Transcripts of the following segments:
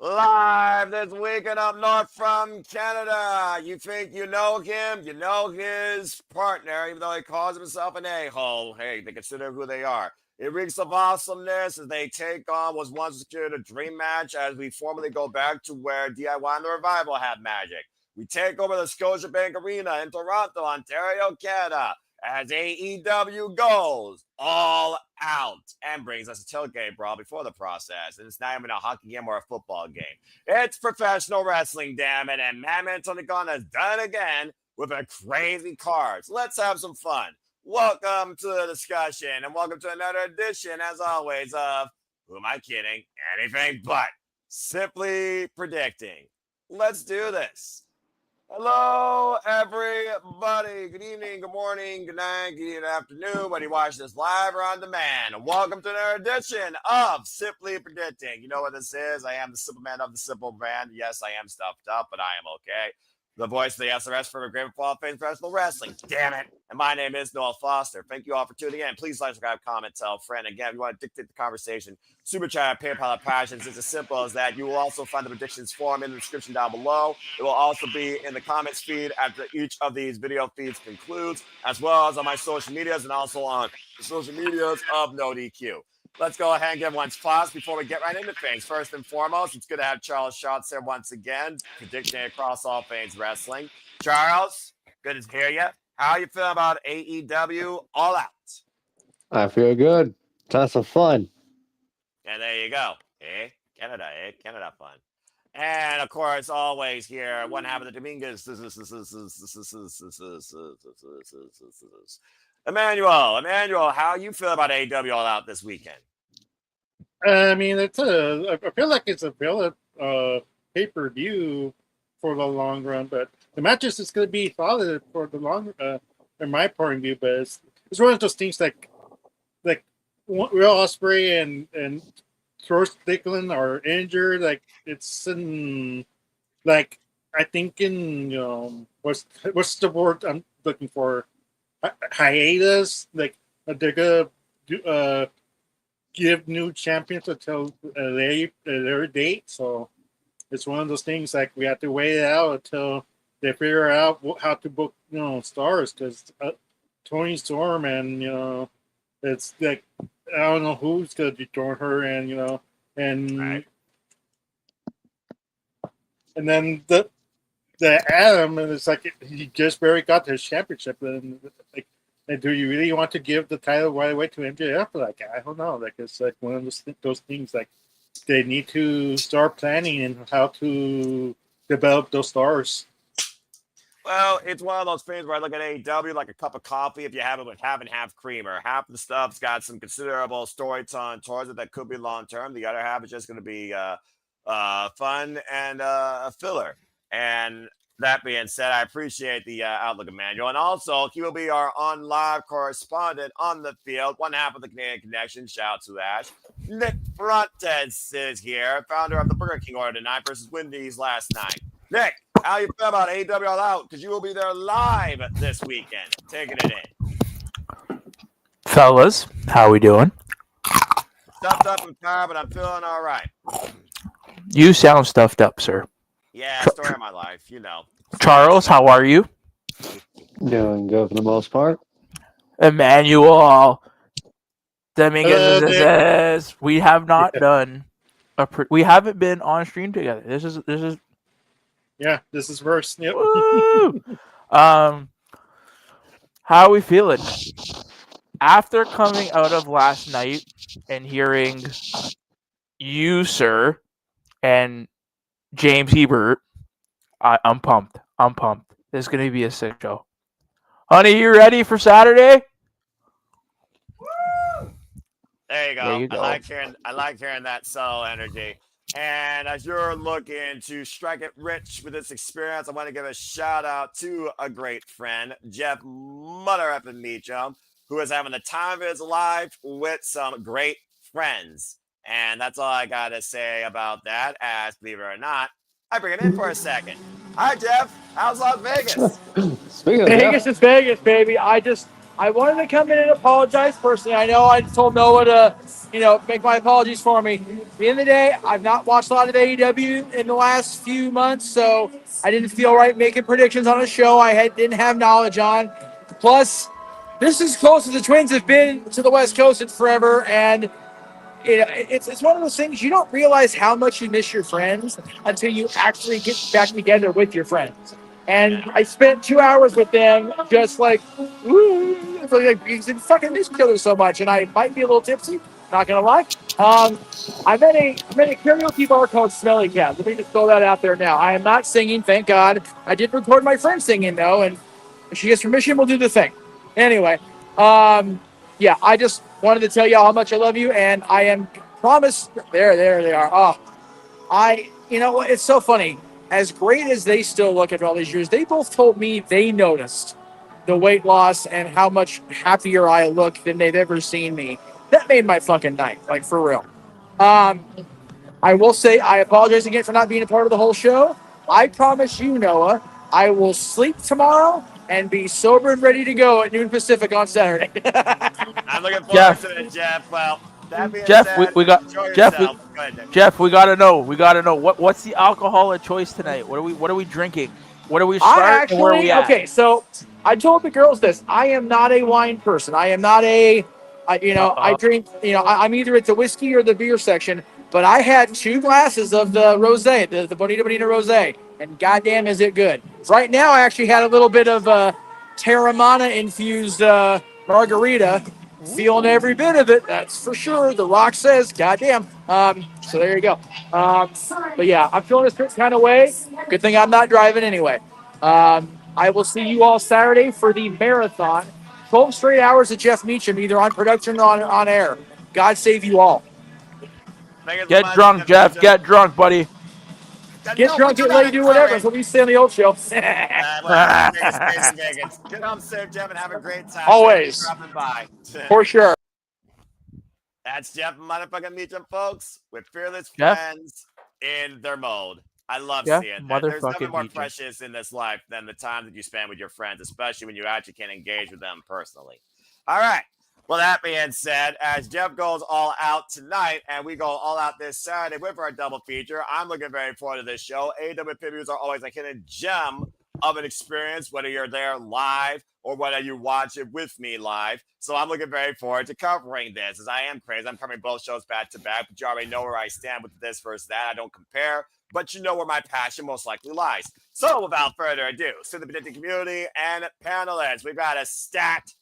Live this weekend up north from Canada. You think you know him? You know his partner, even though he calls himself an a-hole. Hey, they consider who they are. It reeks of awesomeness as they take on what's once considered a dream match as we formally go back to where DIY and the Revival had magic. We take over the Scotiabank Arena in Toronto, Ontario, Canada, as AEW goes all out and brings us a tailgate brawl before the process. And it's not even a hockey game or a football game. It's professional wrestling, damn it. And Madman Tony Khan has done it again with a crazy card. So let's have some fun. Welcome to the discussion and welcome to another edition, as always, of Who Am I Kidding? Anything But Simply Predicting. Let's do this. Hello, everybody. Good evening, good morning, good night, good afternoon. Whether you watch this live or on demand, welcome to another edition of Simply Predicting. You know what this is? I am the simple man of the simple brand. Yes, I am stuffed up, but I am okay. The voice of the SRS for a great fall of professional wrestling. Damn it. And my name is Noel Foster. Thank you all for tuning in. Please like, subscribe, comment, tell a friend. Again, if you want to dictate the conversation, Super Chat, PayPal at Passions. It's as simple as that. You will also find the predictions form in the description down below. It will also be in the comments feed after each of these video feeds concludes, as well as on my social medias and also on the social medias of No DQ. Let's go ahead and give everyone's thoughts before we get right into things. First and foremost, it's good to have Charles Schatz there once again, predicting across all things wrestling. Charles, good to hear you. How you feeling about AEW All Out? I feel good. Lots of fun. And there you go. Canada fun. And of course, always here, one half of the Dominguez. Emmanuel, how you feel about AEW All Out this weekend? I mean, I feel like it's a valid pay-per-view for the long run, but the matches is going to be solid for the long in my point of view. But it's one of those things like Will Ospreay and Thor Strickland are injured. Like it's in like I think in what's the word I'm looking for? Hiatus. Like they're gonna do, give new champions until a later date. So it's one of those things like we have to wait it out until they figure out how to book stars, because Tony Storm and it's like I don't know who's gonna join her, and Right. and then the Adam, and it's like he just barely got his championship, and like. And do you really want to give the title right away to MJF? Like, I don't know. Like, it's like one of those things. Like, they need to start planning and how to develop those stars. Well, it's one of those things where I look at AEW like a cup of coffee. If you have it with half and half creamer, half the stuff's got some considerable storytelling towards it that could be long term. The other half is just going to be fun and a filler. And that being said, I appreciate the outlook, Emmanuel. And also, he will be our on-live correspondent on the field, one half of the Canadian Connection. Shout out to Ash. Nick Frontes is here, founder of the Burger King order tonight versus Wendy's last night. Nick, how you feel about AEW All Out? Because you will be there live this weekend, taking it in. Fellas, how we doing? Stuffed up and tired, but I'm feeling all right. You sound stuffed up, sir. Yeah, story of my life, Charles, how are you? Doing good for the most part. Emmanuel Dominguez says we have not done we haven't been on stream together. This is this is worse. Yep. Woo! How are we feeling after coming out of last night and hearing you, sir, and James Hebert? I'm pumped. This is going to be a sick show. Honey, you ready for Saturday? There you go. There you go. I like hearing that soul energy. And as you're looking to strike it rich with this experience, I want to give a shout out to a great friend, Jeff Mother effing Meacham, who is having the time of his life with some great friends. And that's all I got to say about that, as believe it or not, I bring it in for a second. Hi, Jeff. How's Las Vegas? Speaking of Vegas is Vegas, baby. I I wanted to come in and apologize personally. I know I told Noah to, make my apologies for me. At the end of the day, I've not watched a lot of AEW in the last few months, so I didn't feel right making predictions on a show didn't have knowledge on. Plus, this is close as the Twins have been to the West Coast in forever, and it's one of those things you don't realize how much you miss your friends until you actually get back together with your friends. And I spent 2 hours with them, just like, woo, we fucking miss each other so much. And I might be a little tipsy, not gonna lie. I'm in a karaoke bar called Smelly Cat. Let me just throw that out there now. I am not singing, thank God. I did record my friend singing though, and if she gets permission, we'll do the thing. Anyway, yeah, I just wanted to tell y'all how much I love you, and I am promised. There they are. It's so funny. As great as they still look after all these years, they both told me they noticed the weight loss and how much happier I look than they've ever seen me. That made my fucking night, like for real. I will say I apologize again for not being a part of the whole show. I promise you, Noah, I will sleep tomorrow and be sober and ready to go at noon Pacific on Saturday. I'm looking forward Jeff. to it, Jeff. Well, that being Jeff, said, we got enjoy Jeff. yourself. Go ahead, Nick. Jeff, we gotta know. What's the alcohol of choice tonight? What are we drinking? What are we starting? Where are we at? Okay, so I told the girls this. I am not a wine person. I am not I drink, I'm either at the whiskey or the beer section, but I had 2 glasses of the rosé, the Bonita Bonita rosé, and goddamn is it good. Right now, I actually had a little bit of Terramana infused margarita. Feeling every bit of it, that's for sure. The Rock says, goddamn. So there you go. But yeah, I'm feeling this kind of way. Good thing I'm not driving anyway. I will see you all Saturday for the marathon. 12 straight hours of Jeff Meacham, either on production or on air. God save you all. Thank you so Get much, drunk, Jeff. Meacham. Get drunk, buddy. No, drunk, we get do laid, not do whatever. encourage. That's what we say on the old show. Well, Vegas stays in Vegas. Get home safe, Jeff, and have a great time. Always. Thanks for dropping by. For sure. That's Jeff motherfucking Meacham, folks, with fearless Jeff? friends in their mode. I love Jeff seeing that. There's nothing motherfucking more Meacham. precious in this life than the time that you spend with your friends, especially when you actually can engage with them personally. All right. Well, that being said, as Jeff goes all out tonight and we go all out this Saturday with our double feature, I'm looking very forward to this show. AEW pay-per-views are always a hidden gem of an experience, whether you're there live or whether you watch it with me live. So I'm looking very forward to covering this, as I am crazy. I'm covering both shows back to back, but you already know where I stand with this versus that. I don't compare, but you know where my passion most likely lies. So without further ado, to the predicting community and panelists, we've got a stacked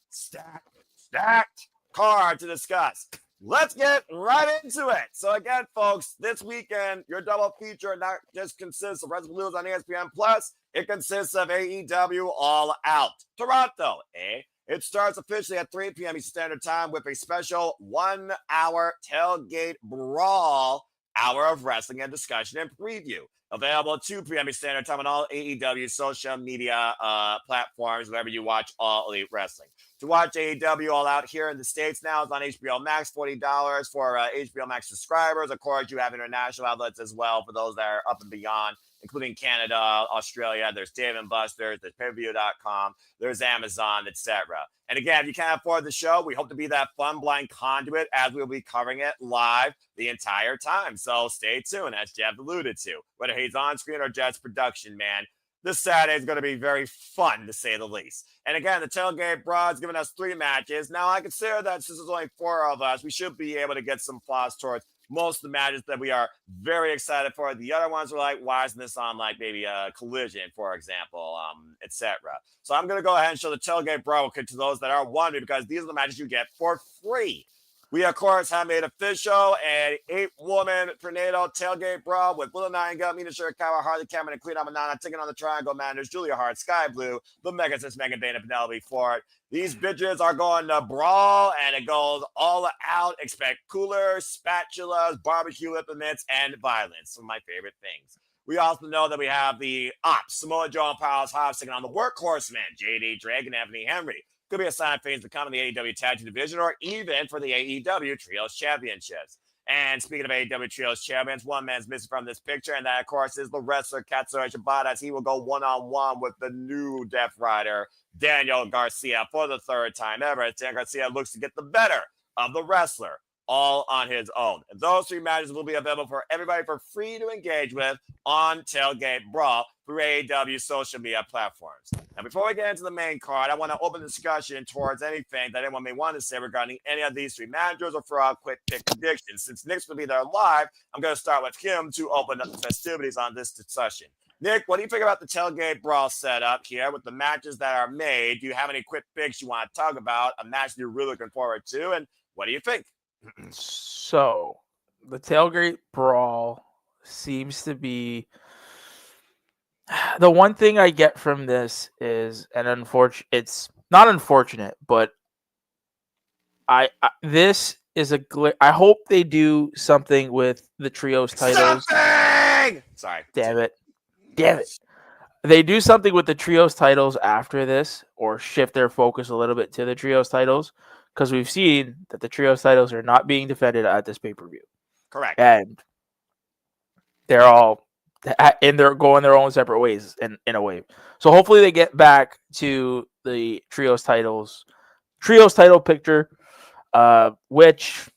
card to discuss. Let's get right into it. So again, folks, this weekend, your double feature not just consists of Wrestling News on ESPN Plus, it consists of AEW All Out. Toronto, It starts officially at 3 p.m. Eastern Standard Time with a special 1-hour tailgate brawl, hour of wrestling and discussion and preview. Available at 2 p.m. Eastern Standard Time on all AEW social media platforms, wherever you watch All Elite Wrestling. To watch AEW All Out here in the States now is on HBO Max, $40 for HBO Max subscribers. Of course, you have international outlets as well for those that are up and beyond, including Canada, Australia. There's Dave & Buster's, there's payperview.com, there's Amazon, etc. And again, if you can't afford the show, we hope to be that fun blind conduit as we'll be covering it live the entire time. So stay tuned, as Jeff alluded to. Whether he's on screen or just production, man, this Saturday is going to be very fun, to say the least. And again, the tailgate broad's giving us 3 matches. Now, I consider that since there's only 4 of us, we should be able to get some applause towards most of the matches that we are very excited for. The other ones are like, why isn't this on like maybe a Collision, for example, etc. So I'm going to go ahead and show the tailgate brawl to those that are wondering, because these are the matches you get for free. We, of course, have made official an 8-woman tornado tailgate brawl with Willow Nightingale, Mina Shirakawa, Harley Cameron, and Queen Amanana taking on the Triangle Managers, Julia Hart, Sky Blue, the Megasis, Megan Bayne, and Penelope Ford. These bitches are going to brawl, and it goes all out. Expect coolers, spatulas, barbecue implements, and violence. Some of my favorite things. We also know that we have the Ops, Samoa Joe and Powerhouse Hobbs taking on the Workhorsemen, JD Drake and Anthony Henry. Could be a sign of things to come in the AEW Tag Team Division or even for the AEW Trios Championships. And speaking of AEW Trios champions, one man's missing from this picture, and that, of course, is the wrestler Katsuyori Shibata, as he will go one-on-one with the new Death Rider, Daniel Garcia, for the third time ever. As Daniel Garcia looks to get the better of the wrestler, all on his own. And those 3 matches will be available for everybody for free to engage with on Tailgate Brawl through AEW social media platforms. Now, before we get into the main card, I want to open the discussion towards anything that anyone may want to say regarding any of these 3 managers or for a quick pick predictions. Since Nick's going to be there live, I'm going to start with him to open up the festivities on this discussion. Nick, what do you think about the Tailgate Brawl setup here with the matches that are made? Do you have any quick picks you want to talk about, a match you're really looking forward to, and what do you think? So, the Tailgate Brawl seems to be the one thing I get from this is it's not unfortunate, but this is I hope they do something with the trios titles. Something! Sorry. Damn it. They do something with the trios titles after this, or shift their focus a little bit to the trios titles, because we've seen that the trios titles are not being defended at this pay-per-view. Correct. And they're all they're going their own separate ways in a way. So hopefully they get back to the trios title picture, which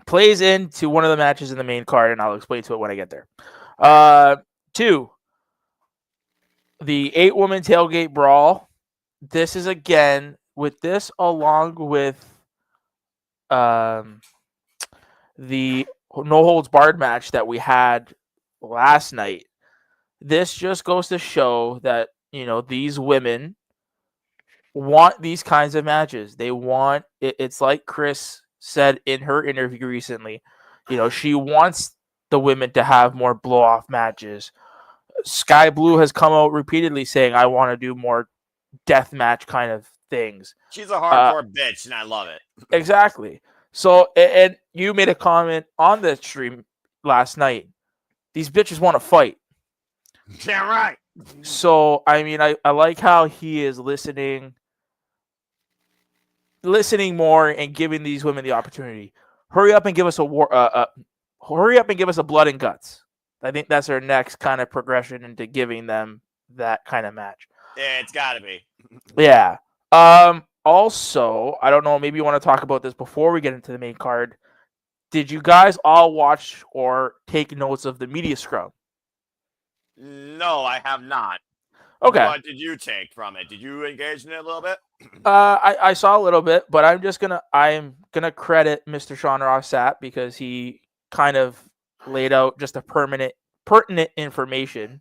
plays into one of the matches in the main card, and I'll explain to it when I get there. 2, the 8-woman Tailgate Brawl. This is again with this along with the no holds barred match that we had last night. This just goes to show that, these women want these kinds of matches. They want it. It's like Chris said in her interview recently. She wants the women to have more blow off matches. Sky Blue has come out repeatedly saying, I want to do more death match kind of things. She's a hardcore bitch, and I love it. Exactly. So, and you made a comment on the stream last night. These bitches want to fight. Yeah, right. So, I mean, I like how he is listening more and giving these women the opportunity. Hurry up and give us hurry up and give us a blood and guts. I think that's our next kind of progression into giving them that kind of match. Yeah, it's got to be. Yeah. Also, I don't know, maybe you want to talk about this before we get into the main card. Did you guys all watch or take notes of the media scrum? No, I have not. Okay. What did you take from it? Did you engage in it a little bit? I saw a little bit, but I'm gonna credit Mr. Sean Ross Sapp because he kind of laid out just a pertinent information.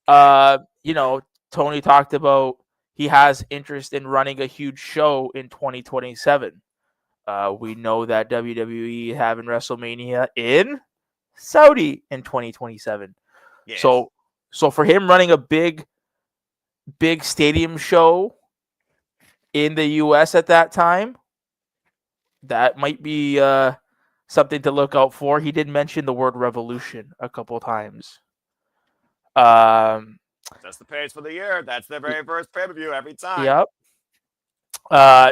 Tony talked about he has interest in running a huge show in 2027. We know that WWE having WrestleMania in Saudi in 2027. Yes. So for him running a big stadium show in the US at that time, that might be something to look out for. He did mention the word revolution a couple times. That's the pace for the year. That's their very first pay-per-view every time. Yep.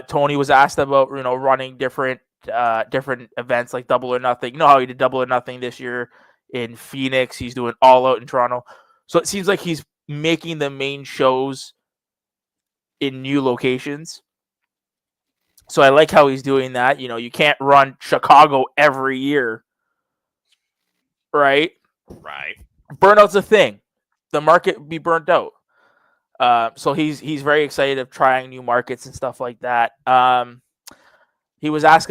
Tony was asked about running different events like Double or Nothing. You know how he did Double or Nothing this year in Phoenix. He's doing All Out in Toronto. So it seems like he's making the main shows in new locations. So I like how he's doing that. You can't run Chicago every year, right? Right. Burnout's a thing. The market will be burnt out. So he's very excited of trying new markets and stuff like that. He was asked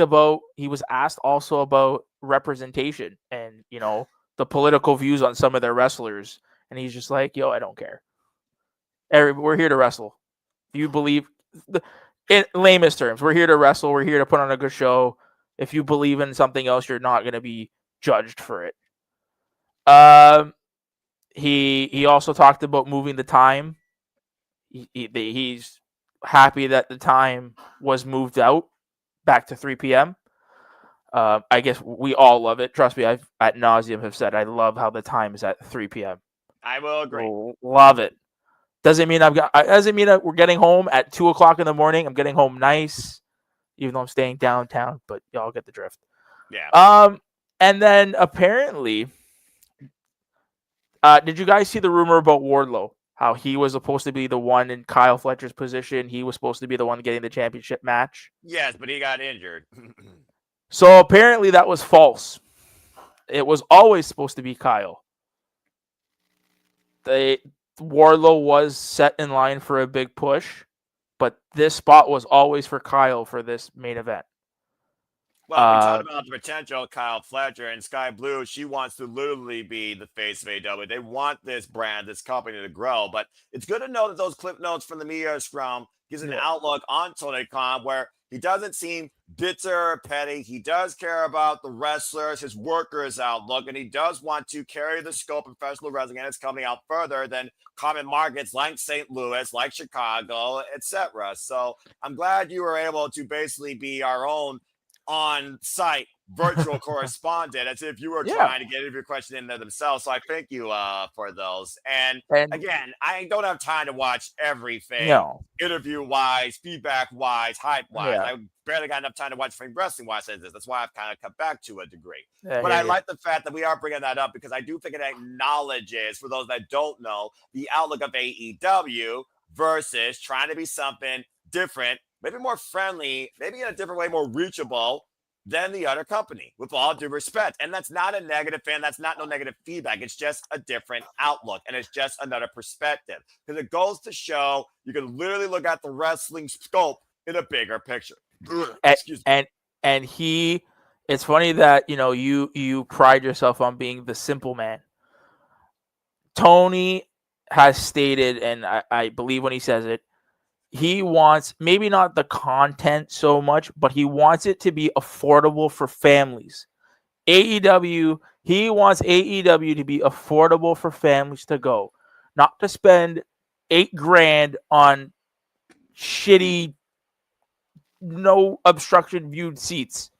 also about representation and the political views on some of their wrestlers, and he's just like, I don't care. We're here to wrestle. If you believe, in lamest terms, we're here to wrestle. We're here to put on a good show. If you believe in something else, you're not going to be judged for it. He also talked about moving the time. He's happy that the time was moved out back to 3 p.m. I guess we all love it. Trust me, I've ad nauseum have said I love how the time is at 3 p.m. I will agree. Love it. Doesn't mean that we're getting home at 2:00 in the morning. I'm getting home nice, even though I'm staying downtown. But y'all get the drift. Yeah. And then apparently, did you guys see the rumor about Wardlow? How he was supposed to be the one in Kyle Fletcher's position. He was supposed to be the one getting the championship match. Yes, but he got injured. So apparently that was false. It was always supposed to be Kyle. Wardlow was set in line for a big push, but this spot was always for Kyle for this main event. Well, we talked about the potential of Kyle Fletcher and Sky Blue. She wants to literally be the face of AEW. They want this brand, this company to grow. But it's good to know that those clip notes from the media scrum gives an outlook on Tony Khan where he doesn't seem bitter or petty. He does care about the wrestlers, his workers' outlook, and he does want to carry the scope of professional wrestling and its company out further than common markets like St. Louis, like Chicago, etc. So I'm glad you were able to basically be our own on-site virtual correspondent as if you were trying to get your question in there themselves. So I thank you for those. And again, I don't have time to watch everything interview-wise, feedback-wise, hype-wise. I barely got enough time to watch frame wrestling-wise as this. That's why I've kind of cut back to a degree. But I like the fact that we are bringing that up because I do think it acknowledges, for those that don't know, the outlook of AEW versus trying to be something different, maybe more friendly, maybe in a different way, more reachable than the other company, with all due respect. And that's not a negative thing. That's not no negative feedback. It's just a different outlook. And it's just another perspective. Because it goes to show you can literally look at the wrestling scope in a bigger picture. Excuse me. And it's funny that, you pride yourself on being the simple man. Tony has stated, and I believe when he says it, he wants maybe not the content so much, but he wants it to be affordable for families. He wants AEW to be affordable for families to go, not to spend $8,000 on shitty, no obstruction viewed seats.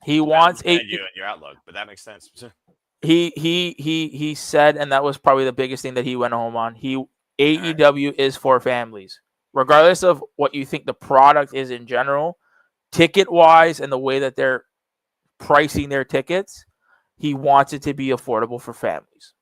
He wants you and your outlook, but that makes sense. He said, and that was probably the biggest thing that he went home on. AEW is for families. Regardless of what you think the product is in general, ticket-wise and the way that they're pricing their tickets, he wants it to be affordable for families.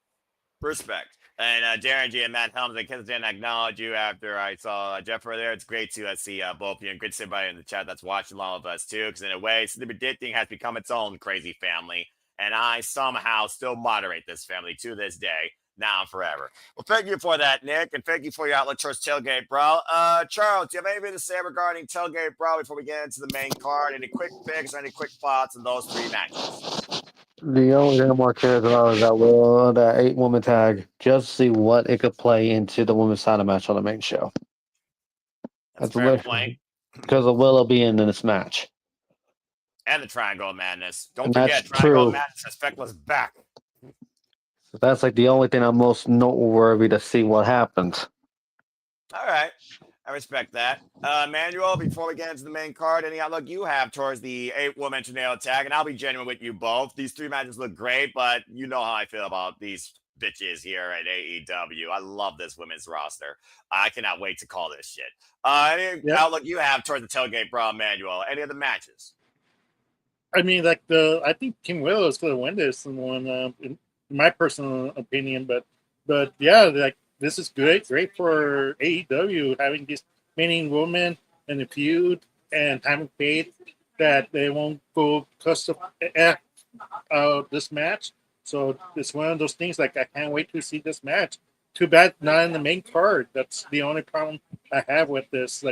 Respect. And Darren G and Matt Helms, I didn't acknowledge you after I saw Jeff there. It's great to see both of you and good to see everybody in the chat that's watching all of us too. Because in a way, the Predicting has become its own crazy family. And I somehow still moderate this family to this day. Now and forever. Well, thank you for that, Nick, and thank you for your outlook towards Tailgate Brawl. Charles, do you have anything to say regarding Tailgate Brawl before we get into the main card? Any quick picks or any quick thoughts on those three matches? The only thing I'm more curious about is that 8-woman tag, just to see what it could play into the women's title match on the main show. That's a fair point. Because of Willow being in this match. And the Triangle of Madness. Don't forget, Triangle of Madness has Feckla's back. So that's like the only thing I'm most noteworthy to see what happens. All right. I respect that. Manuel, before we get into the main card, any outlook you have towards the 8-woman tornado tag? And I'll be genuine with you both. These three matches look great, but you know how I feel about these bitches here at AEW. I love this women's roster. I cannot wait to call this shit. Any outlook you have towards the Tailgate Brawl, Manuel? Any of the matches? I mean, I think King Willow is going to win this one, in my personal opinion. But yeah, this is great for AEW having these many women in the feud and having faith that they won't go custom this match. So it's one of those things. I can't wait to see this match. Too bad not in the main card. That's the only problem I have with this.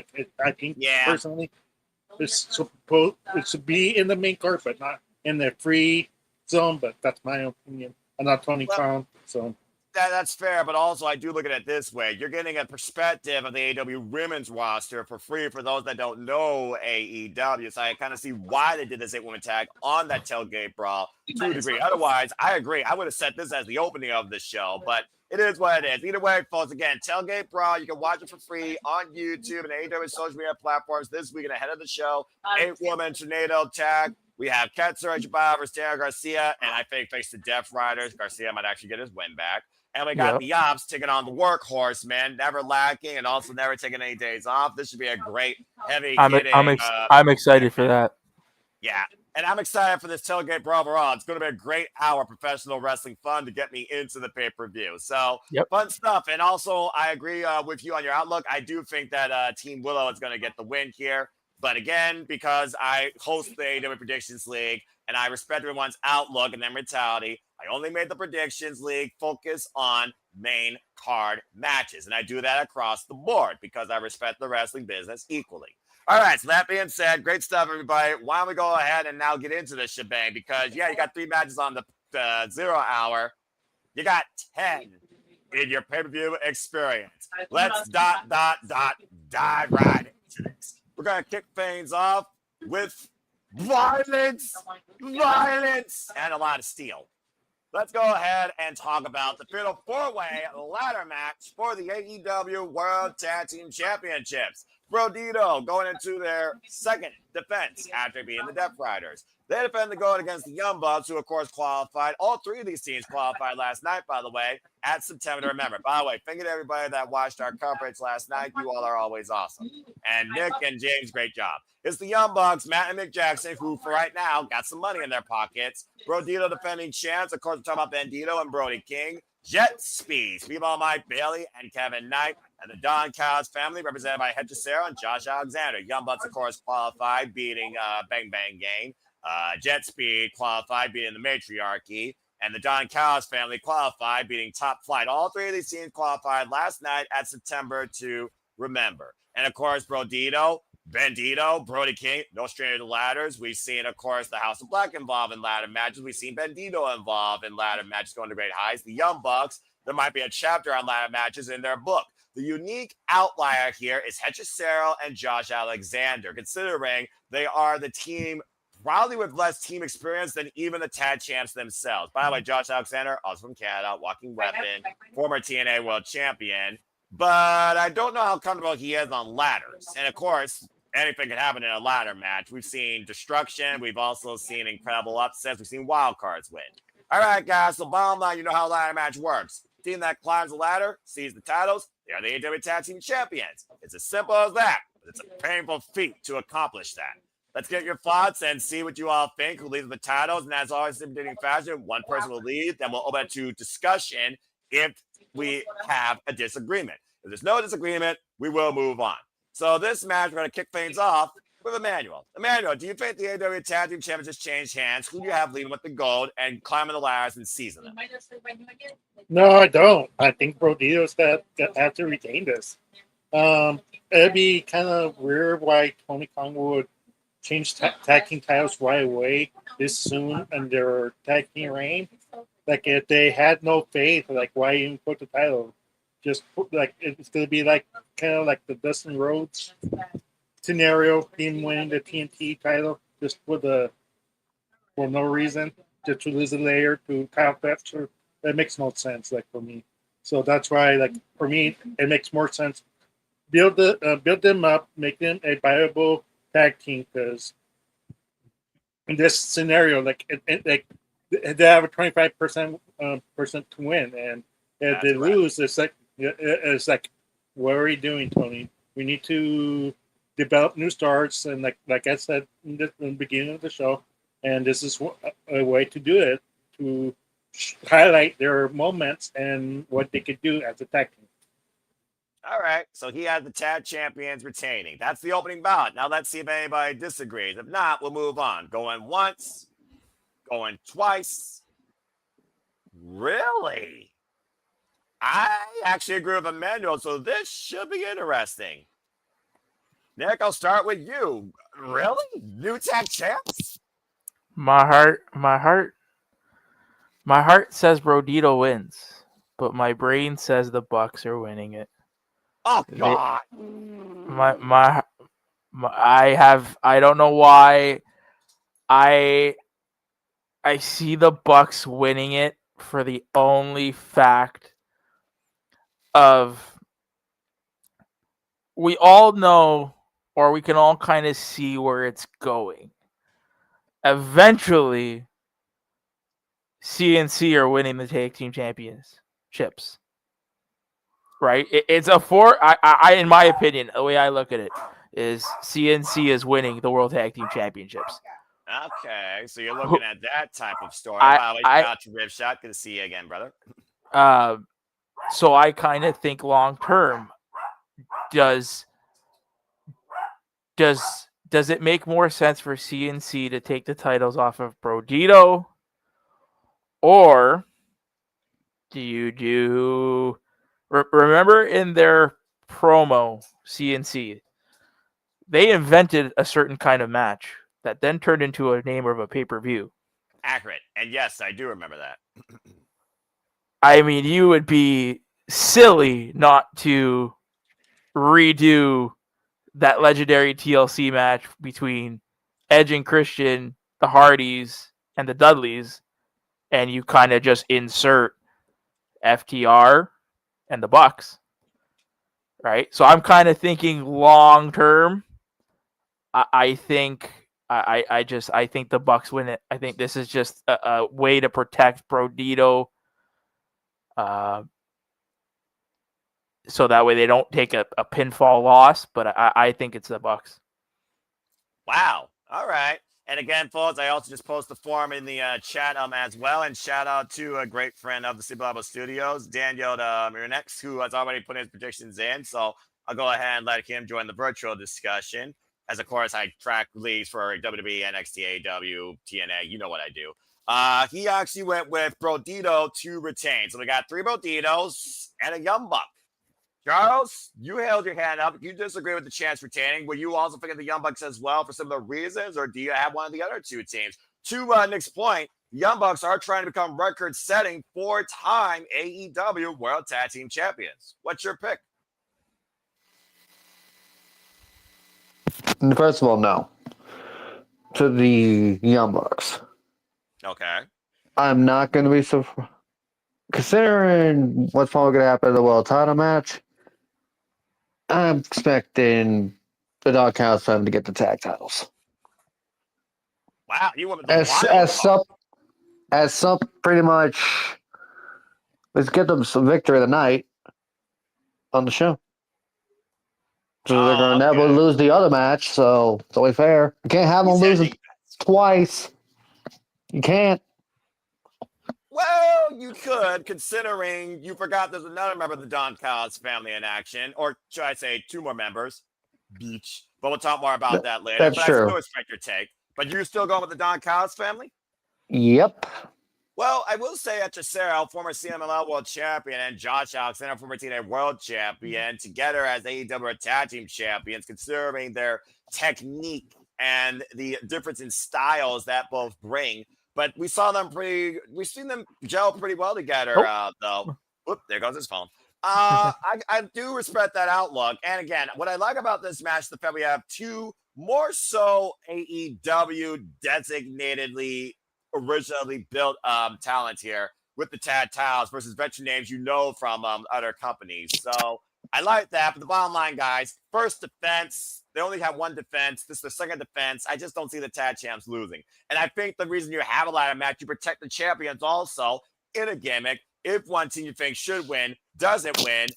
I think personally, it's supposed to be in the main card, but not in the free zone. But that's my opinion. I'm not Tony Khan, so. That's fair, but also I do look at it this way. You're getting a perspective of the AEW women's roster for free for those that don't know AEW. So I kind of see why they did this 8-woman tag on that Tailgate Brawl to a degree. Otherwise, I agree. I would have set this as the opening of the show, but it is what it is. Either way, folks, again, Tailgate Brawl, you can watch it for free on YouTube and AEW social media platforms this weekend ahead of the show. 8-woman tornado tag. We have Ketzer Jabba versus Daniel Garcia, and I think thanks to Death Riders, Garcia might actually get his win back. And we got the Ops taking on the Workhorse, man, never lacking and also never taking any days off. This should be a great, heavy hitting. I'm excited for that. Yeah. And I'm excited for this tailgate bro overall. It's going to be a great hour of professional wrestling fun to get me into the pay-per-view. So fun stuff. And also, I agree with you on your outlook. I do think that Team Willow is going to get the win here. But again, because I host the AEW Predictions League and I respect everyone's outlook and their mentality, I only made the Predictions League focus on main card matches. And I do that across the board because I respect the wrestling business equally. All right, so that being said, great stuff, everybody. Why don't we go ahead and now get into this shebang? Because, you got 3 matches on the 0 hour. You got 10 in your pay-per-view experience. Let's dive right into this. We're going to kick things off with violence, and a lot of steel. Let's go ahead and talk about the Fatal 4-Way ladder match for the AEW World Tag Team Championships. Brodito going into their second defense after being the Death Riders. They defend the gold against the Young Bucks, who, of course, qualified. All 3 of these teams qualified last night, by the way, at September to remember. By the way, thank you to everybody that watched our coverage last night. You all are always awesome. And Nick and James, great job. It's the Young Bucks, Matt and Mick Jackson, who, for right now, got some money in their pockets. Brodito defending champs. Of course, we're talking about Bandito and Brody King. Jet Speed, Speedball Mike Bailey and Kevin Knight. And the Don Callis family, represented by Hechicero and Josh Alexander. Young Bucks, of course, qualified, beating Bang Bang Gang. Jet Speed qualified, beating the Matriarchy. And the Don Callis family qualified, beating Top Flight. All 3 of these teams qualified last night at September to remember. And, of course, Brodito, Bandito, Brody King, no stranger to ladders. We've seen, of course, the House of Black involved in ladder matches. We've seen Bandito involved in ladder matches going to great heights. The Young Bucks, there might be a chapter on ladder matches in their book. The unique outlier here is Hechicero and Josh Alexander, considering they are the team probably with less team experience than even the tag champs themselves. By the way, Josh Alexander, also from Canada, walking weapon, former TNA world champion. But I don't know how comfortable he is on ladders. And, of course, anything can happen in a ladder match. We've seen destruction. We've also seen incredible upsets. We've seen wild cards win. All right, guys, so bottom line, you know how a ladder match works. Team that climbs the ladder, sees the titles, they are the AEW Tag Team Champions. It's as simple as that. But it's a painful feat to accomplish that. Let's get your thoughts and see what you all think who leads the titles. And as always, in beginning fashion, one person will lead. Then we'll open it to discussion if we have a disagreement. If there's no disagreement, we will move on. So this match, we're going to kick things off with Emmanuel. Emmanuel, do you think the AEW Tag Team Championships changed hands? Who do you have leading with the gold and climbing the ladders and season them? No, I don't. I think Brodito's that have to retain this. It'd be kind of weird why Tony Khan would change tag team titles right away this soon in their tag team reign. Like, if they had no faith, like, why even put the title? Just put, like, it's going to be like kind of like the Dustin Rhodes scenario, him winning the TNT title just for no reason, just to lose a layer to Kyle Fletcher. That makes no sense, like, for me. So that's why, like, for me, it makes more sense. Build them up, make them a viable tag team, because in this scenario, like, they have a 25% to win, and if they lose, it's like, what are we doing, Tony? We need to develop new stars, and like I said in the beginning of the show, and this is a way to do it, to highlight their moments and what they could do as a tag team. All right, so he has the tag champions retaining. That's the opening bout. Now let's see if anybody disagrees. If not, we'll move on. Going once, going twice. Really? I actually agree with Emmanuel, so this should be interesting. Nick, I'll start with you. Really? New tag champs? My heart says Brodito wins, but my brain says the Bucks are winning it. Oh God! I don't know why. I see the Bucks winning it for the only fact of we all know, or we can all kind of see where it's going. Eventually, CNC are winning the tag team championships. Right? It's a four. I, in my opinion, the way I look at it is CNC is winning the World Tag Team Championships. Okay, so you're looking at that type of story. I- By the way, I- shout out to Ripshot. Good to see you again, brother. So I kind of think long term, does it make more sense for CNC to take the titles off of Brodito, or do you do? Remember in their promo, CNC, they invented a certain kind of match that then turned into a name of a pay-per-view. Accurate. And yes, I do remember that. I mean, you would be silly not to redo that legendary TLC match between Edge and Christian, the Hardys, and the Dudleys, and you kind of just insert FTR and the Bucks, right? So I'm kind of thinking long term. I think I think the Bucks win it. I think this is just a way to protect Brodito, so that way they don't take a pinfall loss. But I think it's the Bucks. Wow. All right. And again, folks, I also just post the form in the chat as well. And shout out to a great friend of the Cibabo Studios, Daniel Miranex, who has already put his predictions in. So I'll go ahead and let him join the virtual discussion. As, of course, I track leagues for WWE, NXT, AEW, TNA. You know what I do. He actually went with Brodito to retain. So we got 3 Broditos and a Young Buck. Charles, you held your hand up. You disagree with the chance retaining. Were you also thinking the Young Bucks as well for similar reasons, or do you have one of the other 2 teams? To Nick's point, Young Bucks are trying to become record-setting 4-time AEW World Tag Team Champions. What's your pick? First of all, no. To the Young Bucks. Okay. I'm not going to be so. Considering what's probably going to happen in the world title match, I'm expecting the Doghouse Family to get the tag titles. Wow, you went with the As some pretty much. Let's get them some victory of the night on the show. So they're going to never lose the other match, so it's only fair. You can't have them lose twice. You can't. Well, you could, considering you forgot there's another member of the Don Callis family in action, or should I say 2 more members. Beach. But we'll talk more about that later. That's true. I still respect your take. But you're still going with the Don Callis family? Yep. Well, I will say that Cesaro, former CMLL World Champion, and Josh Alexander, former TNA World Champion, together as AEW Tag Team Champions, considering their technique and the difference in styles that both bring. But we've seen them gel pretty well together, though. Whoop, there goes his phone. I do respect that outlook. And again, what I like about this match is the fact we have 2 more so AEW designatedly originally built talent here with the Tad Towels versus veteran names you know from other companies. So I like that. But the bottom line, guys, first defense, they only have 1 defense. This is the second defense. I just don't see the Tad Champs losing. And I think the reason you have a ladder match, you protect the champions also in a gimmick. If one team you think should win doesn't win,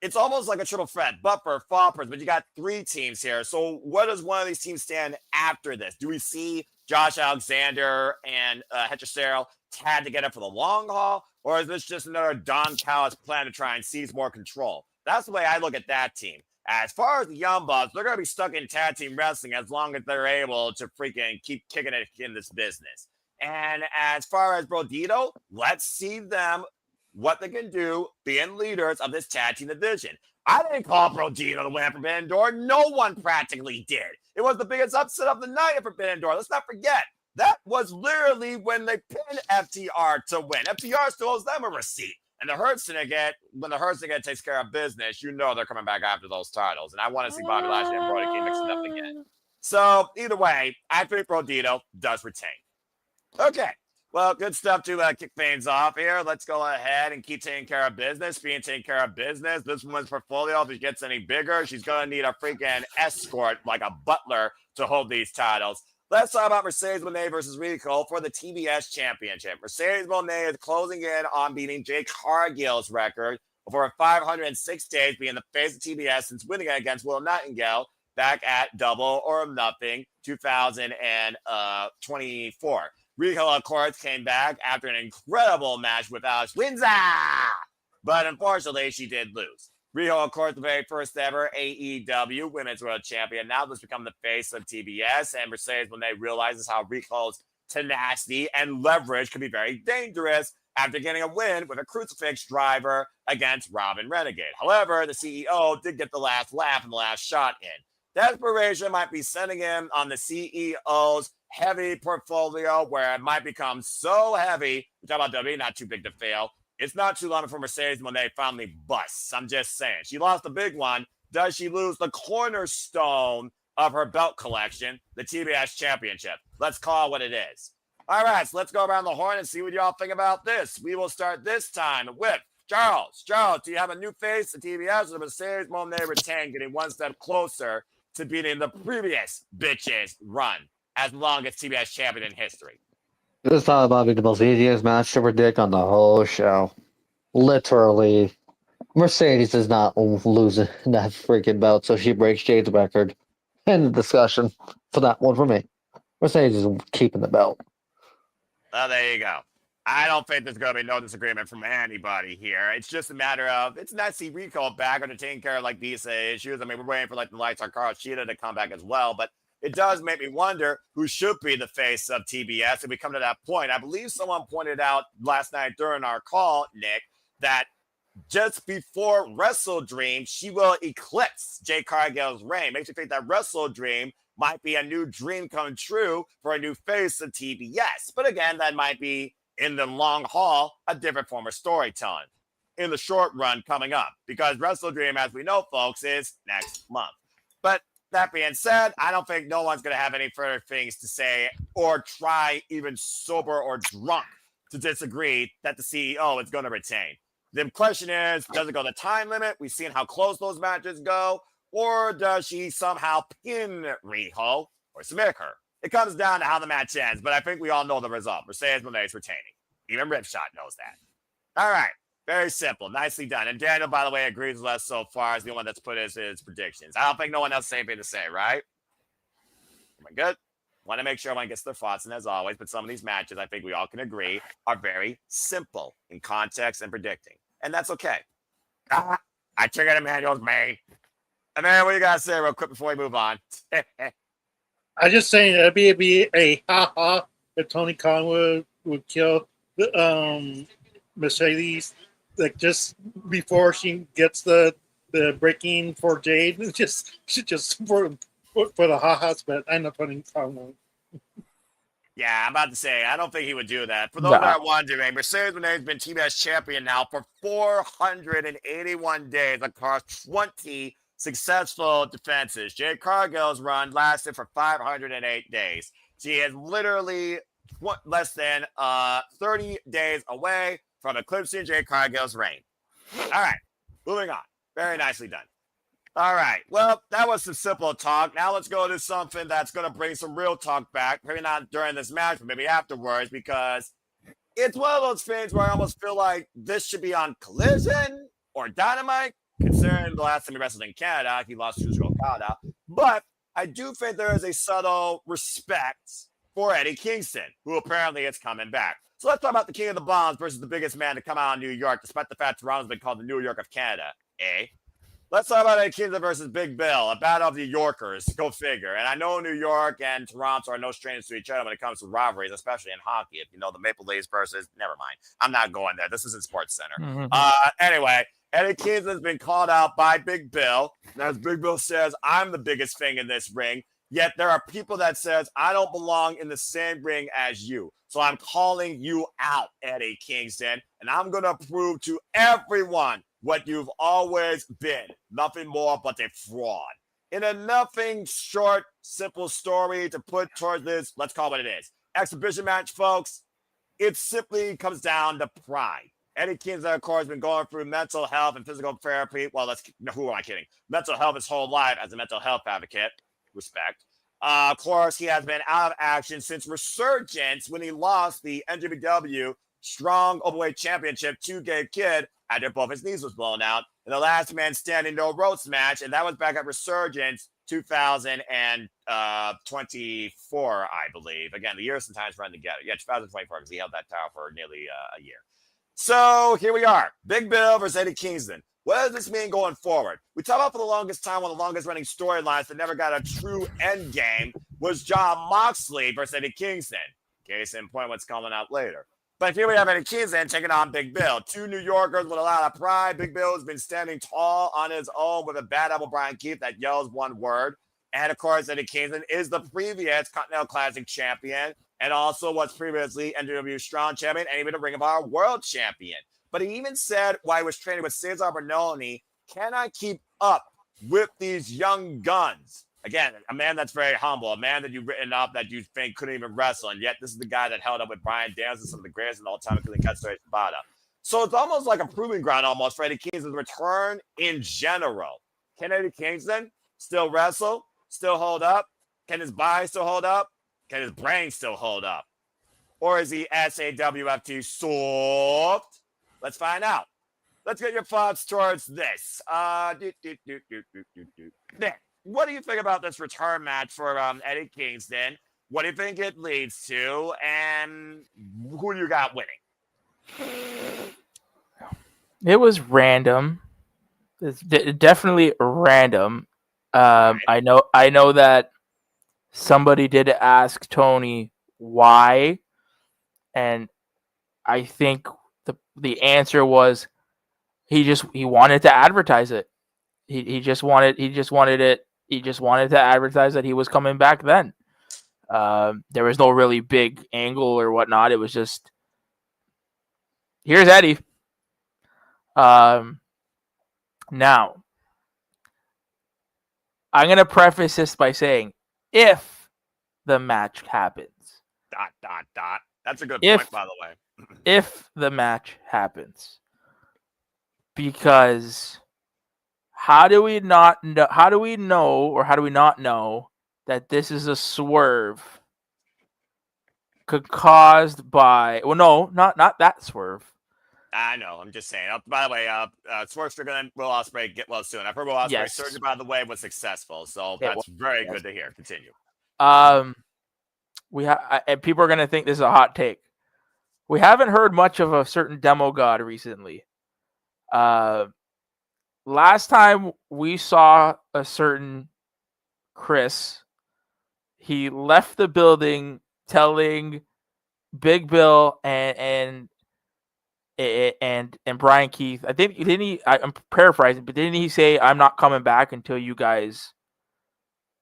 it's almost like a triple threat, buffer, floppers, but you got 3 teams here. So what does one of these teams stand after this? Do we see Josh Alexander and Hechicero tag together for the long haul, or is this just another Don Callis plan to try and seize more control? That's the way I look at that team. As far as the Young Bucks, they're going to be stuck in tag team wrestling as long as they're able to freaking keep kicking it in this business. And as far as Brodito, let's see them, what they can do being leaders of this tag team division. I didn't call Brodito the winner for Forbidden Door. No one practically did. It was the biggest upset of the night at Forbidden Door. Let's not forget. That was literally when they pinned FTR to win. FTR still owes them a receipt. And the Hurt Syndicate, when the Hurt Syndicate takes care of business, you know they're coming back after those titles. And I want to see Bobby Lashley and Brody King mixing up again. So either way, I think Brodito does retain. Okay. Well, good stuff to kick things off here. Let's go ahead and keep taking care of business. Being taking care of business. This woman's portfolio, if it gets any bigger, she's going to need a freaking escort like a butler to hold these titles. Let's talk about Mercedes Moné versus Rico for the TBS Championship. Mercedes Moné is closing in on beating Jake Cargill's record for 506 days being the face of TBS since winning it against Will Nightingale. back at Double or Nothing 2024. Riho, of course, came back after an incredible match with Alex Windsor, but unfortunately, she did lose. Riho, of course, the very first ever AEW Women's World Champion, now has become the face of TBS, and Mercedes Moné realizes how Riho's tenacity and leverage can be very dangerous after getting a win with a crucifix driver against Robin Renegade. However, the CEO did get the last laugh and the last shot in. Desperation might be sending him on the CEO's heavy portfolio where it might become so heavy. We're talking about WWE, not too big to fail. It's not too long before Mercedes Moné finally busts. I'm just saying. She lost the big one. Does she lose the cornerstone of her belt collection, the TBS Championship? Let's call it what it is. All right, so let's go around the horn and see what y'all think about this. We will start this time with Charles. Charles, do you have a new face at TBS or Mercedes Moné retain, getting one step closer to beating the previous bitches run as longest TBS champion in history? This thought about being the most easiest match to predict on the whole show. Literally, Mercedes is not losing that freaking belt, so she breaks Jade's record. End of discussion for that one for me. Mercedes is keeping the belt. Well, there you go. I don't think there's going to be no disagreement from anybody here. It's just a matter of, it's nice to see Rico back under taking care of like these issues. I mean, we're waiting for like the lights on Carl Sheeta to come back as well, but it does make me wonder who should be the face of TBS if we come to that point. I believe someone pointed out last night during our call, Nick, that just before Wrestle Dream, she will eclipse Jade Cargill's reign. Makes me think that Wrestle Dream might be a new dream come true for a new face of TBS. But again, that might be in the long haul, a different form of storytelling. In the short run coming up, because Wrestle Dream, as we know, folks, is next month. But that being said, I don't think no one's going to have any further things to say or try, even sober or drunk, to disagree that the CEO is going to retain. The question is, does it go the time limit? We've seen how close those matches go. Or does she somehow pin Riho or submit her? It comes down to how the match ends, but I think we all know the result. Mercedes Moné is retaining. Even Ripshot knows that. All right. Very simple. Nicely done. And Daniel, by the way, agrees with us so far as the one that's put his predictions. I don't think no one else has anything to say, right? Am I good? Want to make sure everyone gets their thoughts. And as always, but some of these matches, I think we all can agree, are very simple in context and predicting. And that's okay. I triggered Emmanuel's main. And then what you got to say real quick before we move on? I just saying it'd be a ha-ha if Tony Khan would kill the Mercedes, like just before she gets the breaking for Jade, just for the ha-has, but I know Tony Khan won't. Yeah, I'm about to say, I don't think he would do that. For those that are wondering, Mercedes Moné has been TBS champion now for 481 days across 20 successful defenses. Jade Cargill's run lasted for 508 days. She is literally less than 30 days away from eclipsing Jade Cargill's reign. All right, moving on. Very nicely done. All right, well, that was some simple talk. Now let's go to something that's going to bring some real talk back. Maybe not during this match, but maybe afterwards, because it's one of those things where I almost feel like this should be on Collision or Dynamite, considering the last time he wrestled in Canada, he lost to Shugo Okada. But I do think there is a subtle respect for Eddie Kingston, who apparently is coming back. So let's talk about the King of the Bombs versus the biggest man to come out of New York, despite the fact Toronto's been called the New York of Canada, eh? Let's talk about Eddie Kingston versus Big Bill, a battle of the Yorkers. Go figure. And I know New York and Toronto are no strangers to each other when it comes to rivalries, especially in hockey. If you know the Maple Leafs versus, never mind. I'm not going there. This isn't Sports Center. Anyway, Eddie Kingston has been called out by Big Bill. And as Big Bill says, I'm the biggest thing in this ring. Yet there are people that says, I don't belong in the same ring as you. So I'm calling you out, Eddie Kingston. And I'm going to prove to everyone what you've always been. Nothing more but a fraud. In a nothing short, simple story to put towards this, let's call it what it is. Exhibition match, folks. It simply comes down to pride. Eddie Kingston, of course, has been going through mental health and physical therapy. Well, who am I kidding? Mental health his whole life as a mental health advocate. Respect. Of course, he has been out of action since Resurgence when he lost the NJPW Strong Openweight Championship to Gabe Kidd after both his knees was blown out in the last man standing no ropes match, and that was back at Resurgence 2024, I believe. Again, the years sometimes run together. Yeah, 2024, because he held that title for nearly a year. So here we are. Big Bill versus Eddie Kingston. What does this mean going forward? We talked about for the longest time, one of the longest running storylines that never got a true end game was Jon Moxley versus Eddie Kingston. Case in point, what's coming out later. But here we have Eddie Kingston taking on Big Bill. Two New Yorkers with a lot of pride. Big Bill has been standing tall on his own with a bad apple Brian Keith that yells one word. And of course, Eddie Kingston is the previous Continental Classic champion and also was previously NWA Strong champion and even a Ring of Honor World champion. But he even said while he was training with Cesar Bernoni, can I keep up with these young guns? Again, a man that's very humble, a man that you've written up that you think couldn't even wrestle, and yet this is the guy that held up with Bryan Danielson, some of the greatest in all time, including Katsuyori Shibata. So it's almost like a proving ground almost for Eddie Kingston's return in general. Can Eddie Kingston still wrestle, still hold up? Can his body still hold up? Can his brain still hold up? Or is he SAWFT soft? Let's find out. Let's get your thoughts towards this. Nick, what do you think about this return match for Eddie Kingston? What do you think it leads to? And who do you got winning? It was random. It's definitely random. I know that somebody did ask Tony why, and I think the answer was he wanted to advertise it. He just wanted to advertise that he was coming back then. There was no really big angle or whatnot. It was just, here's Eddie. Now, I'm going to preface this by saying, if the match happens. ... That's a good point, by the way. If the match happens. Because how do we not know that this is a swerve caused by, well, no, not that swerve. I know. I'm just saying. By the way, Swerve Strickland and Will Ospreay get well soon. I've heard Will Ospreay's surgery, by the way, was successful, so that's very good to hear. Continue. And people are gonna think this is a hot take. We haven't heard much of a certain demo god recently. Last time we saw a certain Chris, he left the building telling Big Bill and Brian Keith, I think, didn't he? I'm paraphrasing, but didn't he say, "I'm not coming back until you guys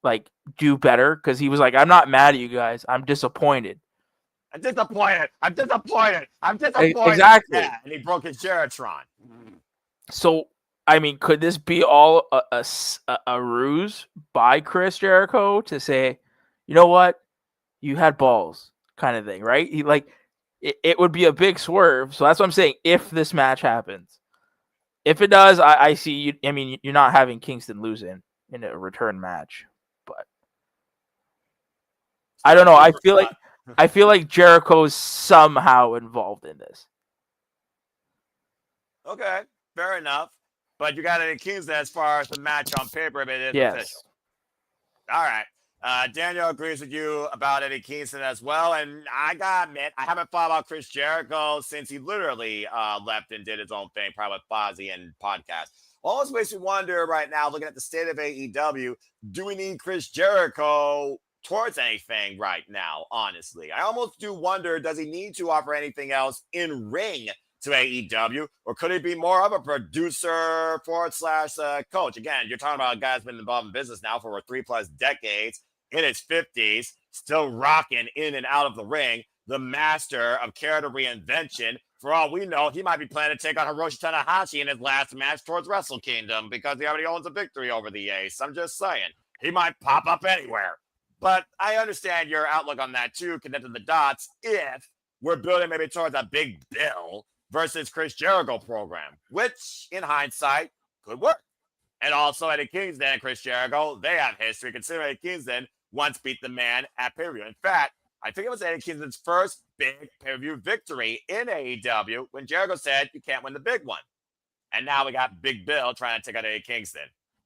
like do better"? Because he was like, "I'm not mad at you guys. I'm disappointed." I'm disappointed. Exactly. Yeah, and he broke his Geratron. So, I mean, could this be all a ruse by Chris Jericho to say, you know what, you had balls, kind of thing, right? He like. It would be a big swerve. So that's what I'm saying. If this match happens, if it does, I see you. I mean, you're not having Kingston lose in a return match, but I don't know. I feel like Jericho's somehow involved in this. Okay, fair enough. But you got Eddie Kingston as far as the match on paper, but it is official. All right. Daniel agrees with you about Eddie Kingston as well. And I gotta admit, I haven't thought about Chris Jericho since he literally left and did his own thing, probably with Fozzy and podcast. Almost makes me wonder right now, looking at the state of AEW, do we need Chris Jericho towards anything right now, honestly? I almost do wonder, does he need to offer anything else in ring to AEW, or could he be more of a producer / coach? Again, you're talking about a guy that's been involved in business now for over 3+ decades, in his 50s, still rocking in and out of the ring, the master of character reinvention. For all we know, he might be planning to take on Hiroshi Tanahashi in his last match towards Wrestle Kingdom because he already owns a victory over the Ace. I'm just saying, he might pop up anywhere. But I understand your outlook on that too, connecting the dots, if we're building maybe towards a Big Bill versus Chris Jericho program, which in hindsight could work. And also Eddie Kingston and Chris Jericho, they have history, considering Eddie Kingston once beat the man at pay-per-view. In fact, I think it was Eddie Kingston's first big pay-per-view victory in AEW when Jericho said, you can't win the big one. And now we got Big Bill trying to take out Eddie Kingston.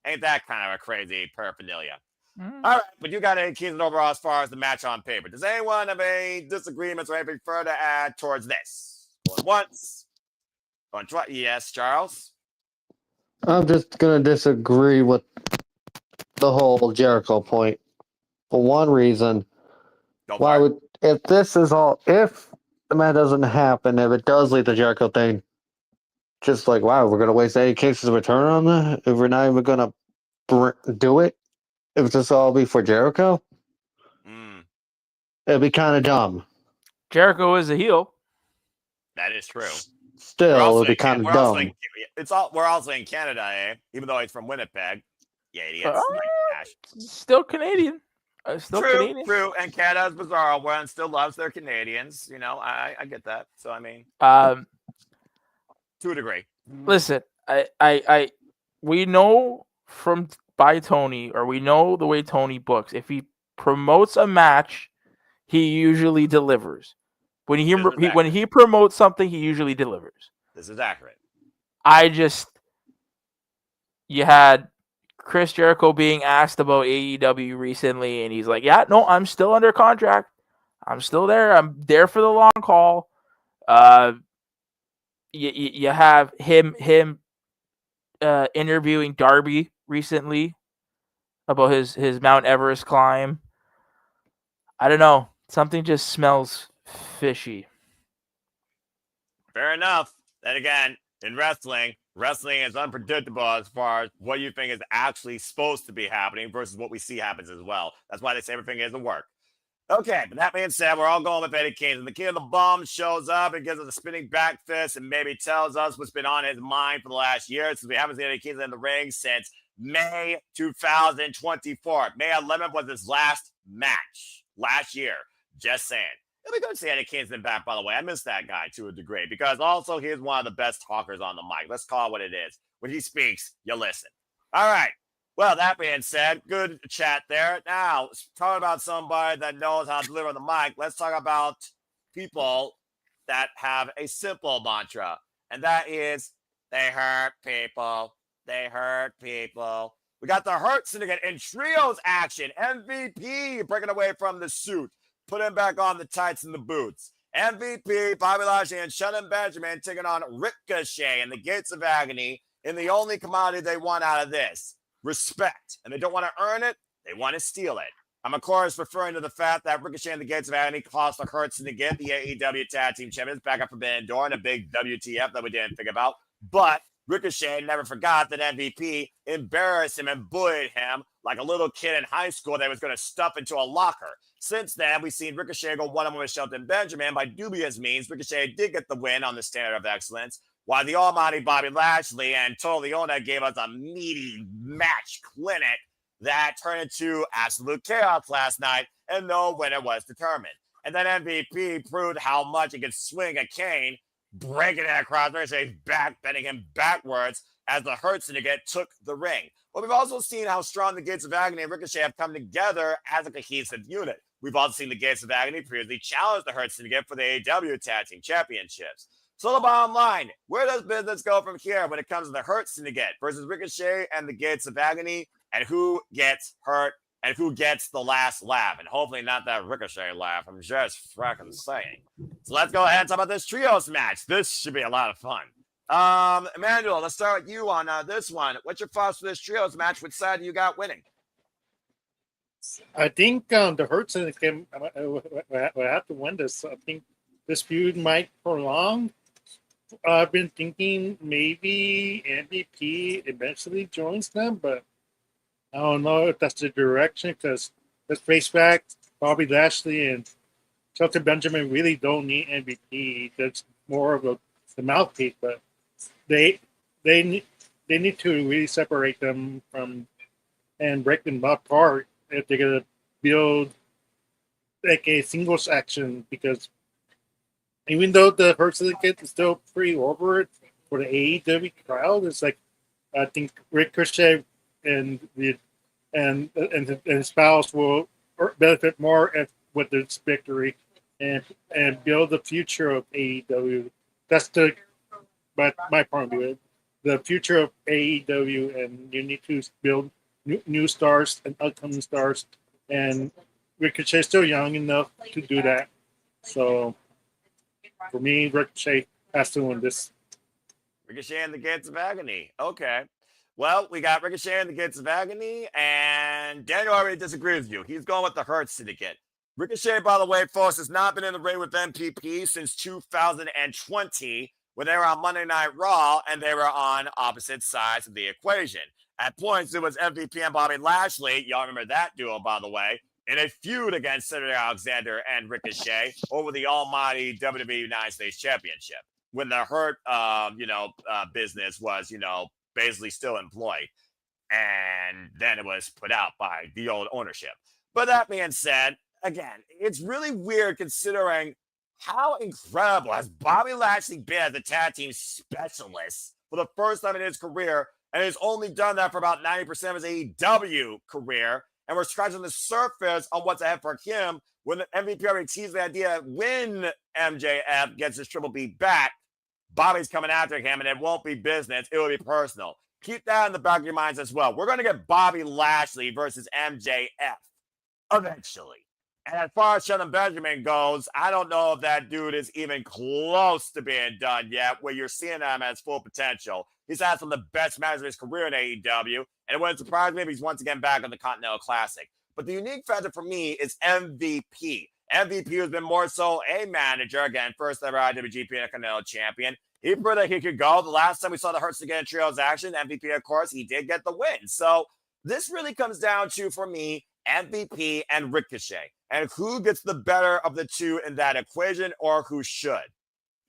Ain't that kind of a crazy paraphernalia? All right, but you got Eddie Kingston overall as far as the match on paper. Does anyone have any disagreements or anything further to add towards this? Going once. Going twice. Yes, Charles? I'm just gonna disagree with the whole Jericho point for one reason. Go Why for it. would if the match doesn't happen, if it does lead to Jericho thing, just like wow, we're gonna waste Eddie Kingston's return on that if we're not even gonna do it. If this all be for Jericho, it'd be kind of dumb. Jericho is a heel. That is true. Still, it'd be kind of dumb. We're also in Canada, eh? Even though he's from Winnipeg. Yeah, idiots. Still Canadian. Still true, Canadian. True. And Canada's bizarre. One still loves their Canadians. You know, I get that. So I mean, to a degree. Listen, we know by Tony, or we know the way Tony books. If he promotes a match, he usually delivers. When he promotes something, he usually delivers. This is accurate. You had Chris Jericho being asked about AEW recently, and he's like, "Yeah, no, I'm still under contract. I'm still there. I'm there for the long haul." You have him interviewing Darby recently about his Mount Everest climb. I don't know. Something just smells fishy. Fair enough. Then again, in wrestling is unpredictable as far as what you think is actually supposed to be happening versus what we see happens as well. That's why they say everything isn't work. Okay, but that being said, we're all going with Eddie Kingston. The King of the Bomb shows up and gives us a spinning back fist and maybe tells us what's been on his mind for the last year, since we haven't seen Eddie Kingston in the ring since May 2024. May 11th was his last match last year. Just saying. It'll be good to see Eddie Kingston back, by the way. I miss that guy to a degree because also he's one of the best talkers on the mic. Let's call it what it is. When he speaks, you listen. All right. Well, that being said, good chat there. Now, talking about somebody that knows how to deliver on the mic, let's talk about people that have a simple mantra, and that is they hurt people. They hurt people. We got the Hurt Syndicate in trios action. MVP breaking away from the suit, putting back on the tights and the boots. MVP, Bobby Lashley, and Shelton Benjamin taking on Ricochet and the Gates of Agony in the only commodity they want out of this. Respect. And they don't want to earn it, they want to steal it. I'm, of course, referring to the fact that Ricochet and the Gates of Agony cost the Hurt Syndicate the AEW Tag Team Champions back up Forbidden Door and a big WTF that we didn't think about. But Ricochet never forgot that MVP embarrassed him and bullied him like a little kid in high school that he was going to stuff into a locker. Since then, we've seen Ricochet go one-on-one with Shelton Benjamin. By dubious means, Ricochet did get the win on the Standard of Excellence, while the almighty Bobby Lashley and Total Leona gave us a meaty match clinic that turned into absolute chaos last night, and no winner was determined. And then MVP proved how much he could swing a cane, breaking it across Ricochet's back, bending him backwards as the Hurt Syndicate took the ring. But we've also seen how strong the Gates of Agony and Ricochet have come together as a cohesive unit. We've also seen the Gates of Agony previously challenge the Hurt Syndicate for the AEW Tag Team Championships. So the bottom line, where does business go from here when it comes to the Hurt Syndicate versus Ricochet and the Gates of Agony, and who gets hurt and who gets the last laugh? And hopefully not that Ricochet laugh. I'm just fracking saying. So let's go ahead and talk about this trios match. This should be a lot of fun. Emmanuel, let's start with you on this one. What's your thoughts for this trios match? Which side do you got winning? I think the Hurt Syndicate will have to win this. I think this feud might prolong. I've been thinking maybe MVP eventually joins them, but I don't know if that's the direction because let's face back, Bobby Lashley and Shelton Benjamin really don't need MVP. That's more of the mouthpiece, but they need to really separate them from and break them apart if they're gonna build like a singles action, because even though the Hurt Syndicate is still pretty over it for the AEW crowd, it's like I think Ricochet and his spouse will benefit more with this victory and build the future of AEW. That's my point of view. the future of AEW, and you need to build new stars and upcoming stars. And Ricochet's still young enough to do that. So for me, Ricochet has to win this. Ricochet and the Gates of Agony. Okay. Well, we got Ricochet and the Gates of Agony, and Daniel already disagrees with you. He's going with the Hurt Syndicate. Ricochet, by the way, folks, has not been in the ring with MVP since 2020, when they were on Monday Night Raw, and they were on opposite sides of the equation. At points, it was MVP and Bobby Lashley. Y'all remember that duo, by the way, in a feud against Cedric Alexander and Ricochet over the almighty WWE United States Championship, when the Hurt, business was, basically still employed. And then it was put out by the old ownership. But that being said, again, it's really weird considering how incredible has Bobby Lashley been as a tag team specialist for the first time in his career, and he's only done that for about 90% of his AEW career. And we're scratching the surface on what's ahead for him when the MVP already teased the idea when MJF gets his Triple B back, Bobby's coming after him, and it won't be business. It will be personal. Keep that in the back of your minds as well. We're going to get Bobby Lashley versus MJF eventually. And as far as Shelton Benjamin goes, I don't know if that dude is even close to being done yet, where you're seeing him at his full potential. He's had some of the best matches of his career in AEW, and it wouldn't surprise me if he's once again back on the Continental Classic. But the unique factor for me is MVP. MVP has been more so a manager, again, first ever IWGP Intercontinental Champion. He proved that he could go. The last time we saw the Hurt Syndicate Trios action, MVP, of course, he did get the win. So this really comes down to, for me, MVP and Ricochet, and who gets the better of the two in that equation, or who should.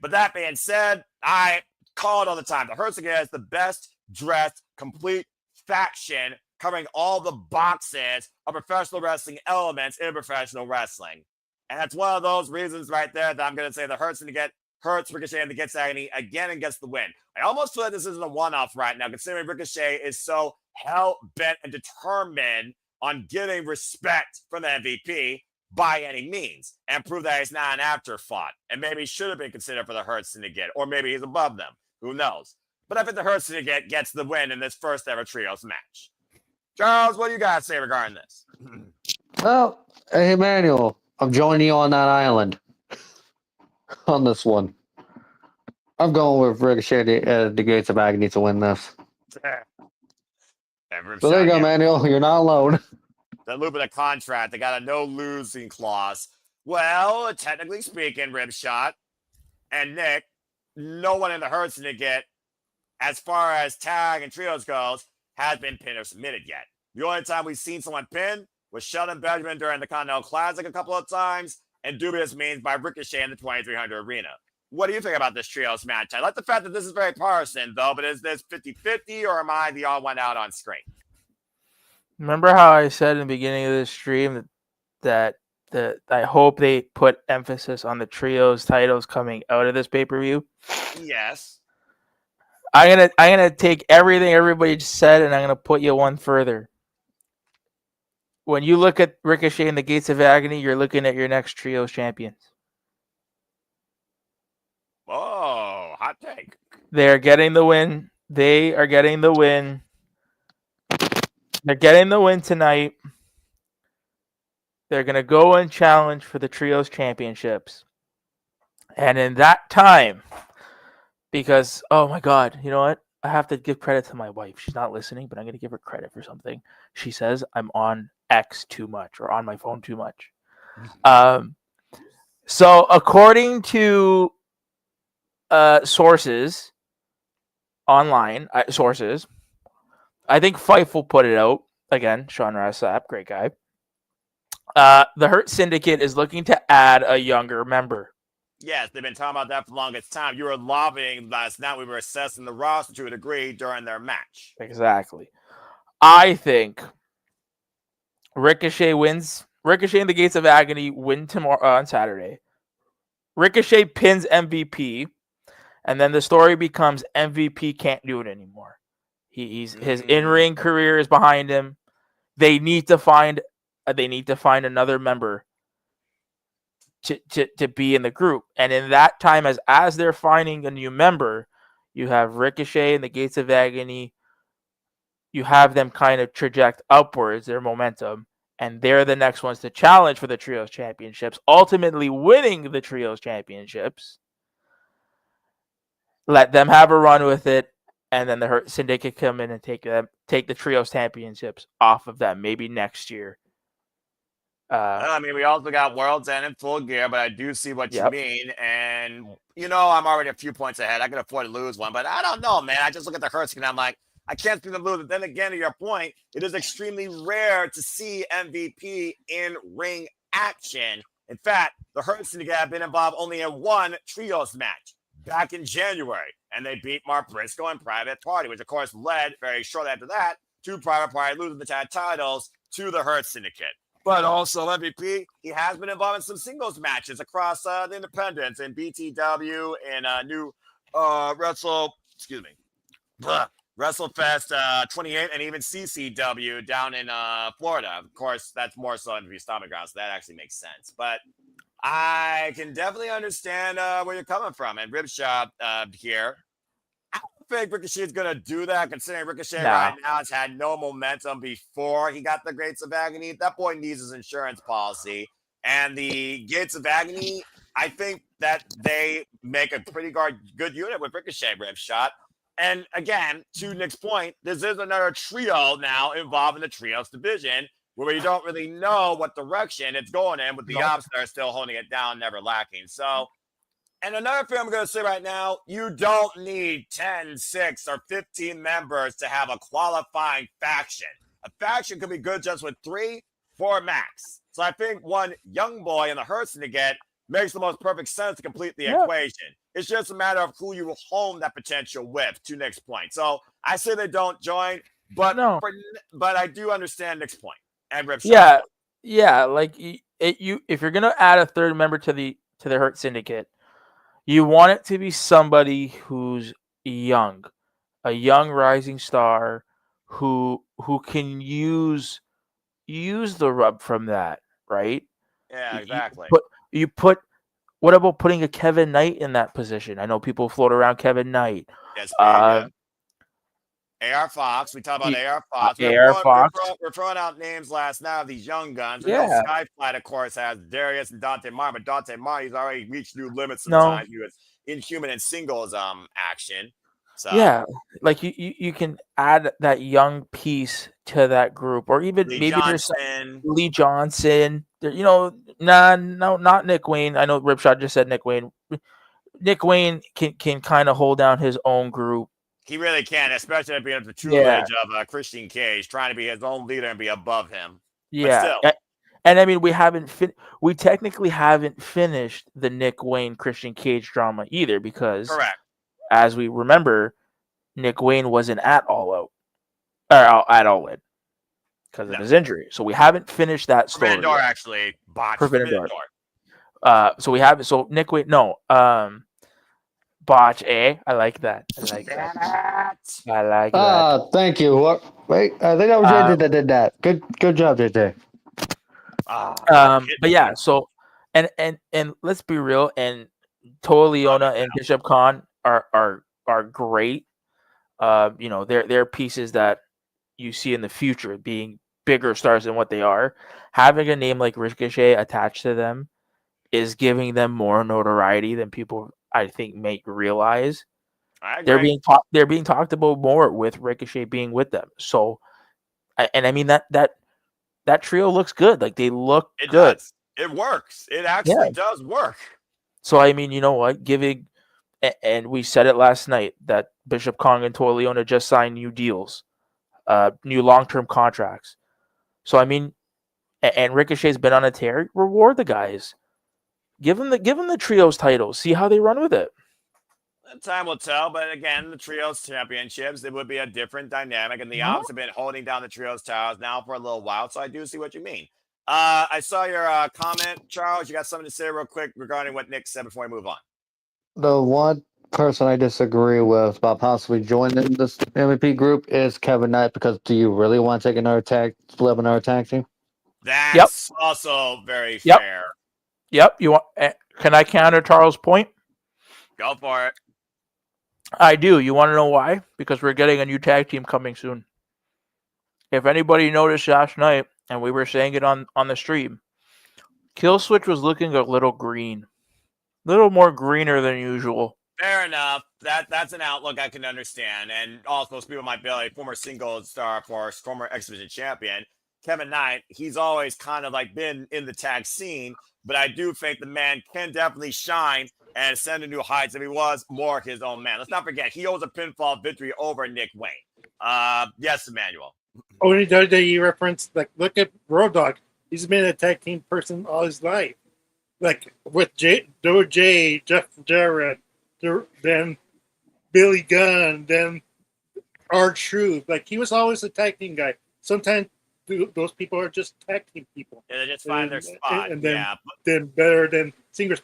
But that being said, I call it all the time. The Hurt Syndicate is the best dressed, complete faction covering all the boxes of professional wrestling elements in professional wrestling. And that's one of those reasons right there that I'm going to say the Hurt Syndicate hurts Ricochet and the Gates Agony again and gets the win. I almost feel like this isn't a one-off right now, considering Ricochet is so hell-bent and determined on getting respect from the MVP by any means, and prove that he's not an afterthought, and maybe he should have been considered for the Hurt Syndicate, or maybe he's above them. Who knows? But I think the Hurt Syndicate gets the win in this first ever trios match. Charles, what do you got to say regarding this? Well, hey, Emmanuel, I'm joining you on that island on this one. I'm going with Ricochet the Gates of Agony to win this. So there you go, Emmanuel. You're not alone. The loop of the contract, they got a no losing clause. Well, technically speaking, Ripshot and Nick, no one in the Hurt Syndicate, as far as tag and trios goes, has been pinned or submitted yet. The only time we've seen someone pinned was Shelton Benjamin during the Continental Classic a couple of times, and dubious means by Ricochet in the 2300 arena. What do you think about this trios match? I like the fact that this is very partisan, though, but is this 50-50, or am I the odd one out on screen? Remember how I said in the beginning of this stream that I hope they put emphasis on the trios titles coming out of this pay-per-view? Yes. I'm gonna take everything everybody just said, and I'm gonna put you one further. When you look at Ricochet and the Gates of Agony, you're looking at your next trios champions. Oh, hot take. They're getting the win. They are getting the win. They're getting the win tonight. They're going to go and challenge for the trios championships. And in that time, because, oh my God, you know what? I have to give credit to my wife. She's not listening, but I'm going to give her credit for something. She says I'm on X too much, or on my phone too much. So according to sources, online sources, I think Fightful put it out. Again, Sean Rassap, great guy. The Hurt Syndicate is looking to add a younger member. Yes, they've been talking about that for the longest time. You were lobbying last night. We were assessing the roster to a degree during their match. Exactly. I think Ricochet wins. Ricochet and the Gates of Agony win tomorrow on Saturday. Ricochet pins MVP, and then the story becomes MVP can't do it anymore. His in-ring career is behind him. They need to find another member to be in the group. And in that time, as they're finding a new member, You have Ricochet and the Gates of Agony. You have them kind of traject upwards, their momentum, and they're the next ones to challenge for the Trios Championships, ultimately winning the Trios Championships. Let them have a run with it, and then the Hurt Syndicate come in and take the Trios Championships off of them, maybe next year. I mean, we also got World's End in Full Gear, but I do see what you Yep. mean. And, I'm already a few points ahead. I can afford to lose one, but I don't know, man. I just look at the Hurts and I'm like, I can't see them lose. But then again, to your point, it is extremely rare to see MVP in ring action. In fact, the Hurts Syndicate have been involved only in one trios match back in January, and they beat Mark Briscoe and Private Party, which of course led very shortly after that to Private Party losing the tag titles to the Hurts Syndicate. But also MVP, he has been involved in some singles matches across the independents in BTW and new WrestleFest 28 and even CCW down in Florida. Of course, that's more so MVP Stomping Grounds, so that actually makes sense. But I can definitely understand where you're coming from. And Ripshot here, I don't think Ricochet is going to do that, considering Ricochet right now has had no momentum before he got the Gates of Agony. That boy needs his insurance policy. And the Gates of Agony, I think that they make a pretty good unit with Ricochet, Ripshot. And again, to Nick's point, this is another trio now involved in the trios division, where you don't really know what direction it's going in, with the Ops that are still holding it down, never lacking. So, and another thing I'm going to say right now, you don't need 10, 6, or 15 members to have a qualifying faction. A faction could be good just with 3, 4 max. So I think one young boy in the Hurts Syndicate makes the most perfect sense to complete the equation. It's just a matter of who you will home that potential with, to Nick's point. So I say they don't join, but I do understand Nick's point. And Ripshot. Yeah. Like if you're gonna add a third member to the Hurt Syndicate, you want it to be somebody who's young, a young rising star who can use the rub from that, right? Yeah, exactly. What about putting a Kevin Knight in that position? I know people float around Kevin Knight. Yes, AR Fox. We talked about AR Fox. We're throwing out names last night of these young guns. I know Skyflight, of course, has Darius and Dante Martin, but Dante Martin, he's already reached new limits sometimes. He was inhuman in singles action. So yeah, like you can add that young piece to that group, or even there's Lee Johnson. Not Nick Wayne. I know Ripshot just said Nick Wayne. Nick Wayne can kind of hold down his own group. He really can, especially being the tutelage of Christian Cage, trying to be his own leader and be above him. Yeah, and I mean we technically haven't finished the Nick Wayne Christian Cage drama either, because as we remember, Nick Wayne wasn't at All Out or at All In because of his injury, so we haven't finished that story. Forbidden Door actually botched Forbidden Door. So we have Nick Wayne. Botch, I like that. I like that. Thank you. Wait, I think that was JJ that did that. Good job, JJ. But yeah, so and let's be real, and Toa Leona and Bishop Khan are great. They're pieces that you see in the future being bigger stars than what they are. Having a name like Ricochet attached to them is giving them more notoriety than people, I think, may realize. They're being talked about more with Ricochet being with them. So, I mean that trio looks good. Like, they look good. Does. It works. It actually does work. So I mean, you know what? And we said it last night that Bishop Kong and Toa Leona just signed new deals, new long-term contracts. So I mean, and Ricochet's been on a tear. Reward the guys. Give them the trios titles. See how they run with it. Time will tell, but again, the trios championships, it would be a different dynamic, and the Ops have been holding down the trios towers now for a little while, so I do see what you mean. I saw your comment, Charles. You got something to say real quick regarding what Nick said before we move on? The one person I disagree with about possibly joining this MVP group is Kevin Knight, because do you really want to take split up another tag team? That's also very fair. Yep. You want? Can I counter Charles' point? Go for it. I do. You want to know why? Because we're getting a new tag team coming soon. If anybody noticed last night, and we were saying it on the stream, Killswitch was looking a little green. A little more greener than usual. Fair enough. That's an outlook I can understand. And also, speaking of my Billy, former single star, former X Division champion, Kevin Knight, he's always kind of like been in the tag scene, but I do think the man can definitely shine and ascend to new heights if he was more his own man. Let's not forget, he owes a pinfall victory over Nick Wayne. Yes, Emmanuel. Oh, and the other day you referenced, like, look at Road Dogg. He's been a tag team person all his life. Like, with Joe J, Jeff Jarrett, then Billy Gunn, then R-Truth. Like, he was always a tag team guy. Sometimes those people are just tag team people. Yeah, they just find their spot. And then, yeah, then better than singers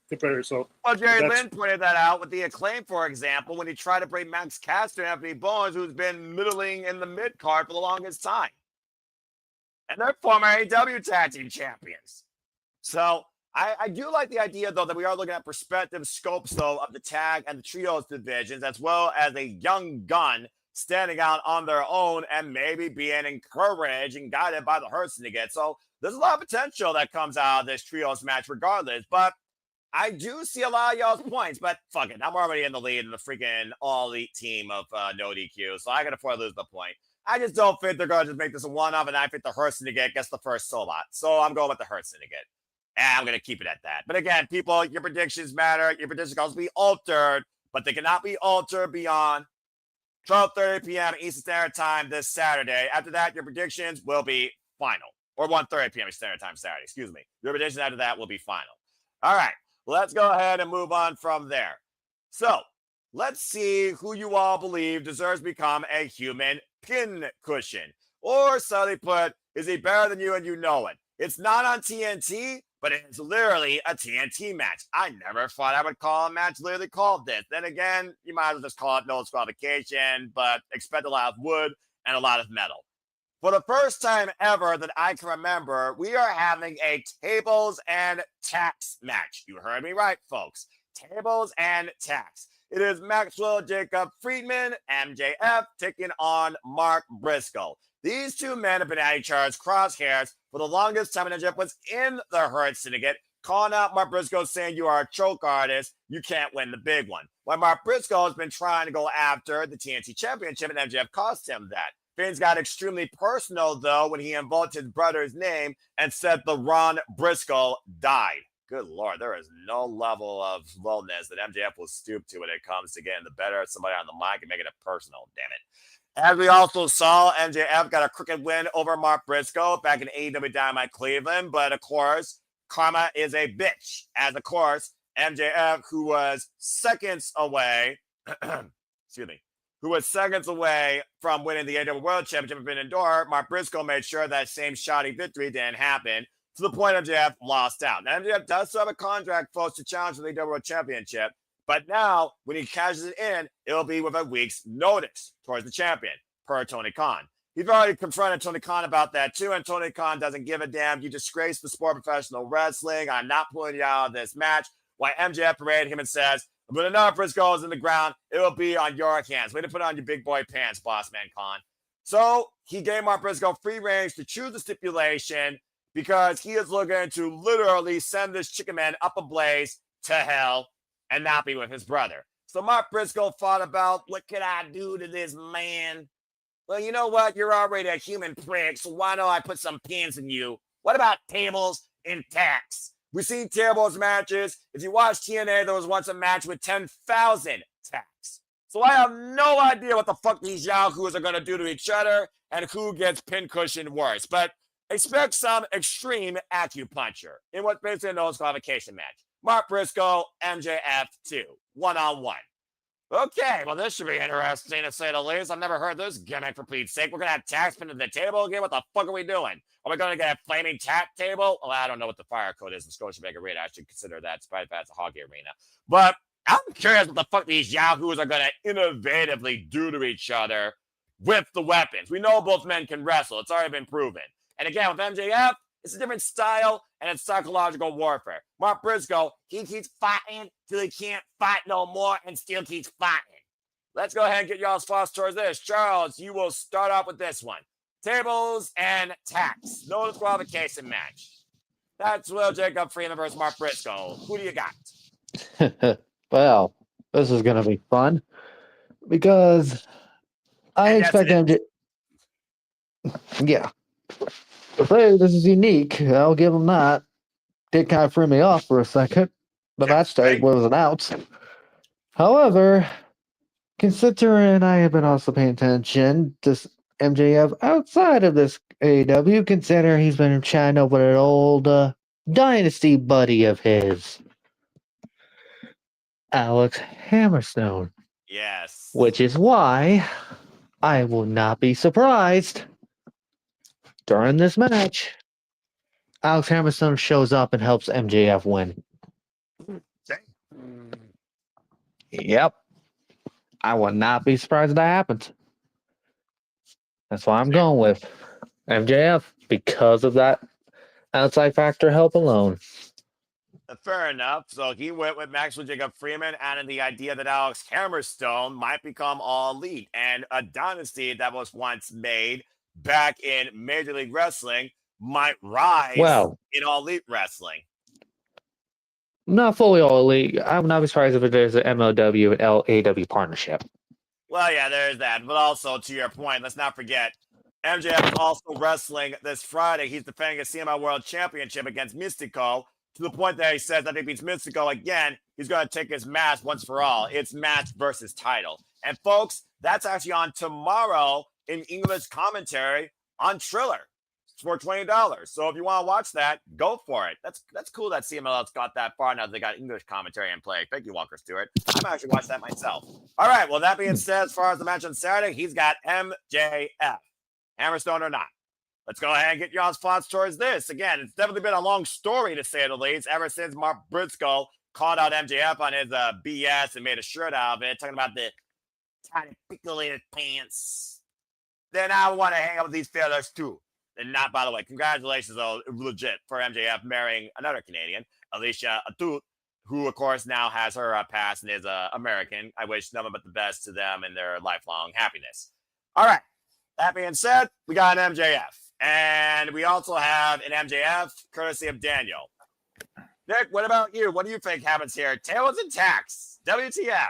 competitors. So, well, Jerry Lynn pointed that out with the Acclaim, for example, when he tried to bring Max Caster and Anthony Bowens, who's been middling in the mid card for the longest time. And they're former AEW tag team champions. So I do like the idea, though, that we are looking at perspective scopes, though, of the tag and the trios divisions, as well as a young gun standing out on their own and maybe being encouraged and guided by the Hurt Syndicate. So there's a lot of potential that comes out of this trios match regardless. But I do see a lot of y'all's points, but fuck it. I'm already in the lead in the freaking all-elite team of no DQ, so I can afford to lose the point. I just don't think they're going to just make this a one-off, and I think the Hurt Syndicate gets the first solot. So I'm going with the Hurt Syndicate. And I'm going to keep it at that. But again, people, your predictions matter. Your predictions can also be altered, but they cannot be altered beyond 12:30 p.m. Eastern Standard Time this Saturday. After that, your predictions will be final. Or 1:30 p.m. Eastern Standard Time Saturday. Excuse me. Your predictions after that will be final. All right. Let's go ahead and move on from there. So let's see who you all believe deserves to become a human pin cushion. Or, subtly put, is he better than you and you know it? It's not on TNT, but it's literally a TNT match. I never thought I would call a match literally called this. Then again, you might as well just call it no disqualification, but expect a lot of wood and a lot of metal. For the first time ever that I can remember, we are having a tables and tacks match. You heard me right, folks. Tables and tacks. It is Maxwell Jacob Friedman, MJF, taking on Mark Briscoe. These two men have been at each other's crosshairs for the longest time, and MJF was in the Hurt Syndicate, calling out Mark Briscoe, saying you are a choke artist, you can't win the big one. While Mark Briscoe has been trying to go after the TNT Championship, and MJF cost him that. Things got extremely personal, though, when he invoked his brother's name and said the Ron Briscoe died. Good Lord, there is no level of lowness that MJF will stoop to when it comes to getting the better of somebody on the mic and making it personal, damn it. As we also saw, MJF got a crooked win over Mark Briscoe back in AEW Dynamite Cleveland, but of course, karma is a bitch. As of course, MJF, who was seconds away, excuse me, who was seconds away from winning the AEW World Championship in Indoor, Mark Briscoe made sure that same shoddy victory didn't happen, to the point MJF lost out. Now, MJF does still have a contract, folks, to challenge for the AEW World Championship, but now, when he cashes it in, it'll be with a week's notice towards the champion, per Tony Khan. He's already confronted Tony Khan about that, too, and Tony Khan doesn't give a damn. You disgrace the sport of professional wrestling. I'm not pulling you out of this match. Why MJF paraded him and says, when enough Briscoe is in the ground, it will be on your hands. Way to put on your big boy pants, boss man Khan. So he gave Mark Briscoe free range to choose the stipulation because he is looking to literally send this chicken man up a blaze to hell and not be with his brother. So Mark Briscoe thought about, what could I do to this man? Well, you know what? You're already a human prick, so why don't I put some pins in you? What about tables and tacks? We've seen tables matches. If you watch TNA, there was once a match with 10,000 tacks. So I have no idea what the fuck these yahoos are going to do to each other and who gets pincushion worse. But expect some extreme acupuncture in what's basically a no disqualification match. Mark Briscoe, MJF 2, one-on-one. Okay, well, this should be interesting to say the least. I've never heard this gimmick, for Pete's sake. We're going to have tacks pinned to the table again? What the fuck are we doing? Are we going to get a flaming tack table? Well, I don't know what the fire code is in Scotiabank Arena. I should consider that, despite the fact it's a hockey arena. But I'm curious what the fuck these yahoos are going to innovatively do to each other with the weapons. We know both men can wrestle. It's already been proven. And again, with MJF, it's a different style, and it's psychological warfare. Mark Briscoe, he keeps fighting till he can't fight no more and still keeps fighting. let's go ahead and get y'all's thoughts towards this. Charles, you will start off with this one. Tables and tacks. No disqualification match. That's Will Jacob Freeman versus Mark Briscoe. Who do you got? Well, this is gonna be fun because I And that's expect it. MJ. Yeah, but hey, this is unique. I'll give him that. Did kind of throw me off for a second. The match Right? was announced. However, considering I have been also paying attention to MJF outside of this AEW, consider he's been chatting up with an old dynasty buddy of his, Alex Hammerstone. Yes. Which is why I will not be surprised during this match. Alex Hammerstone shows up and helps MJF win. Yep. I would not be surprised if that happens. That's why I'm going with MJF because of that outside factor help alone. Fair enough. So he went with Maxwell Jacob Freeman and the idea that Alex Hammerstone might become All Elite and a dynasty that was once made back in Major League Wrestling might rise Well, in All Elite Wrestling. not fully all elite. I would not be surprised if there's an MLW and LAW partnership. Well, yeah, there's that. But also, to your point, let's not forget, MJF is also wrestling this Friday. He's defending a CML World Championship against Mystico to the point that he says that if he beats Mystico again, he's going to take his mask once for all. It's match versus title. And folks, that's actually on tomorrow in English commentary on Triller for $20. So if you want to watch that, go for it. That's cool that CMLL's got that far now. They got English commentary in play. Thank you, Walker Stewart. I might actually watch that myself. All right. Well, that being said, as far as the match on Saturday, he's got MJF. Hammerstone or not. Let's go ahead and get y'all's thoughts towards this. Again, it's definitely been a long story, to say the least, ever since Mark Briscoe called out MJF on his BS and made a shirt out of it, talking about the tiny pickle-lated pants. Then I want to hang out with these fellas too. And not, by the way, congratulations, though, legit, for MJF marrying another Canadian, Alicia Atut, who, of course, now has her past and is American. I wish nothing but the best to them and their lifelong happiness. All right. That being said, we got an MJF. And we also have an MJF courtesy of Daniel. Nick, what about you? What do you think happens here? Tails and tacks. WTF.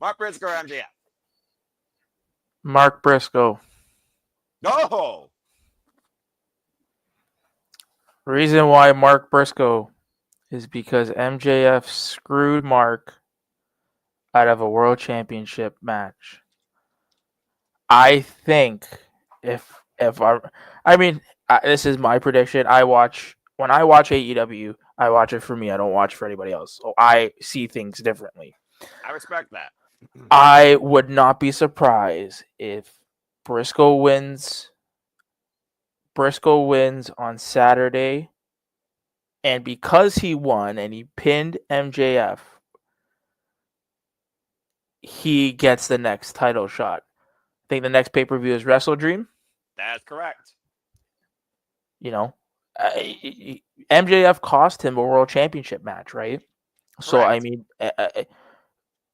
Mark Briscoe or MJF? Mark Briscoe. No. Reason why Mark Briscoe is because MJF screwed Mark out of a world championship match. I think this is my prediction. When I watch AEW, I watch it for me. I don't watch for anybody else. So I see things differently. I respect that. I would not be surprised if Briscoe wins on Saturday, and because he won and he pinned MJF, he gets the next title shot. I think the next pay-per-view is Wrestle Dream. That's correct. You know, MJF cost him a world championship match, right? Correct. So I mean,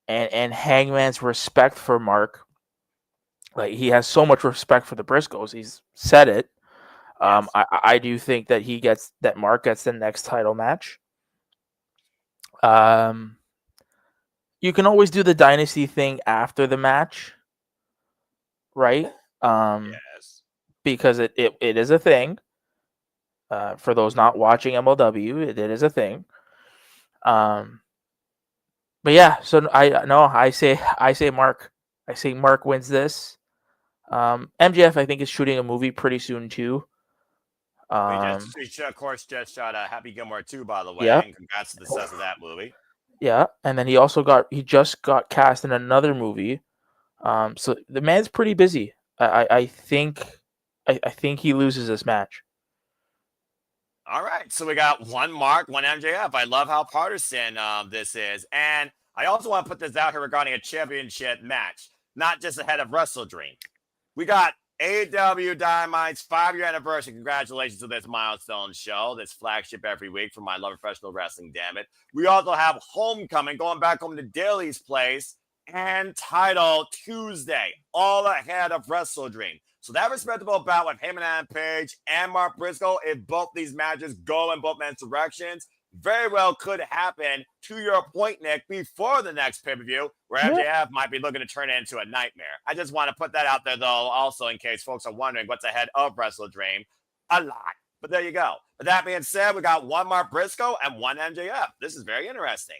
and Hangman's respect for Mark, like he has so much respect for the Briscoes. He's said it. Yes. I do think that Mark gets the next title match. You can always do the dynasty thing after the match, right? Yes. Because it is a thing. For those not watching MLW, it is a thing. But yeah, so I say Mark. I say Mark wins this. MJF, I think, is shooting a movie pretty soon too. We of course just shot Happy Gilmore 2, by the way. Yeah. And congrats to the success of that movie. Yeah, and then he just got cast in another movie. So the man's pretty busy. I think he loses this match. All right, so we got one Mark, one MJF. I love how partisan this is. And I also want to put this out here regarding a championship match, not just ahead of Wrestle Dream. We got AEW Dynamite's 5-year anniversary. Congratulations to this milestone show, this flagship every week for my love of professional wrestling, damn it. We also have Homecoming, going back home to Daly's place and title Tuesday, all ahead of Wrestle Dream. So that respectable bout with Heyman and Page and Mark Briscoe, if both these matches go in both men's directions, very well could happen, to your point, Nick, before the next pay-per-view, where MJF might be looking to turn it into a nightmare. I just want to put that out there, though, also in case folks are wondering what's ahead of Wrestle Dream. A lot. But there you go. But that being said, we got one Mark Briscoe and one MJF. This is very interesting.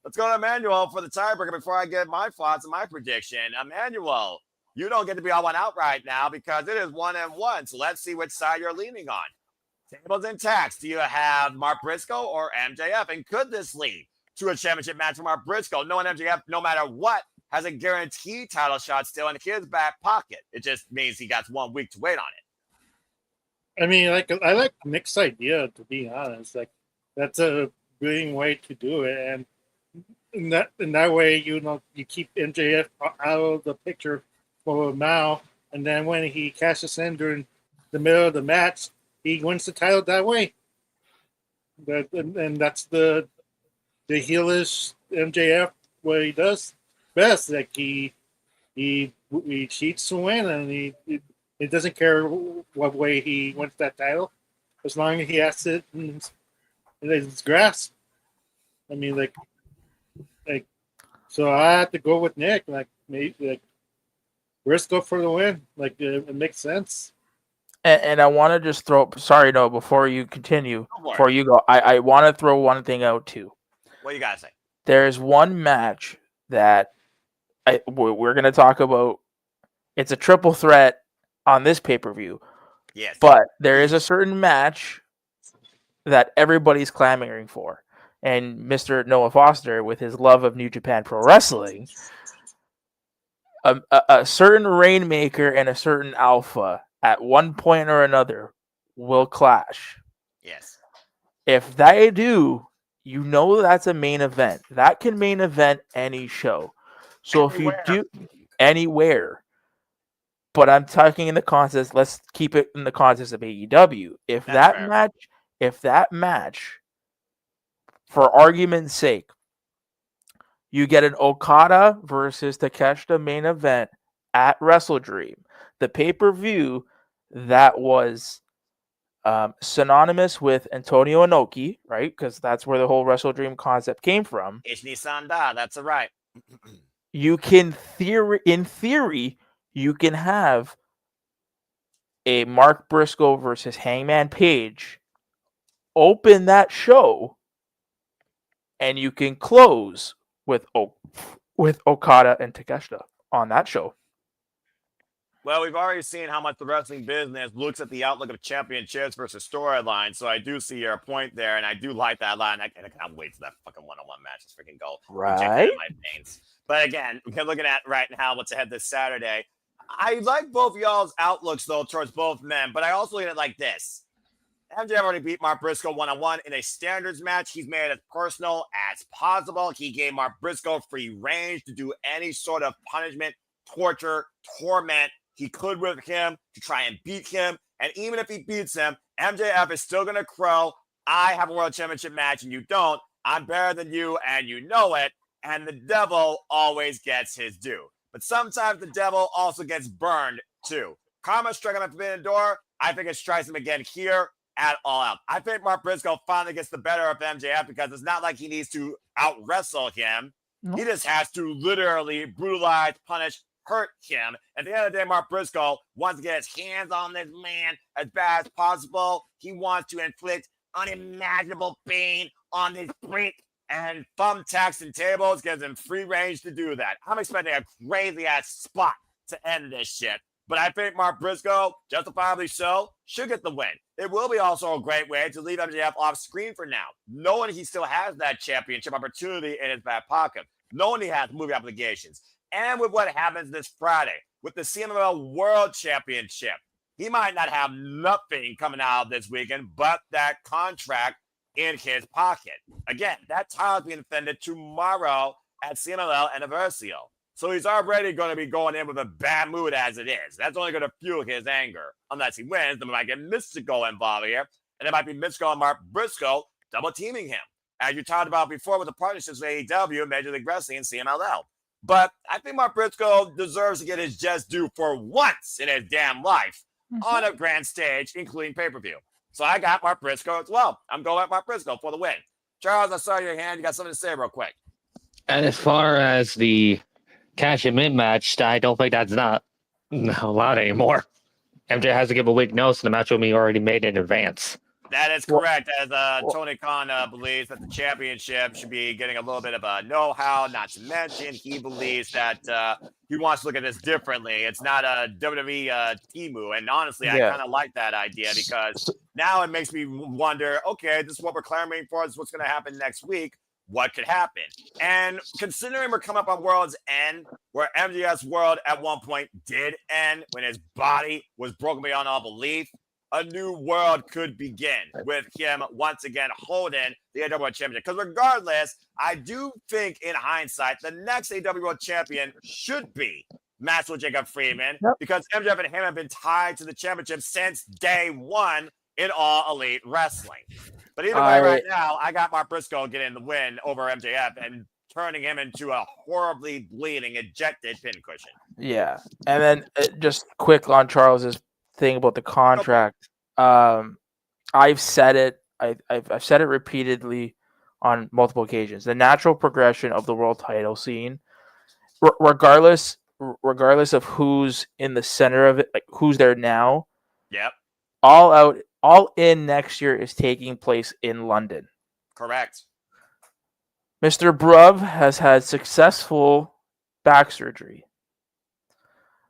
Let's go to Emmanuel for the tiebreaker before I give my thoughts and my prediction. Emmanuel, you don't get to be all one out right now because it is 1-1. So let's see which side you're leaning on. Tables intact. Do you have Mark Briscoe or MJF? And could this lead to a championship match for Mark Briscoe, knowing MJF, no matter what, has a guaranteed title shot still in his back pocket? It just means he got 1 week to wait on it. I mean, I like Nick's idea, to be honest. Like, that's a brilliant way to do it, and in that way, you keep MJF out of the picture for now, and then when he cashes in during the middle of the match, he wins the title that way. And that's the heelish MJF, what he does best. Like he cheats to win, and he doesn't care what way he wins that title, as long as he has it in his grasp. I mean, like, so I have to go with Nick. Maybe Briscoe for the win. Like, it makes sense. And I want to just before you continue, before you go, I want to throw one thing out too. What you got to say? There's one match that we're going to talk about. It's a triple threat on this pay-per-view. Yes. But there is a certain match that everybody's clamoring for. And Mr. Noah Foster, with his love of New Japan Pro Wrestling, a certain Rainmaker and a certain Alpha at one point or another will clash. Yes. If they do, that's a main event. That can main event any show. So Anywhere. If you do anywhere, but I'm talking in the context, let's keep it in the context of AEW. If that match, for argument's sake, you get an Okada versus Takeshita main event at Wrestle Dream, the pay-per-view that was synonymous with Antonio Inoki, right? Because that's where the whole Wrestle Dream concept came from. Ishni-sanda, that's right. You can in theory, you can have a Mark Briscoe versus Hangman Page open that show, and you can close with Okada and Takeshita on that show. Well, we've already seen how much the wrestling business looks at the outlook of championships versus storylines, so I do see your point there, and I do like that line. I cannot wait for that fucking one-on-one match. Let's freaking go. Right. My veins. But again, we're looking at right now what's ahead this Saturday. I like both y'all's outlooks, though, towards both men, but I also look at it like this. MJF already beat Mark Briscoe one-on-one in a standards match. He's made it as personal as possible. He gave Mark Briscoe free range to do any sort of punishment, torture, torment he could with him to try and beat him. And even if he beats him, MJF is still going to crow, I have a world championship match and you don't. I'm better than you and you know it. And the devil always gets his due. But sometimes the devil also gets burned too. Karma struck him at the Forbidden Door. I think it strikes him again here at All Out. I think Mark Briscoe finally gets the better of MJF because it's not like he needs to out-wrestle him. No. He just has to literally brutalize, punish, hurt him. At the end of the day, Mark Briscoe wants to get his hands on this man as bad as possible. He wants to inflict unimaginable pain on this freak, and thumbtacks and tables gives him free range to do that. I'm expecting a crazy-ass spot to end this shit. But I think Mark Briscoe, justifiably so, should get the win. It will be also a great way to leave MJF off screen for now, knowing he still has that championship opportunity in his back pocket, knowing he has movie obligations. And with what happens this Friday, with the CMLL World Championship, he might not have nothing coming out of this weekend but that contract in his pocket. Again, that title is being defended tomorrow at CMLL Anniversary. So he's already going to be going in with a bad mood as it is. That's only going to fuel his anger. Unless he wins, then we might get Mystico involved here. And it might be Mystico and Mark Briscoe double teaming him. As you talked about before with the partnerships with AEW, Major League Wrestling, and CMLL. But I think Mark Briscoe deserves to get his just due for once in his damn life on a grand stage, including pay-per-view. So I got Mark Briscoe as well. I'm going with Mark Briscoe for the win. Charles, I saw your hand. You got something to say real quick. And as far as the cash him in match, I don't think that's not allowed anymore. MJ has to give a week notice, and the match will be already made in advance. That is correct. As Tony Khan believes that the championship should be getting a little bit of a know-how, not to mention he believes that he wants to look at this differently. It's not a WWE Timu. And honestly, I kind of like that idea because now it makes me wonder, okay, this is what we're clamoring for. This is what's going to happen next week. What could happen? And considering we're coming up on World's End, where MJF's world at one point did end when his body was broken beyond all belief, a new world could begin with him once again holding the AEW World Championship. Because regardless, I do think in hindsight, the next AEW World Champion should be Maxwell Jacob Friedman because MJF and him have been tied to the championship since day one in All Elite Wrestling. But either way, right now, I got Mark Briscoe getting the win over MJF and turning him into a horribly bleeding, ejected pincushion. Yeah. And then just quick on Charles's thing about the contract. I've said it. I've said it repeatedly on multiple occasions. The natural progression of the world title scene, regardless of who's in the center of it, like who's there now. Yep. All in next year is taking place in London. Correct. Mr. Bruv has had successful back surgery.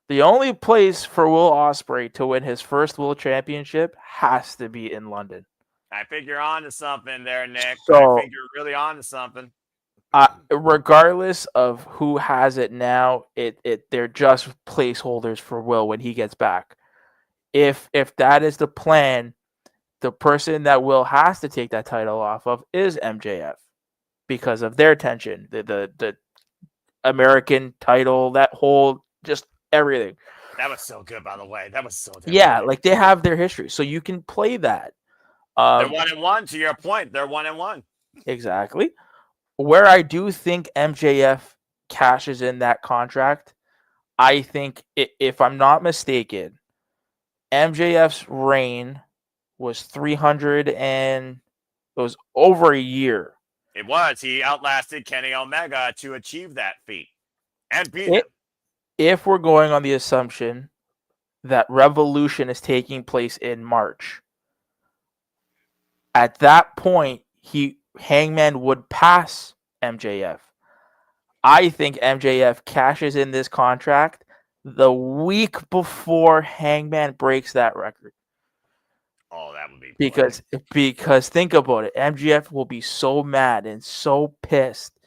The only place for Will Ospreay to win his first World Championship has to be in London. I think you're on to something there, Nick. So, I think you're really on to something. Regardless of who has it now, they're just placeholders for Will when he gets back. If that is the plan, the person that Will has to take that title off of is MJF because of their tension, the American title, that whole just everything. That was so good, by the way. That was so good. Yeah, like they have their history, so you can play that. They're 1-1. To your point, they're 1-1. Exactly. Where I do think MJF cashes in that contract, I think if I'm not mistaken, MJF's reign was 300 and it was over a year. It was. He outlasted Kenny Omega to achieve that feat and beat him. If we're going on the assumption that Revolution is taking place in March, at that point, Hangman would pass MJF. I think MJF cashes in this contract the week before Hangman breaks that record. Oh, that would be because think about it. MJF will be so mad and so pissed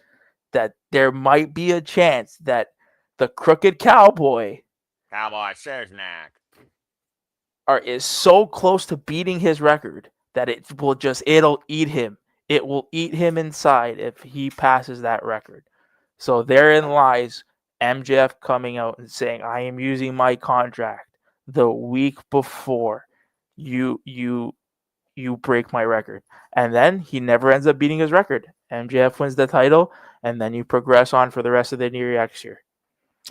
that there might be a chance that the Crooked Cowboy Shaznak is so close to beating his record that it'll eat him. It will eat him inside if he passes that record. So therein lies MJF coming out and saying, I am using my contract the week before you break my record. And then he never ends up beating his record. MJF wins the title, and then you progress on for the rest of the next year.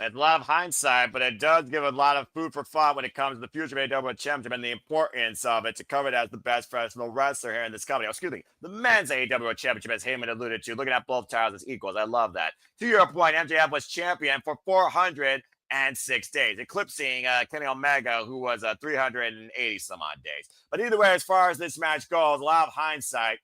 It's a lot of hindsight, but it does give a lot of food for thought when it comes to the future of AEW Championship and the importance of it to cover it as the best professional wrestler here in this company. Excuse me, the men's AEW Championship, as Heyman alluded to, looking at both titles as equals. I love that. To your point, MJF was champion for 406 days, eclipsing Kenny Omega, who was 380 some odd days. But either way, as far as this match goes, a lot of hindsight.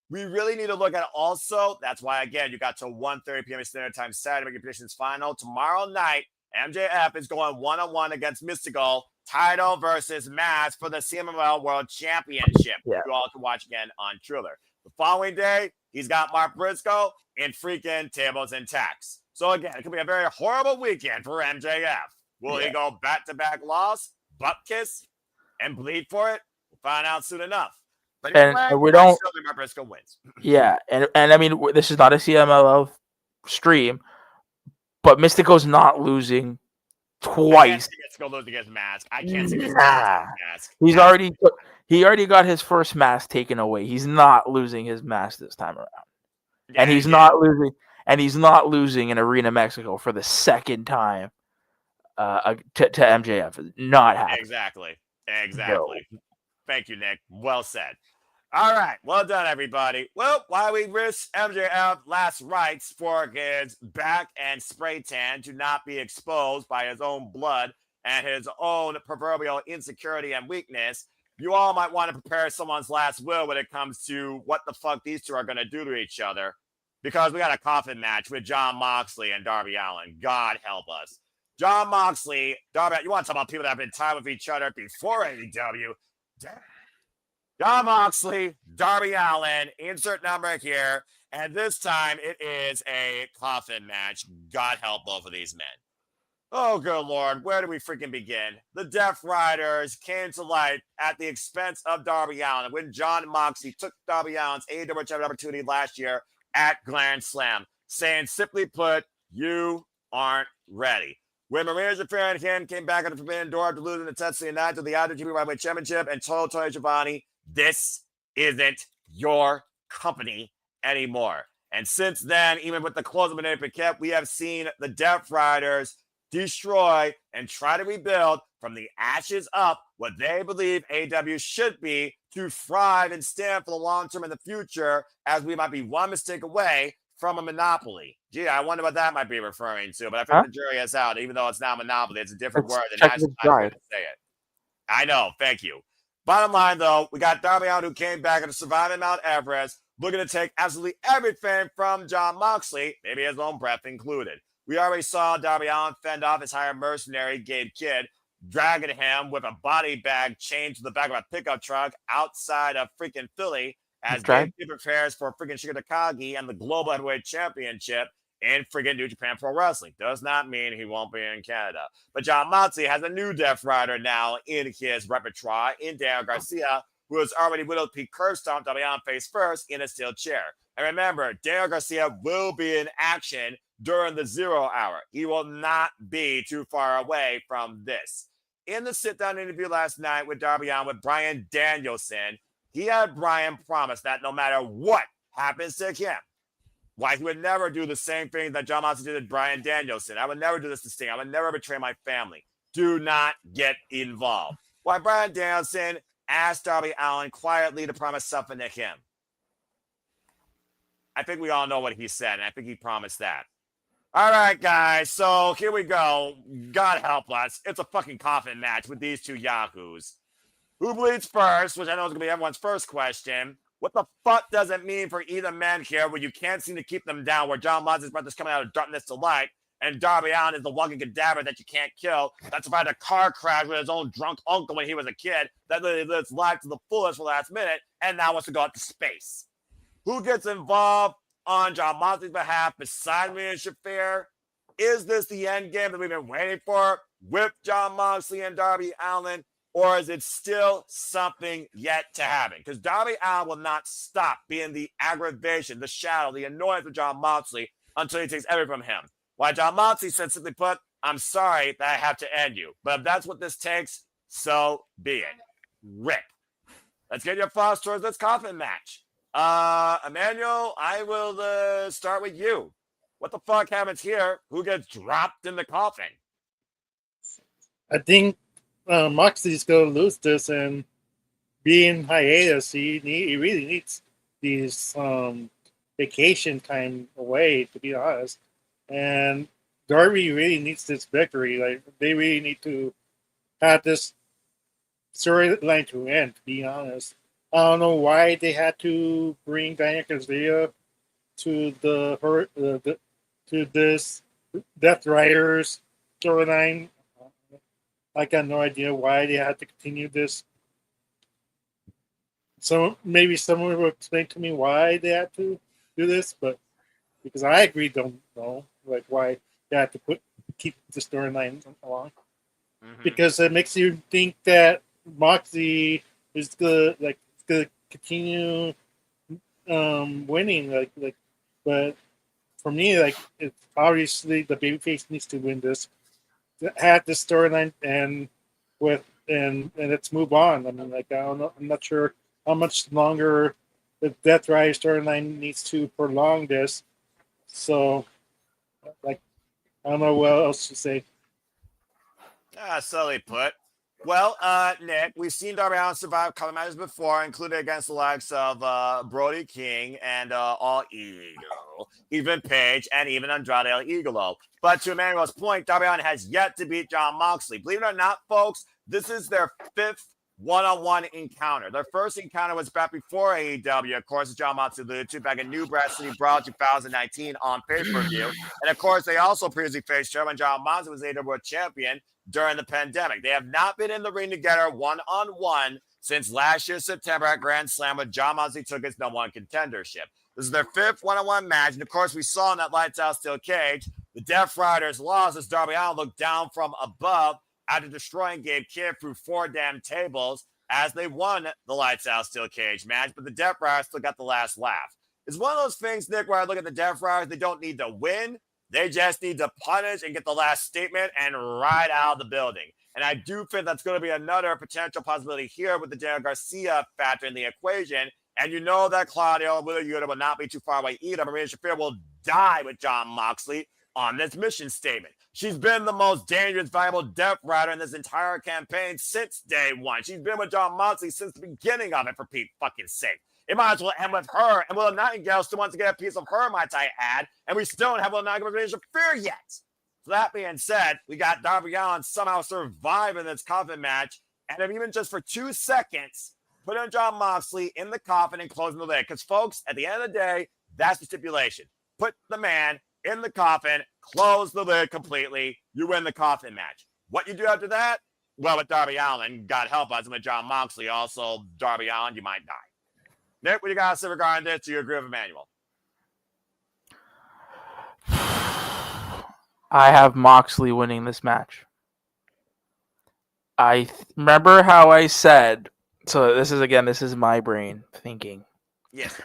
We really need to look at it also. That's why, again, you got till 1:30 p.m. Standard Time Saturday to make your predictions final. Tomorrow night, MJF is going one-on-one against Mystical, title versus match for the CMLL World Championship. Yeah. You all can watch again on Triller. The following day, he's got Mark Briscoe in freaking Tables and Tacks. So, again, it could be a very horrible weekend for MJF. Will he go back-to-back loss, butt kiss, and bleed for it? We'll find out soon enough. But and we don't. Mark Briscoe wins. Yeah, and I mean, this is not a CMLL stream, but Mystico's not losing twice. Mystico losing his mask. I can't see this mask. He already got his first mask taken away. He's not losing his mask this time around, and he's not losing. and he's not losing in Arena Mexico for the second time to MJF. Not happening. Exactly. Thank you, Nick. Well said. All right. Well done, everybody. Well, while we risk MJF last rites for his back and spray tan to not be exposed by his own blood and his own proverbial insecurity and weakness, you all might want to prepare someone's last will when it comes to what the fuck these two are going to do to each other. Because we got a coffin match with Jon Moxley and Darby Allin. God help us. Jon Moxley, Darby, you want to talk about people that have been tied with each other before AEW? Jon Moxley, Darby Allin, insert number here. And this time it is a coffin match. God help both of these men. Oh, good Lord. Where do we freaking begin? The Death Riders came to light at the expense of Darby Allin when Jon Moxley took Darby Allin's AEW Championship opportunity last year at Grand Slam, saying, simply put, you aren't ready. When Maria Shafir and him came back at the Forbidden Door after losing the Tetsuya Naito to the IWGP Heavyweight Championship and told Tony Schiavone, this isn't your company anymore. And since then, even with the close of Manny Paquette, we have seen the Death Riders destroy and try to rebuild from the ashes up what they believe AEW should be to thrive and stand for the long term in the future, as we might be one mistake away from a monopoly. Gee, I wonder what that might be referring to, but I think the jury is out. Even though it's not monopoly, it's a different word. And that's not going to say it. I know. Thank you. Bottom line, though, we got Darby Allin, who came back after surviving Mount Everest, looking to take absolutely everything from Jon Moxley, maybe his own breath included. We already saw Darby Allin fend off his hired mercenary, Gabe Kidd, dragging him with a body bag chained to the back of a pickup truck outside of freaking Philly as Gabe Kidd prepares for freaking Shigeru Takagi and the Global Heavyweight Championship in freaking New Japan Pro Wrestling. Does not mean he won't be in Canada. But Jon Moxley has a new Death Rider now in his repertoire in Daniel Garcia, who has already widowed Pete curb stomped Darby Allin face first in a steel chair. And remember, Daniel Garcia will be in action during the 0 hour. He will not be too far away from this. In the sit-down interview last night with Darby Allin with Bryan Danielson, he had Bryan promise that no matter what happens to him, why he would never do the same thing that Jon Moxley did to Bryan Danielson. I would never do this to Sting. I would never betray my family. Do not get involved. Why Bryan Danielson asked Darby Allin quietly to promise something to him. I think we all know what he said, and I think he promised that. All right, guys, so here we go. God help us. It's a fucking coffin match with these two yahoos. Who bleeds first, which I know is going to be everyone's first question. What the fuck does it mean for either man here where you can't seem to keep them down, where Jon Moxley's brother's coming out of darkness to light, and Darby Allin is the walking cadaver that you can't kill, that survived a car crash with his own drunk uncle when he was a kid, that literally lives life to the fullest for the last minute, and now wants to go out to space? Who gets involved on Jon Moxley's behalf besides me and Shafir? Is this the end game that we've been waiting for with Jon Moxley and Darby Allin? Or is it still something yet to happen? Because Darby Allin will not stop being the aggravation, the shadow, the annoyance of Jon Moxley until he takes everything from him. While Jon Moxley said, simply put, I'm sorry that I have to end you. But if that's what this takes, so be it. Rip. Let's get your thoughts towards this coffin match. Emmanuel, I will start with you. What the fuck happens here? Who gets dropped in the coffin? I think Moxley's going to lose this and be in hiatus. He really needs these vacation time away, to be honest. And Darby really needs this victory. Like, they really need to have this storyline to end, to be honest. I don't know why they had to bring Daniel Garcia to to this Death Riders storyline. I got no idea why they had to continue this. So maybe someone will explain to me why they had to do this, but because I agree, don't know like why they had to keep the storyline along. Mm-hmm. Because it makes you think that Moxley is gonna continue winning, but for me, it's obviously the babyface needs to win this. Had this storyline and let's move on. I mean, I don't know. I'm not sure how much longer the Death Rider storyline needs to prolong this. So, like, I don't know what else to say. Silly put. Well, Nick, we've seen Darby Allin survive a couple matches before, including against the likes of Brody King and All Ego, even Page, and even Andrade El Idolo. But to Emmanuel's point, Darby Allin has yet to beat Jon Moxley. Believe it or not, folks, this is their 5th one-on-one encounter. Their first encounter was back before AEW, of course, as Jon Moxley alluded to, back in New Brass City Brawl 2019 on pay-per-view. And of course, they also previously faced Chairman Jon Moxley was AEW champion during the pandemic. They have not been in the ring together one-on-one since last year's September at Grand Slam when Jon Moxley took his #1 contendership. This is their 5th one-on-one match, and of course, we saw in that Lights Out Steel Cage, the Death Riders lost as Darby Allin looked down from above after destroying Gabe Kidd through 4 damn tables as they won the Lights Out Steel Cage match, but the Death Riders still got the last laugh. It's one of those things, Nick, where I look at the Death Riders, they don't need to win. They just need to punish and get the last statement and ride out of the building. And I do think that's going to be another potential possibility here with the Daniel Garcia factor in the equation. And you know that Claudio Wheeler Yuta will not be too far away either. Maria Shafir will die with Jon Moxley on this mission statement. She's been the most dangerous, valuable Death Rider in this entire campaign since day one. She's been with Jon Moxley since the beginning of it, for Pete's fucking sake. It might as well end with her, and Willow Nightingale still wants to get a piece of her, might I add, and we still don't have Willow Nightingale with Fear yet. So that being said, we got Darby Allin somehow surviving this coffin match, and if even just for 2 seconds, put in Jon Moxley in the coffin and closing the lid. Because, folks, at the end of the day, that's the stipulation. Put the man in the coffin, close the lid completely, you win the coffin match. What you do after that? Well, with Darby Allin, God help us, and with Jon Moxley, also Darby Allin, you might die. Nick, what do you got to say regarding this? Do you agree with Emmanuel? I have Moxley winning this match. Remember how I said, so this is my brain thinking. Yes.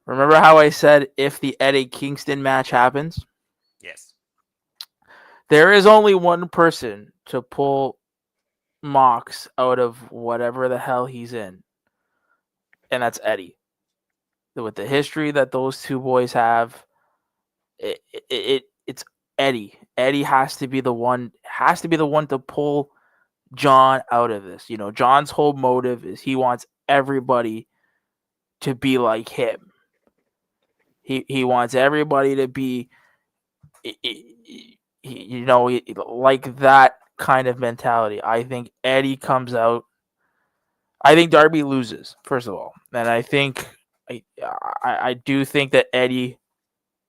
Remember how I said if the Eddie Kingston match happens? Yes. There is only one person to pull Mox out of whatever the hell he's in, and that's Eddie. With the history that those two boys have, it's Eddie. Eddie has to be the one to pull John out of this. You know, John's whole motive is he wants everybody to be like him. He wants everybody to be, like that kind of mentality. I think Eddie comes out. I think Darby loses, first of all, and I think I do think that Eddie,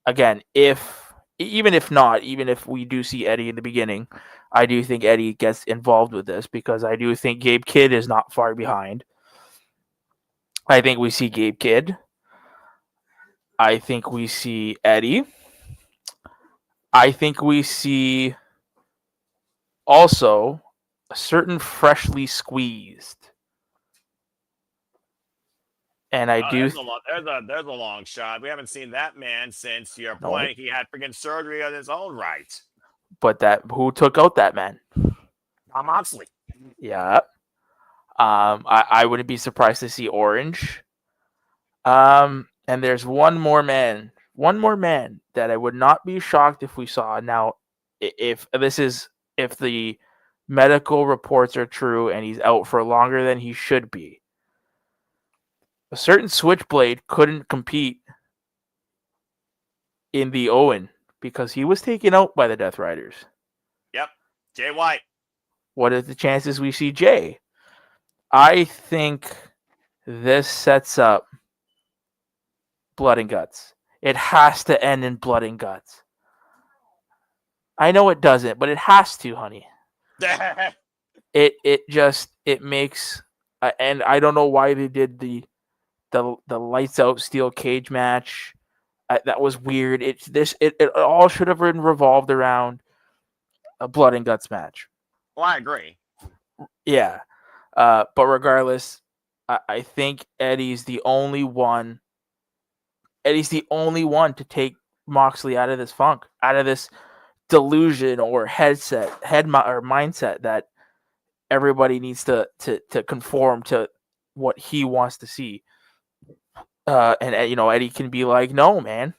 again, even if we do see Eddie in the beginning, I do think Eddie gets involved with this because I do think Gabe Kidd is not far behind. I think we see Gabe Kidd. I think we see Eddie. I think we see also a certain freshly squeezed. And I do. There's a long shot. We haven't seen that man since, to your point, he had freaking surgery on his own right. But who took out that man? Jon Moxley. Yeah. I wouldn't be surprised to see Orange. And there's one more man that I would not be shocked if we saw. Now, if the medical reports are true and he's out for longer than he should be, a certain Switchblade couldn't compete in the Owen because he was taken out by the Death Riders. Yep. Jay White. What are the chances we see Jay? I think this sets up blood and guts. It has to end in blood and guts. I know it doesn't, but it has to, honey. It makes, and I don't know why they did the lights out steel cage match. That was weird. It all should have been revolved around a blood and guts match. Well, I agree. Yeah, but regardless, I think Eddie's the only one. Eddie's the only one to take Moxley out of this funk, out of this delusion or mindset that everybody needs to conform to what he wants to see. And Eddie can be like, no, man,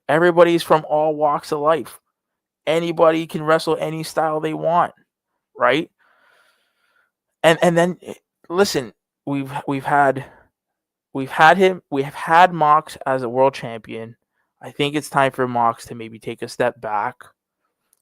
Everybody's from all walks of life. Anybody can wrestle any style they want, right? And then listen, we've had Mox as a world champion. I think it's time for Mox to maybe take a step back.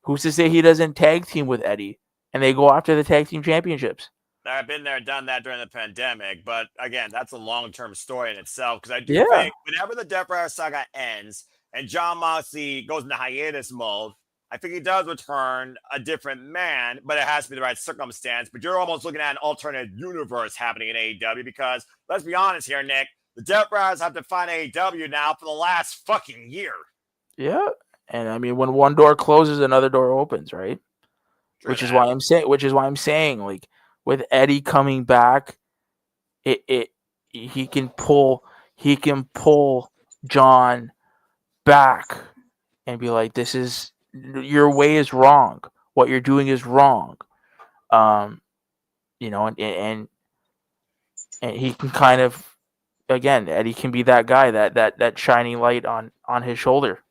Who's to say he doesn't tag team with Eddie and they go after the tag team championships? I've been there, done that during the pandemic, but again, that's a long-term story in itself. Because I do Yeah. think whenever the Death Rider saga ends and John Moxley goes into hiatus mode, I think he does return a different man, but it has to be the right circumstance. But you're almost looking at an alternate universe happening in AEW because let's be honest here, Nick, the Death Riders have defined AEW now for the last fucking year. Yeah. And I mean, when one door closes, another door opens, right? True Which is that. why I'm saying, like, with Eddie coming back, he can pull John back and be like, this is, your way is wrong. What you're doing is wrong. You know, and he can kind of, again, Eddie can be that guy, that shining light on his shoulder.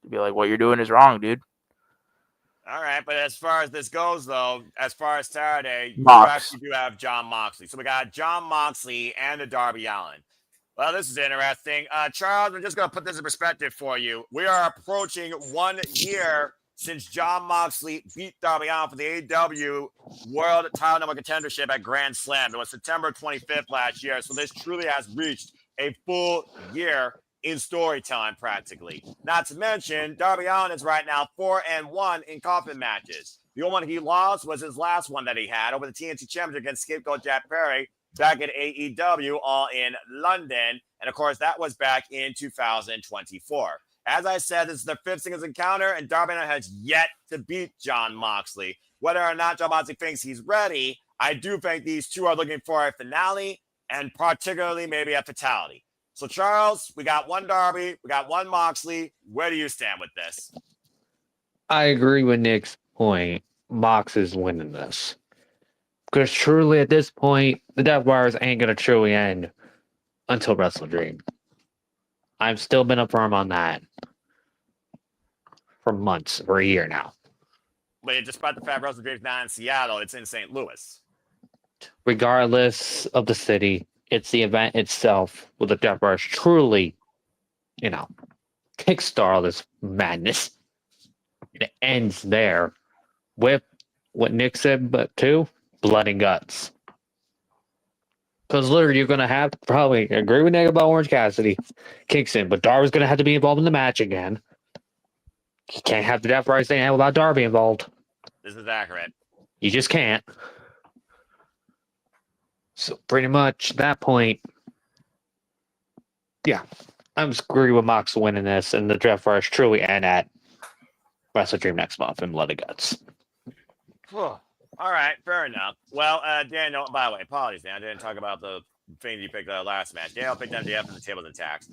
Be like, what you're doing is wrong, dude. All right, but as far as this goes, though, as far as Saturday, you Mox. actually do have John Moxley. So we got John Moxley and the Darby Allin. Well, this is interesting. Charles, I'm just going to put this in perspective for you. We are approaching 1 year since John Moxley beat Darby Allin for the AEW World Title Number Contendership at Grand Slam. It was September 25th last year, so this truly has reached a full year in storytelling, practically. Not to mention, Darby Allin is right now 4-1 in coffin matches. The only one he lost was his last one that he had over the TNT Championship against Scapegoat Jack Perry back at AEW, all in London. And of course, that was back in 2024. As I said, this is their 5th singles encounter, and Darby Allin has yet to beat John Moxley. Whether or not John Moxley thinks he's ready, I do think these two are looking for a finale, and particularly maybe a fatality. So, Charles, we got one Darby, we got one Moxley. Where do you stand with this? I agree with Nick's point. Mox is winning this. Because truly, at this point, the Death Wires ain't going to truly end until Wrestle Dream. I've still been firm on that for months, for a year now. But despite the fact Wrestle Dream's not in Seattle, it's in St. Louis. Regardless of the city, it's the event itself with the Death Wires truly, kickstart all this madness. It ends there with what Nick said, but too, blood and guts. Because literally, you're going to have to probably agree with Nick about Orange Cassidy kicks in, but Darby's going to have to be involved in the match again. You can't have the Death Riders saying without Darby involved. This is accurate. You just can't. So pretty much that point, yeah, I'm agree with Mox winning this, and the Death Riders truly end at Wrestle Dream next month in Blood and Guts. All right, fair enough. Well, Daniel, by the way, apologies, Dan. I didn't talk about the thing you picked last match. Daniel picked MJF and the tables and tacks.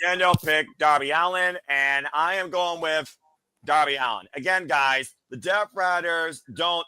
Daniel picked Darby Allin, and I am going with Darby Allin. Again, guys, the Death Riders don't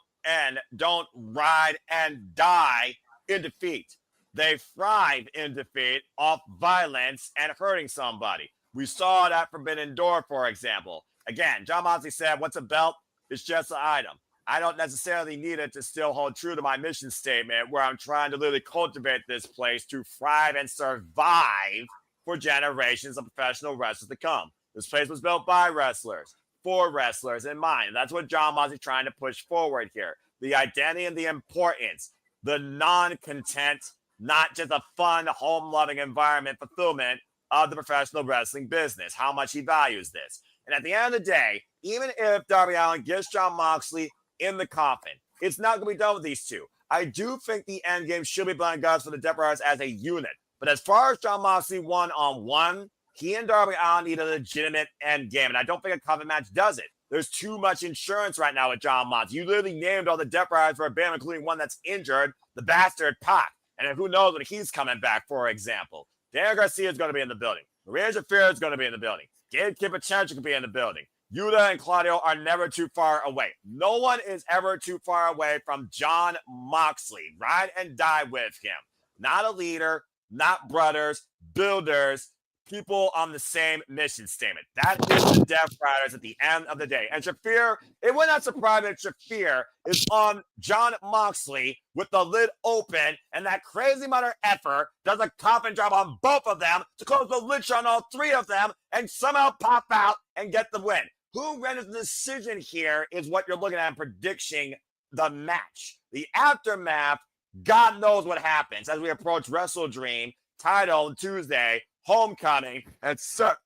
ride and die in defeat. They thrive in defeat off violence and hurting somebody. We saw that Forbidden Door, for example. Again, John Moxley said, what's a belt? It's just an item. I don't necessarily need it to still hold true to my mission statement where I'm trying to literally cultivate this place to thrive and survive for generations of professional wrestlers to come. This place was built by wrestlers, for wrestlers in mind. And that's what John Moxley's trying to push forward here. The identity and the importance, the non-content, not just a fun, home-loving environment fulfillment of the professional wrestling business, how much he values this. And at the end of the day, even if Darby Allin gets John Moxley in the coffin, it's not going to be done with these two. I do think the end game should be Blood and Guts for the Death Riders as a unit. But as far as John Moxley one-on-one, he and Darby Allin need a legitimate end game. And I don't think a coffin match does it. There's too much insurance right now with John Moxley. You literally named all the Death Riders for a band, including one that's injured, the bastard Pac. And who knows when he's coming back, for example. Daniel Garcia is going to be in the building. Maria Shafir is going to be in the building. Gabe Kipachenko could be in the building. Yuta and Claudio are never too far away. No one is ever too far away from John Moxley. Ride and die with him. Not a leader, not brothers, builders, people on the same mission statement. That is the Death Riders at the end of the day. And Shafir, it would not surprise me if Shafir is on John Moxley with the lid open and that crazy mother effer does a coffin drop on both of them to close the lid on all three of them and somehow pop out and get the win. Who renders the decision here is what you're looking at in predicting the match. The aftermath, God knows what happens as we approach Wrestle Dream, title Tuesday, Homecoming, etc.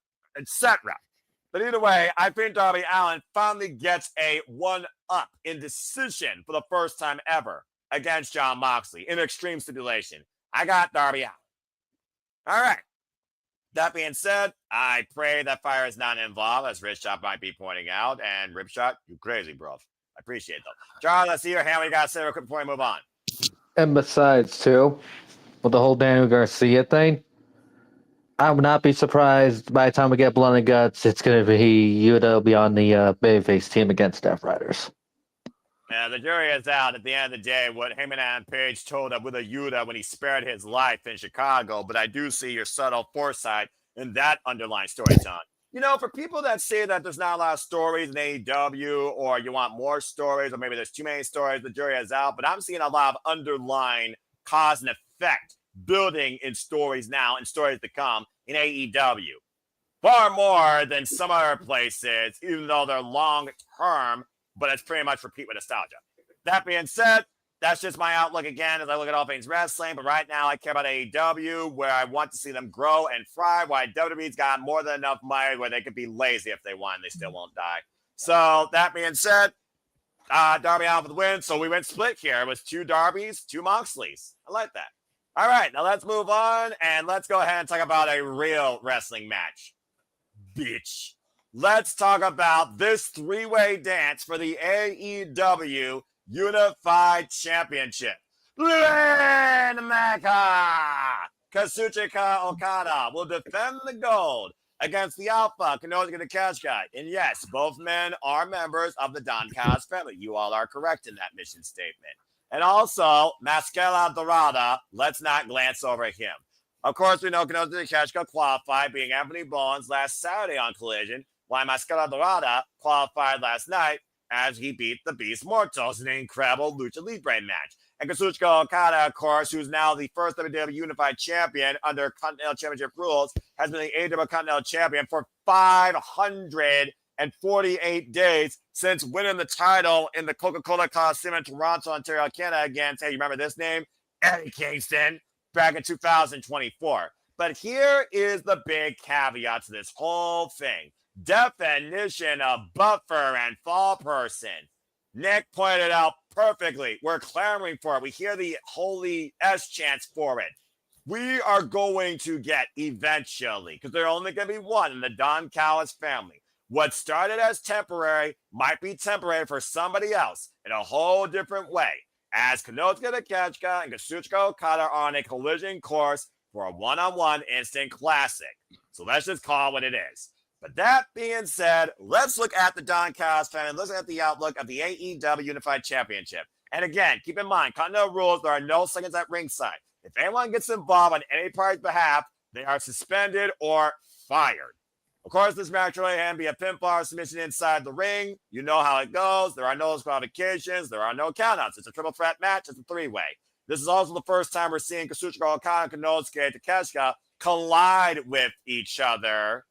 But either way, I think Darby Allin finally gets a 1-up in decision for the first time ever against John Moxley in extreme stipulation. I got Darby Allin. All right. That being said, I pray that fire is not involved, as Rich Shot might be pointing out. And Ripshot, you crazy, bro. I appreciate it, though. Charles, I see your hand. What you got to say real quick before we move on? And besides, too, with the whole Daniel Garcia thing, I would not be surprised by the time we get Blood and Guts, it's going to be Yuta will be on the Babyface team against Death Riders. Yeah, the jury is out at the end of the day. What Heyman and Page told up with a Yuta when he spared his life in Chicago, but I do see your subtle foresight in that underlying story, John. You know, for people that say that there's not a lot of stories in AEW or you want more stories or maybe there's too many stories, the jury is out, but I'm seeing a lot of underlying cause and effect building in stories now and stories to come in AEW. Far more than some other places, even though they're long-term, but it's pretty much repeat with nostalgia. That being said, that's just my outlook again as I look at all things wrestling. But right now, I care about AEW, where I want to see them grow and thrive. Why WWE's got more than enough money where they could be lazy if they want, and they still won't die. So that being said, Darby Allin for the win. So we went split here. It was 2 Darbys, 2 Moxleys. I like that. All right, now let's move on and let's go ahead and talk about a real wrestling match. Bitch. Let's talk about this 3-way dance for the AEW Unified Championship. Len Mecca! Kazuchika Okada will defend the gold against the Alpha Kanosuke Takeshita. And yes, both men are members of the Don Callis family. You all are correct in that mission statement. And also, Mascara Dorada, let's not glance over him. Of course, we know Kanosuke Takeshita qualified, being Anthony Bowens last Saturday on Collision, while Mascara Dorada qualified last night as he beat the Beast Mortals in an incredible Lucha Libre match. And Kazuchika Okada, of course, who's now the first WWE Unified Champion under Continental Championship rules, has been the AEW Continental Champion for 548 days since winning the title in the Coca-Cola Coliseum in Toronto, Ontario, Canada against, hey, you remember this name? Eddie Kingston, back in 2024. But here is the big caveat to this whole thing. Definition of buffer and fall person. Nick pointed out perfectly. We're clamoring for it. We hear the holy S chants for it. We are going to get eventually, because there's only going to be one in the Don Callis family. What started as temporary might be temporary for somebody else in a whole different way, as Kanosuke Takeshita and Kazuchika Okada are on a collision course for a one-on-one instant classic. So let's just call it what it is. But that being said, let's look at the Don Callis family. Let's look at the outlook of the AEW Unified Championship. And again, keep in mind, Continental rules, there are no seconds at ringside. If anyone gets involved on any party's behalf, they are suspended or fired. Of course, this match will be a pinfall submission inside the ring. You know how it goes. There are no disqualifications. There are no countouts. It's a triple threat match. It's a 3-way. This is also the first time we're seeing Kazuchika Okada and Kanosuke Takeshita collide with each other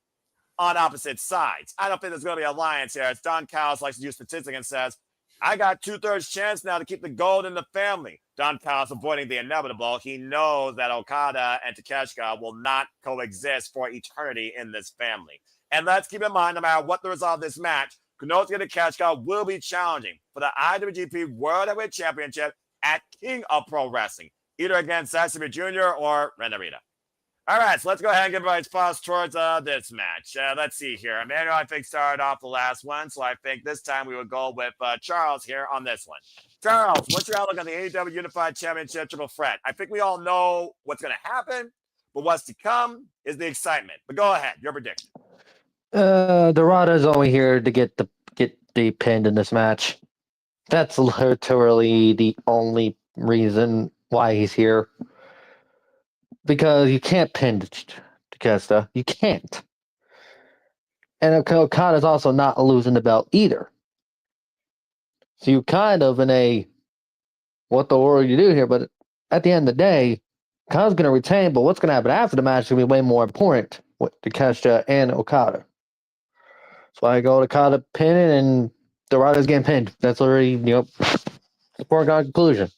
on opposite sides. I don't think there's going to be an alliance here. As Don Callis likes to use statistics and says, I got 2/3 chance now to keep the gold in the family. Don Callis avoiding the inevitable. He knows that Okada and Takeshita will not coexist for eternity in this family. And let's keep in mind, no matter what the result of this match, Kanosuke Takeshita will be challenging for the IWGP World Heavyweight Championship at King of Pro Wrestling, either against Zack Jr. or Ren Narita. All right, so let's go ahead and give everybody's thoughts towards this match. Let's see here. Emmanuel, I think, started off the last one, so I think this time we would go with Charles here on this one. Charles, what's your outlook on the AEW Unified Championship Triple Threat? I think we all know what's going to happen, but what's to come is the excitement. But go ahead, your prediction. Dorada's only here to get the pinned in this match. That's literally the only reason why he's here. Because you can't pin Takeshita. You can't. And Okada's also not losing the belt either. So you kind of in a what the world you do here, but at the end of the day, Khan's going to retain, but what's going to happen after the match is going to be way more important with Takeshita and Okada. So I go Okada pinning and the Riders getting pinned. That's already, the foregone conclusion.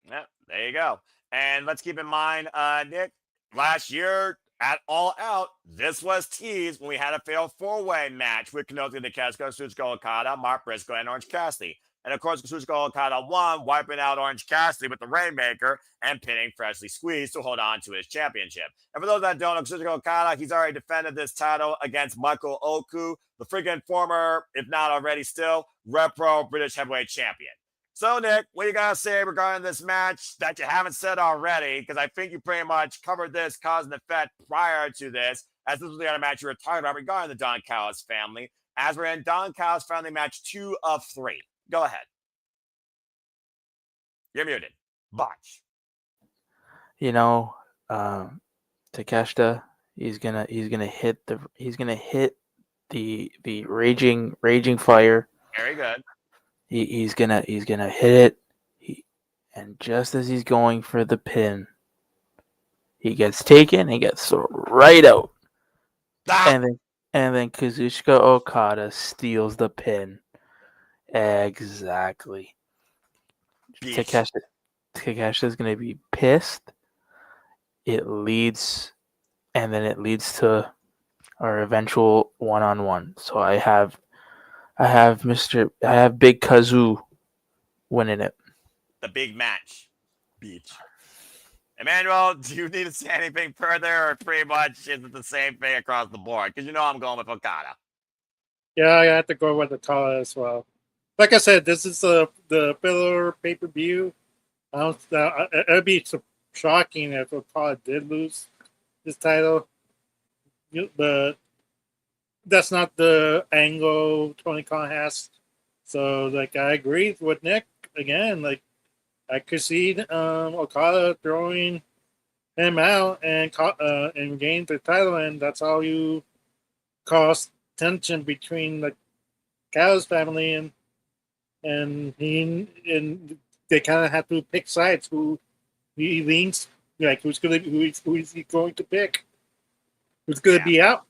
Yeah, there you go. And let's keep in mind, Nick, last year at All Out, this was teased when we had a fatal four-way match with Kenosuke Takeshita, Kazuchika Okada, Mark Briscoe, and Orange Cassidy. And of course, Kazuchika Okada won, wiping out Orange Cassidy with the Rainmaker and pinning Freshly Squeezed to hold on to his championship. And for those that don't know, Kazuchika Okada, he's already defended this title against Michael Oku, the freaking former, if not already still, Repro British Heavyweight Champion. So, Nick, what do you got to say regarding this match that you haven't said already? Because I think you pretty much covered this cause and effect prior to this, as this was the other match you were talking about regarding the Don Callis family, as we're in Don Callis family match 2 of 3. Go ahead. You're muted. Botch. Takeshita, he's gonna hit the raging fire. Very good. He's gonna hit it, and just as he's going for the pin, he gets taken and gets thrown right out. Ah! And then Kazuchika Okada steals the pin. Exactly. Takeshita's gonna be pissed. It leads to our eventual one-on-one. So I have Big Kazoo winning it. The big match. Beach. Emmanuel, do you need to say anything further, or pretty much is it the same thing across the board? Because I'm going with Okada. Yeah, I have to go with Okada as well. Like I said, this is the filler pay-per-view. It'd be shocking if Okada did lose this title, but that's not the angle Tony Khan has. So, I agree with Nick again. I could see Okada throwing him out and gain the title, and that's how you cause tension between the Callis family and they kind of have to pick sides. Who he leans who is he going to pick? Who's going to be out?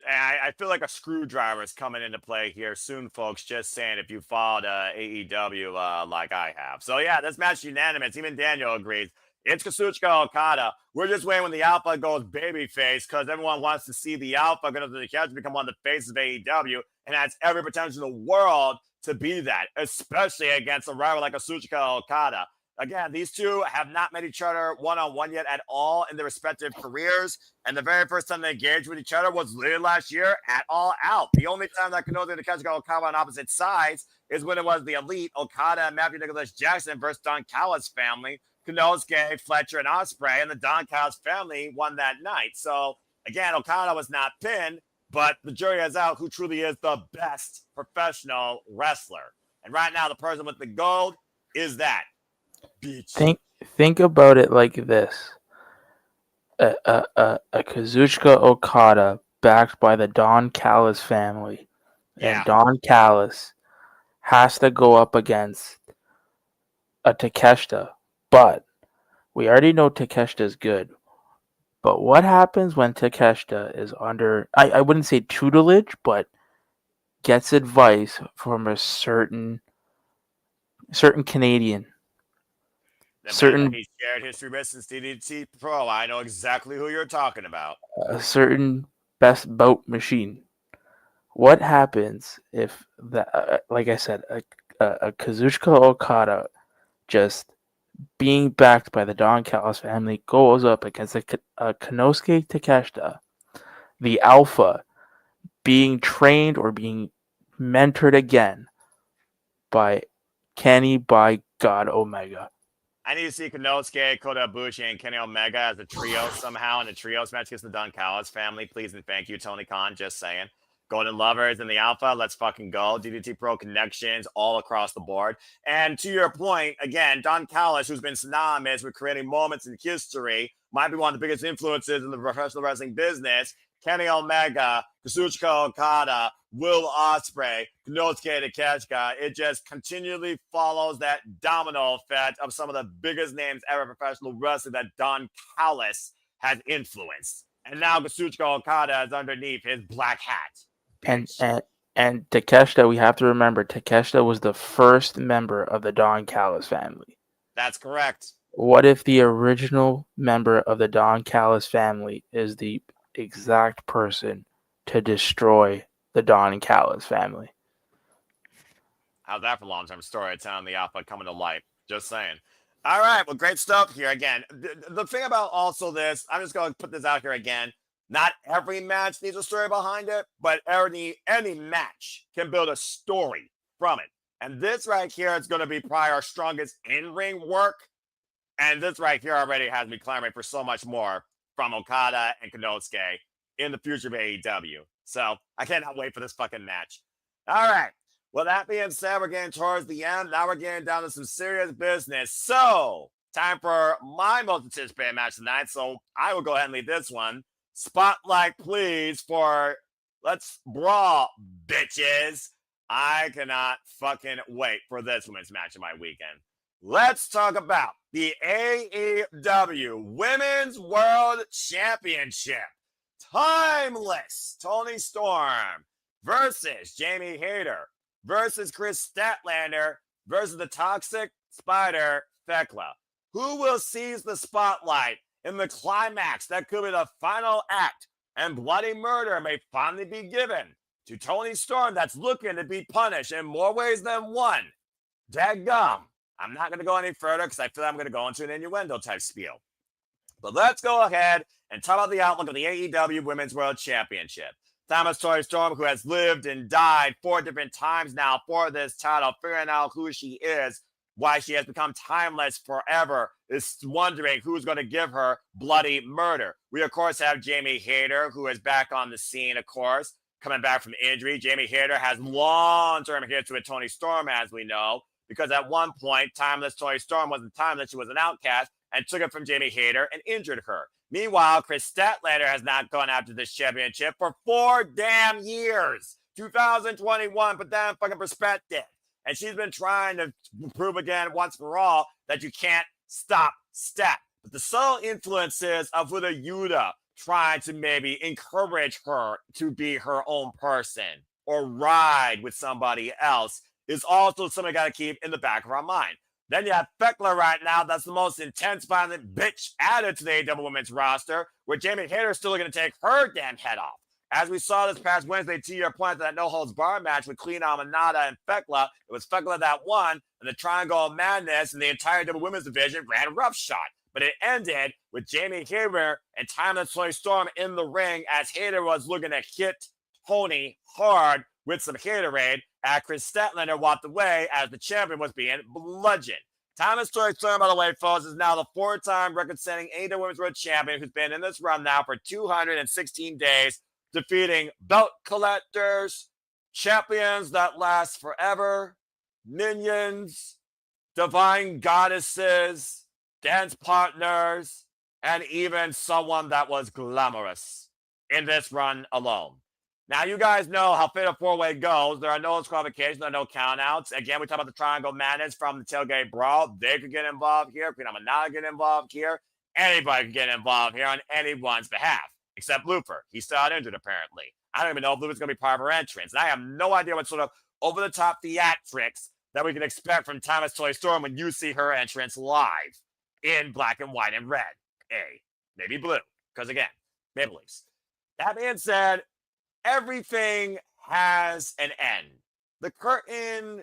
I feel like a screwdriver is coming into play here soon, folks. Just saying, if you followed AEW like I have. So, yeah, this match unanimous. Even Daniel agrees. It's Kazuchika Okada. We're just waiting when the Alpha goes babyface because everyone wants to see the Alpha going to become one of the faces of AEW and has every potential in the world to be that, especially against a rival like Kazuchika Okada. Again, these two have not met each other one-on-one yet at all in their respective careers. And the very first time they engaged with each other was literally last year at All Out. The only time that Kenosuke and Kazuchika Okada on opposite sides is when it was the Elite, Okada and Matthew Nicholas Jackson versus Don Callis family. Kenosuke, Fletcher, and Ospreay, and the Don Callis family won that night. So, again, Okada was not pinned, but the jury is out who truly is the best professional wrestler. And right now, the person with the gold is that. Beach. Think about it like this: a Kazuchika Okada backed by the Don Callis family, and Don Callis has to go up against a Takeshita. But we already know Takeshita is good. But what happens when Takeshita is under? I wouldn't say tutelage, but gets advice from a certain Canadian. He shared history with since DDT Pro. I know exactly who you're talking about. A certain best bout machine. What happens if like I said, a Kazuchika Okada just being backed by the Don Callis family goes up against a Konosuke Takeshita, the Alpha, being trained or being mentored again by Kenny by God Omega. I need to see Konosuke, Kota Ibushi, and Kenny Omega as a trio somehow in a trios match against the Don Callis family. Please and thank you, Tony Khan. Just saying. Golden Lovers and the Alpha, let's fucking go. DDT Pro connections all across the board. And to your point, again, Don Callis, who's been synonymous with creating moments in history might be one of the biggest influences in the professional wrestling business. Kenny Omega, Kazuchika Okada, Will Ospreay, Konosuke Takeshita. It just continually follows that domino effect of some of the biggest names ever in professional wrestling that Don Callis has influenced. And now Kazuchika Okada is underneath his black hat. And Takeshita, we have to remember, Takeshita was the first member of the Don Callis family. That's correct. What if the original member of the Don Callis family is the exact person to destroy the Don Callis family? How's that for long-term storytelling? The alpha coming to life. Just saying. All right. Well, great stuff here. Again, the thing about also this, I'm just going to put this out here again. Not every match needs a story behind it, but any match can build a story from it. And this right here is going to be probably our strongest in-ring work. And this right here already has me clamoring for so much more from Okada and Konosuke in the future of AEW. So I cannot wait for this fucking match. All right. Well, that being said, we're getting towards the end. Now we're getting down to some serious business. So time for my most anticipated match tonight. So I will go ahead and lead this one. Spotlight, please, for Let's Brawl, bitches. I cannot fucking wait for this women's match of my weekend. Let's talk about the AEW Women's World Championship. Timeless Toni Storm versus Jamie Hayter versus Chris Statlander versus the Toxic Spider Thekla. Who will seize the spotlight in the climax that could be the final act, and bloody murder may finally be given to Toni Storm that's looking to be punished in more ways than one? Dadgum. I'm not going to go any further because I feel I'm going to go into an innuendo type spiel. But let's go ahead and talk about the outlook of the AEW Women's World Championship. Toni Storm, who has lived and died 4 different times now for this title, figuring out who she is, why she has become timeless forever, is wondering who's going to give her bloody murder. We, of course, have Jamie Hayter, who is back on the scene, of course, coming back from injury. Jamie Hayter has long-term history with Toni Storm, as we know, because at one point, timeless Toni Storm wasn't timeless. She was an outcast and took it from Jamie Hayter and injured her. Meanwhile, Chris Statlander has not gone after this championship for 4 damn years. 2021, put that in fucking perspective. And she's been trying to prove again once for all that you can't stop Stat. But the subtle influences of Willa Yuta trying to maybe encourage her to be her own person or ride with somebody else is also something we got to keep in the back of our mind. Then you have Thekla right now. That's the most intense, violent bitch added to the AEW Women's roster, where Jamie Hayter is still going to take her damn head off. As we saw this past Wednesday, to your point, that no-holds-barred match with Clean Amanada and Thekla, it was Thekla that won, and the Triangle of Madness and the entire WWE Women's division ran roughshod. But it ended with Jamie Hayter and timeless Toni Storm in the ring as Hayter was looking to hit Toni hard with some Haterade, as Chris Statlander walked away as the champion was being bludgeoned. Timeless Toni Storm, by the way, folks, is now the 4-time record-setting AEW Women's World Champion who's been in this run now for 216 days, defeating belt collectors, champions that last forever, minions, divine goddesses, dance partners, and even someone that was glamorous in this run alone. Now, you guys know how Fatal 4-Way goes. There are no disqualifications, there are no countouts. Again, we talk about the Triangle Madness from the Tailgate Brawl. They could get involved here. Queen Amanada get involved here. Anybody can get involved here on anyone's behalf, except Luther. He's still out injured, apparently. I don't even know if Luther's going to be part of her entrance. And I have no idea what sort of over-the-top theatrics that we can expect from Timeless Toni Storm when you see her entrance live in black and white and red. Maybe blue, because again, Maple Leafs. That being said, everything has an end. The curtain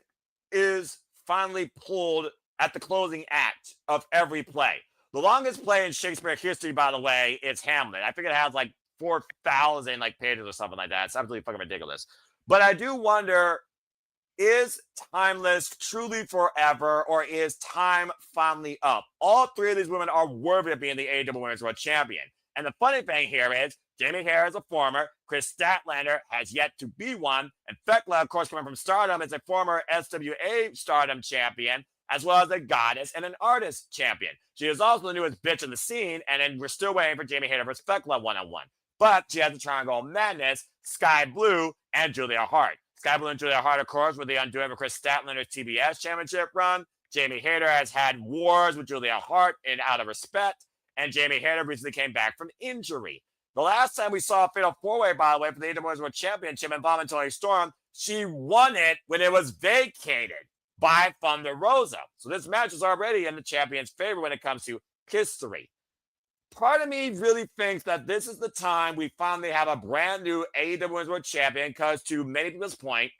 is finally pulled at the closing act of every play. The longest play in Shakespeare history, by the way, is Hamlet. I think it has like 4,000 pages or something like that. It's absolutely fucking ridiculous. But I do wonder, is Timeless truly forever, or is time finally up? All 3 of these women are worthy of being the AEW Women's World Champion. And the funny thing here is, Jamie Hayter is a former, Chris Statlander has yet to be one, and Thekla, of course, coming from Stardom, is a former SWA Stardom champion. as well as a goddess and an artist champion. She is also the newest bitch in the scene, and then we're still waiting for Jamie Hayter versus Thekla one-on-one. But she has the Triangle of Madness, Sky Blue, and Julia Hart. Sky Blue and Julia Hart, of course, were the undoing of Chris Statlander's TBS championship run. Jamie Hayter has had wars with Julia Hart in Out of Respect, and Jamie Hayter recently came back from injury. The last time we saw a fatal four-way, by the way, for the AEW Women's World Championship involving Toni Storm, she won it when it was vacated by Thunder Rosa. So this match is already in the champion's favor when it comes to history. Part of me really thinks that this is the time we finally have a brand new AEW Women's World Champion because, to many people's point,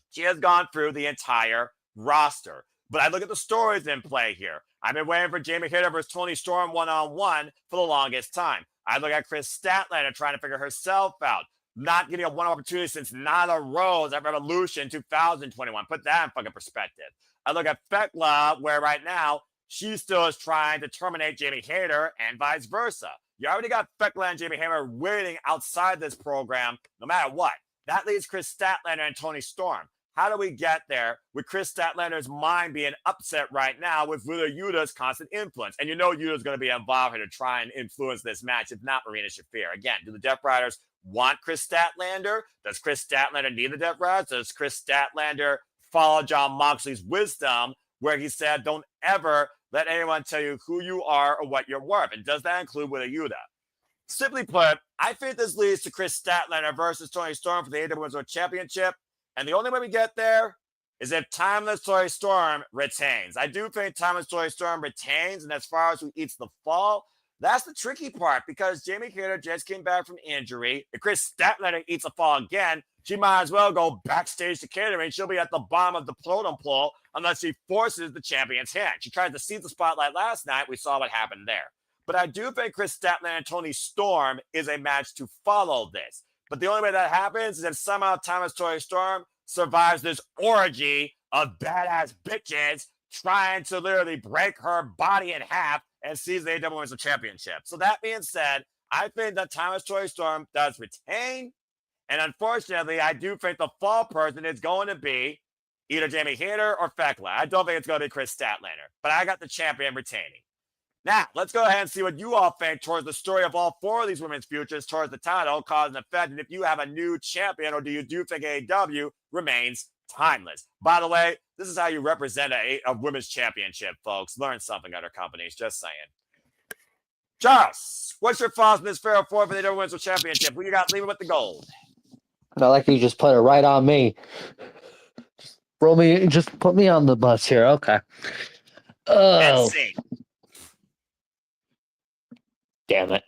she has gone through the entire roster. But I look at the stories in play here. I've been waiting for Jamie Hayter versus Toni Storm one-on-one for the longest time. I look at Chris Statlander trying to figure herself out, not getting a one opportunity since Nyla Rose at Revolution 2021. Put that in fucking perspective. I look at Thekla, where right now she still is trying to terminate Jamie Hayter and vice versa. You already got Thekla and Jamie Hayter waiting outside this program no matter what. That leaves Chris Statlander and Toni Storm. How do we get there with Chris Statlander's mind being upset right now with Wheeler Yuta's constant influence? And you know Yuta's going to be involved here to try and influence this match, if not Marina Shafir. Again, do the Death Riders want Chris Statlander? Does Chris Statlander need the Death Riders? Does Chris Statlander follow John Moxley's wisdom where he said, don't ever let anyone tell you who you are or what you're worth? And does that include Wheeler Yuta? Simply put, I think this leads to Chris Statlander versus Toni Storm for the AEW Women's World Championship. And the only way we get there is if Timeless Toni Storm retains. I do think Timeless Toni Storm retains, and as far as who eats the fall, that's the tricky part because Jamie Hayter just came back from injury. If Chris Statlander eats a fall again, she might as well go backstage to catering. She'll be at the bottom of the totem pole unless she forces the champion's hand. She tried to seize the spotlight last night. We saw what happened there. But I do think Chris Statlander and Toni Storm is a match to follow this. But the only way that happens is if somehow Timeless Toni Storm survives this orgy of badass bitches trying to literally break her body in half and seize the AEW Women's Championship. So that being said, I think that Timeless Toni Storm does retain. And unfortunately, I do think the fall person is going to be either Jamie Hayter or Thekla. I don't think it's going to be Chris Statlander. But I got the champion retaining. Now, let's go ahead and see what you all think towards the story of all four of these women's futures towards the title, cause and effect, and if you have a new champion, or do you think AEW remains timeless? By the way, this is how you represent a women's championship, folks. Learn something, other companies, just saying. Charles, what's your thoughts on this Fair 4 for the AEW Women's Championship? Who you got leaving with the gold? I like you just put it right on me. Just put me on the bus here. Okay. Oh. Damn it.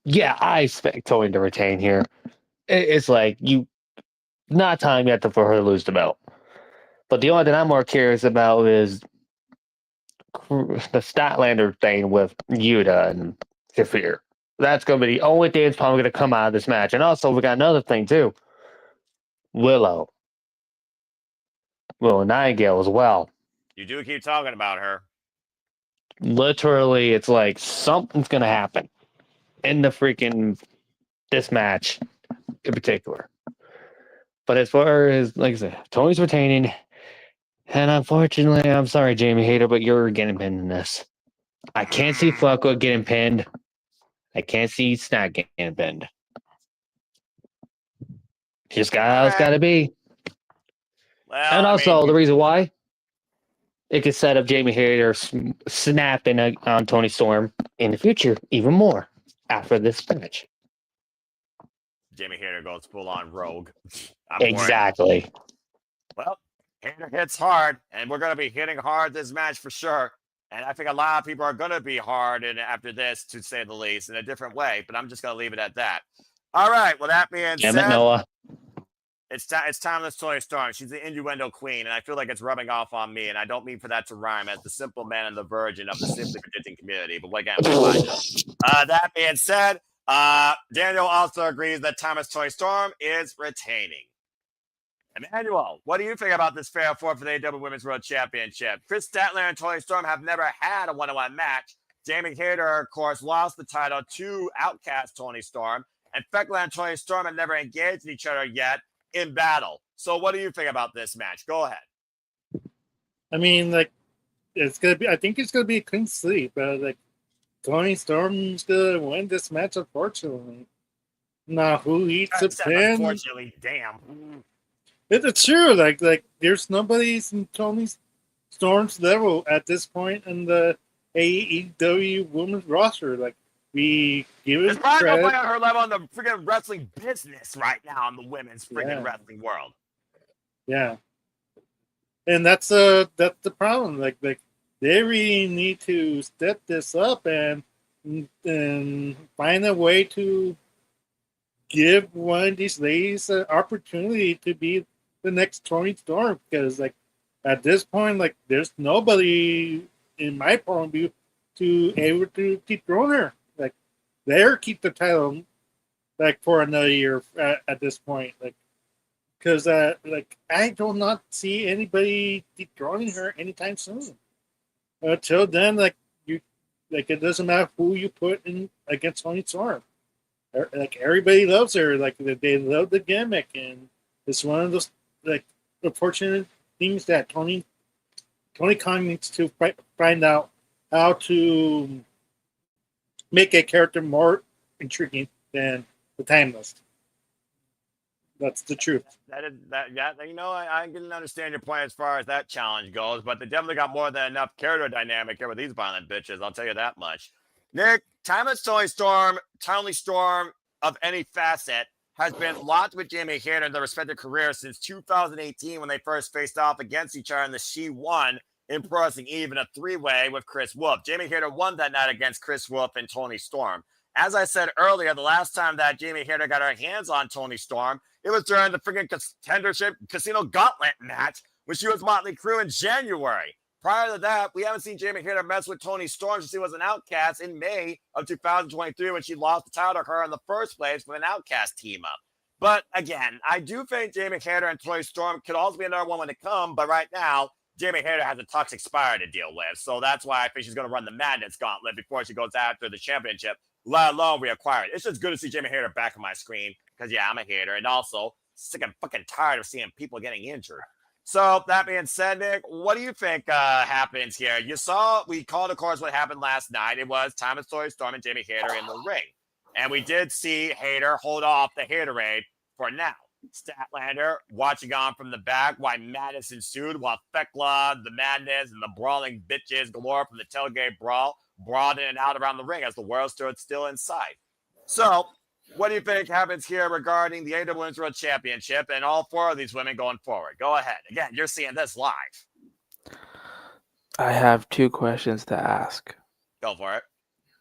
Yeah, I expect Toni to retain here. It's like not time yet for her to lose the belt. But the only thing I'm more curious about is the Statlander thing with Yuta and Shafir. That's going to be the only thing that's probably going to come out of this match. And also, we got another thing, too. Willow Nightingale as well. You do keep talking about her. Literally, it's like something's going to happen in this match in particular. But as far as, like I said, Tony's retaining. And unfortunately, I'm sorry, Jamie Hayter, but you're getting pinned in this. I can't see Flacco getting pinned. I can't see Snack getting pinned. Just how it's got to be. Well, and also, the reason why, it could set up Jamie Hayter snapping on Toni Storm in the future even more after this match. Jamie Hayter goes full-on rogue. Exactly. Well, Hayter hits hard, and we're going to be hitting hard this match for sure. And I think a lot of people are going to be hard after this, to say the least, in a different way. But I'm just going to leave it at that. All right. Well, that being said, Noah. It's Timeless Toni Storm. She's the innuendo queen, and I feel like it's rubbing off on me. And I don't mean for that to rhyme as the simple man and the virgin of the simply predicting community. But again, that being said, Daniel also agrees that Timeless Toni Storm is retaining. Emmanuel, what do you think about this Fair 4 for the AEW Women's World Championship? Chris Statlander and Toni Storm have never had a one-on-one match. Jamie Hayter, of course, lost the title to Outcast Toni Storm. And Thekla and Toni Storm have never engaged each other yet. in battle. So what do you think about this match? Go ahead. I mean, like, it's gonna be. I think it's gonna be a clean sweep, but like, Tony Storm's gonna win this match, unfortunately. Now, who eats a Except pin? unfortunately, damn. It's true. Like, there's nobody in Tony Storm's level at this point in the AEW women's roster. Like, we give There's it probably credit. nobody on her level in the freaking wrestling business right now in the women's freaking wrestling world. Yeah, and that's the problem. Like they really need to step this up and find a way to give one of these ladies an opportunity to be the next Tony Storm, because like at this point, like there's nobody in my point of view to able to dethrone her. Like they're keep the title like for another year at this point. Like because like I do not see anybody dethroning her anytime soon. Until then, like you, like it doesn't matter who you put in against Tony Storm. Like everybody loves her. Like they love the gimmick, and it's one of those like unfortunate things that Tony Khan needs to find out how to make a character more intriguing than the Timeless. That's the truth. I can understand your point as far as that challenge goes, but they definitely got more than enough character dynamic here with these violent bitches. I'll tell you that much. Nick, timeless Tony Storm of any facet has been locked with Jamie Hayter in their respective careers since 2018 when they first faced off against each other in the She Won in Pro Wrestling Eve in a three-way with Chris Wolf. Jamie Hayter won that night against Chris Wolf and Tony Storm. As I said earlier, the last time that Jamie Hayter got her hands on Tony Storm, it was during the freaking contendership Casino Gauntlet match when she was Motley Crue in January. Prior to that, we haven't seen Jamie Hayter mess with Tony Storm since she was an Outcast in May of 2023 when she lost the title to her in the first place with an Outcast team up. But again, I do think Jamie Hayter and Tony Storm could also be another one when it comes, but right now, Jamie Hayter has a Toxic Spire to deal with, so that's why I think she's going to run the Madness Gauntlet before she goes after the championship, let alone reacquire it. It's just good to see Jamie Hayter back on my screen, because yeah, I'm a hater, and also sick and fucking tired of seeing people getting injured. So that being said, Nick, what do you think happens here? You saw, we called, of course, what happened last night. It was Thomas Tony Storm and Jamie Hayter in the ring. And we did see Hayter hold off the Haterade for now. Statlander watching on from the back while madness ensued, while Thekla, the Madness, and the brawling bitches galore from the tailgate brawl brawled in and out around the ring as the world stood still inside. So, what do you think happens here regarding the AEW Women's World Championship and all four of these women going forward? Go ahead. Again, you're seeing this live. I have two questions to ask. Go for it.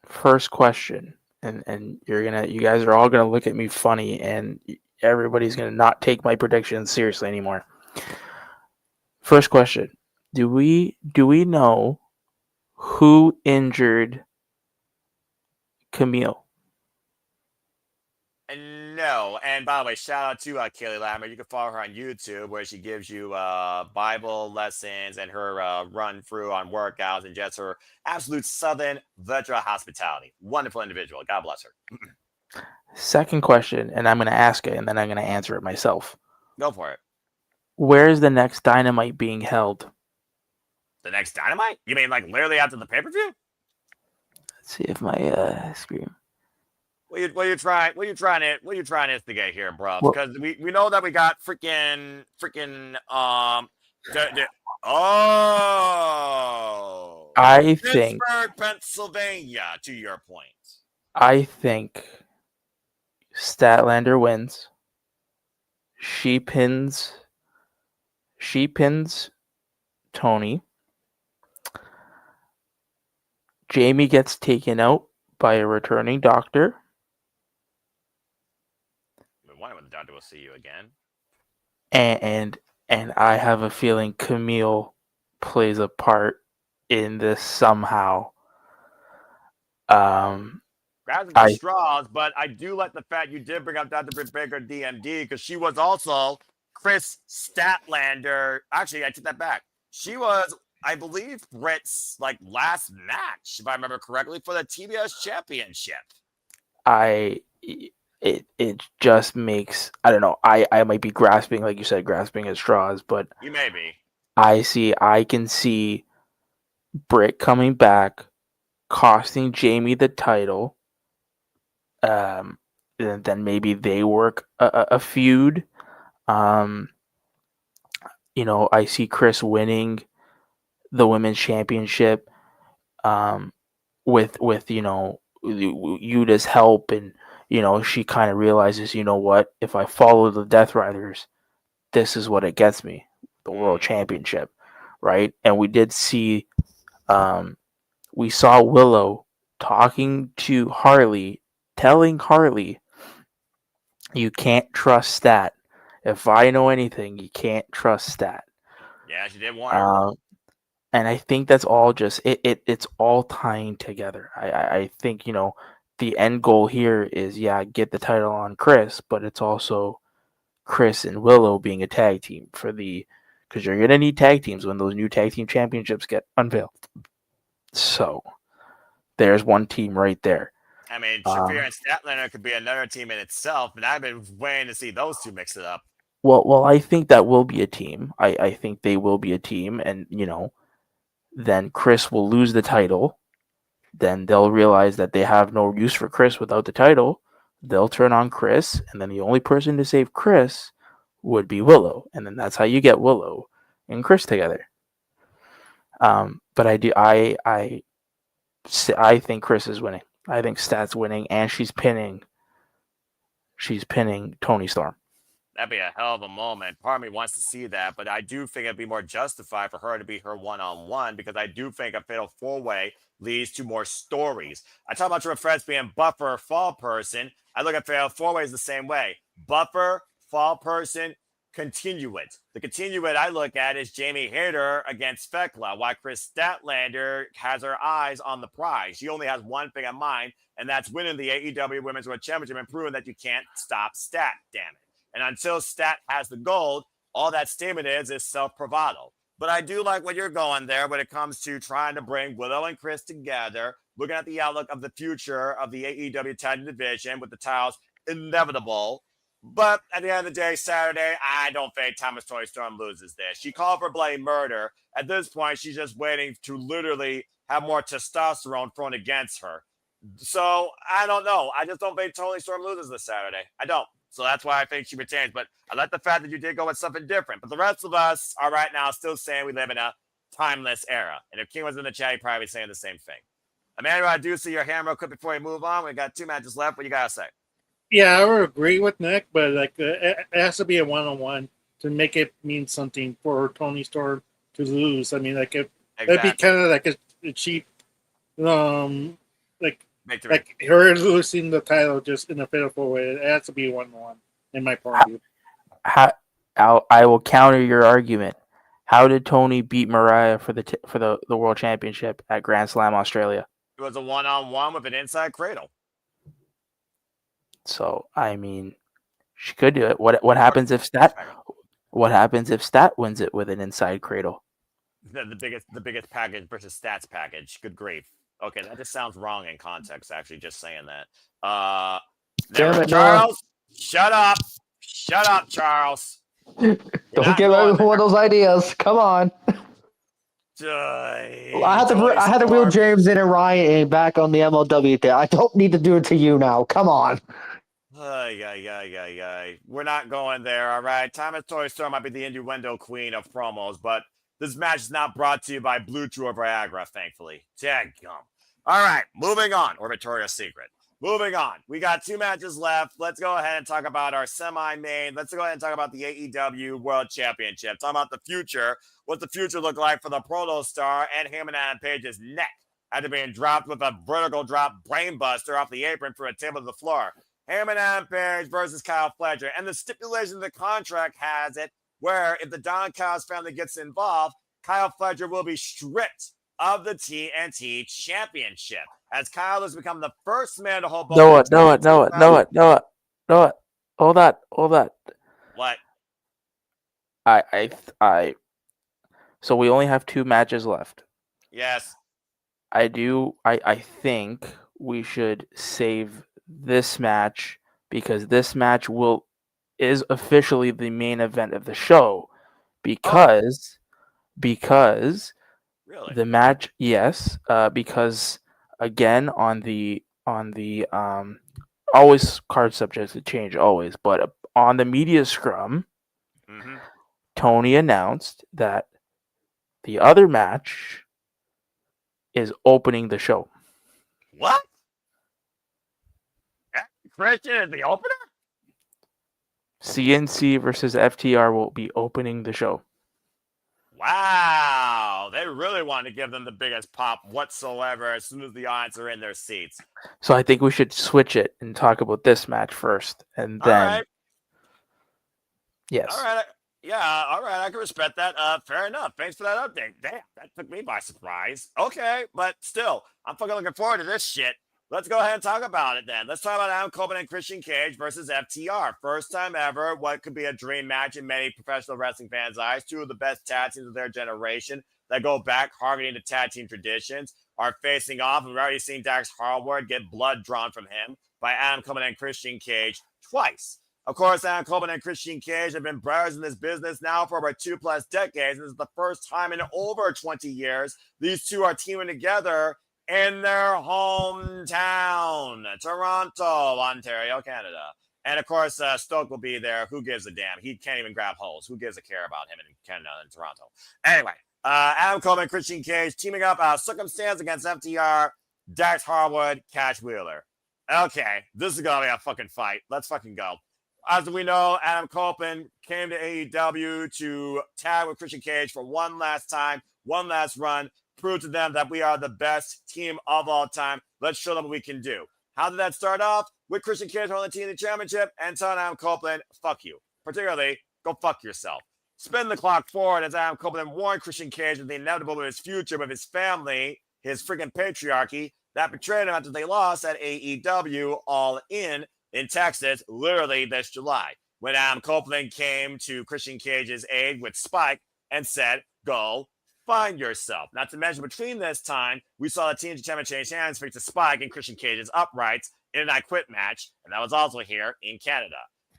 First question, and you guys are all gonna look at me funny, and everybody's gonna not take my predictions seriously anymore. First question: Do we know who injured Camille? No. And by the way, shout out to Kaylee Lammer. You can follow her on YouTube where she gives you Bible lessons and her run through on workouts and just her absolute Southern virtual hospitality. Wonderful individual. God bless her. Second question, and I'm going to ask it, and then I'm going to answer it myself. Go for it. Where is the next Dynamite being held? The next Dynamite? You mean like literally after the pay-per-view? Let's see if my screen. What you trying to instigate here, bro? Because we know that we got freaking I think Pittsburgh, Pennsylvania, to your point. I think Statlander wins. She pins Tony. Jamie gets taken out by a returning doctor. Why would the doctor will see you again? And I have a feeling Camille plays a part in this somehow. Grabs the straws, but I do like the fact you did bring up Dr. Britt Baker DMD because she was also Chris Statlander. Actually, I take that back. She was, I believe, Britt's last match, if I remember correctly, for the TBS Championship. it just makes, I don't know. I might be grasping, like you said, grasping at straws, but You may be. I can see Britt coming back, costing Jamie the title. And then maybe they work a feud. Um, I see Chris winning the women's championship. With Yuta's help, and she kind of realizes, what, if I follow the Death Riders, this is what it gets me, the world championship, right? And we saw Willow talking to Harley, telling Harley, you can't trust Stat. If I know anything, you can't trust Stat. Yeah, she did warn her. And I think that's all just it's all tying together. I think, the end goal here is, get the title on Chris, but it's also Chris and Willow being a tag team because you're gonna need tag teams when those new tag team championships get unveiled. So there's one team right there. I mean, Shafir and Statlander could be another team in itself, and I've been waiting to see those two mix it up. Well, I think that will be a team. I think they will be a team, and then Chris will lose the title. Then they'll realize that they have no use for Chris without the title. They'll turn on Chris, and then the only person to save Chris would be Willow, and then that's how you get Willow and Chris together. But I think Chris is winning. I think Stat's winning, and she's pinning Tony Storm. That'd be a hell of a moment. Part of me wants to see that, but I do think it'd be more justified for her to be her one-on-one, because I do think a fatal four-way leads to more stories. I talk about your friends being buffer, fall person. I look at fatal four-ways the same way. Buffer, fall person, continuate. The continuate I look at is Jamie Hayter against Fekla, while Chris Statlander has her eyes on the prize. She only has one thing in mind, and that's winning the AEW Women's World Championship and proving that you can't stop Stat, damn it. And until Stat has the gold, all that statement is self-bravado. But I do like what you're going there when it comes to trying to bring Willow and Chris together, looking at the outlook of the future of the AEW tag division with the titles inevitable. But at the end of the day, Saturday, I don't think Thomas Toni Storm loses this. She called for bloody murder. At this point, she's just waiting to literally have more testosterone thrown against her. So I don't know. I just don't think Toni Storm loses this Saturday. I don't. So that's why I think she retains. But I like the fact that you did go with something different. But the rest of us are right now still saying we live in a timeless era. And if King was in the chat, he'd probably be saying the same thing. Emmanuel, I do see your hand real quick before we move on. We got 2 matches left. What you got to say? Yeah, I would agree with Nick, but it has to be a one-on-one to make it mean something for Toni Storm to lose. I mean, it'd be kind of like a cheap, Victory. like her losing the title just in a pitiful way. It has to be 1-1 in my point of view. I will counter your argument. How did Toni beat Mariah for the World Championship at Grand Slam Australia? It was a one-on-one with an inside cradle. So I mean, she could do it. What happens if Stat? What happens if Stat wins it with an inside cradle? The biggest package versus Stats package. Good grief. Okay, that just sounds wrong in context, actually, just saying that. Damn it, Charles, shut up. Shut up, Charles. Don't give everyone those ideas. Come on. I had to wheel James in and Ryan back on the MLW thing. I don't need to do it to you now. Come on. We're not going there, all right? Thomas Toni Storm might be the innuendo queen of promos, but this match is not brought to you by Blue Chew or Viagra, thankfully. Dadgum. All right, moving on. Or Victoria's Secret. Moving on. We got 2 matches left. Let's go ahead and talk about our semi-main. Let's go ahead and talk about the AEW World Championship. Talk about the future. What's the future look like for the Proto Star and Heyman Adam Page's neck after being dropped with a vertical drop brainbuster off the apron for a table to the floor? Heyman Adam Page versus Kyle Fletcher. And the stipulation of the contract has it where if the Don Callis family gets involved, Kyle Fletcher will be stripped of the TNT Championship, as Kyle has become the first man to hold both. No it. Hold on. What? So we only have 2 matches left. Yes. I think we should save this match because this match is officially the main event of the show because Really? the match, yes, because again on the always card subjects to change always, but on the media scrum, Mm-hmm. Tony announced that the other match is opening the show. What? Christian is the opener? CNC versus FTR will be opening the show. Wow. They really want to give them the biggest pop whatsoever as soon as the audience are in their seats. So I think we should switch it and talk about this match first, and All then right. yes. All right. Yeah, all right. I can respect that. Fair enough. Thanks for that update. Damn, that took me by surprise. Okay, but still, I'm fucking looking forward to this shit. Let's go ahead and talk about it then. Let's talk about Adam Copeland and Christian Cage versus FTR. First time ever, what could be a dream match in many professional wrestling fans' eyes. Two of the best tag teams of their generation that go back harkening to tag team traditions are facing off. We've already seen Dax Harwood get blood drawn from him by Adam Copeland and Christian Cage twice. Of course, Adam Copeland and Christian Cage have been brothers in this business now for over 2+ decades. And this is the first time in over 20 years these two are teaming together in their hometown, Toronto, Ontario, Canada. And of course, Stoke will be there. Who gives a damn? He can't even grab holes. Who gives a care about him in Canada and Toronto? Anyway, Adam Copeland and Christian Cage teaming up Circumstance against FTR, Dax Harwood, Cash Wheeler. Okay, this is going to be a fucking fight. Let's fucking go. As we know, Adam Copeland came to AEW to tag with Christian Cage for one last time, one last run, prove to them that we are the best team of all time. Let's show them what we can do. How did that start off? With Christian Cage holding the TNT Championship and telling Adam Copeland, fuck you. Particularly, go fuck yourself. Spin the clock forward as Adam Copeland warned Christian Cage of the inevitable of his future with his family, his freaking patriarchy, that betrayed him after they lost at AEW All In Texas, literally this July, when Adam Copeland came to Christian Cage's aid with Spike and said, go find yourself. Not to mention, between this time, we saw the TNT Championship change hands fix to Spike and Christian Cage's uprights in an I Quit match, and that was also here in Canada.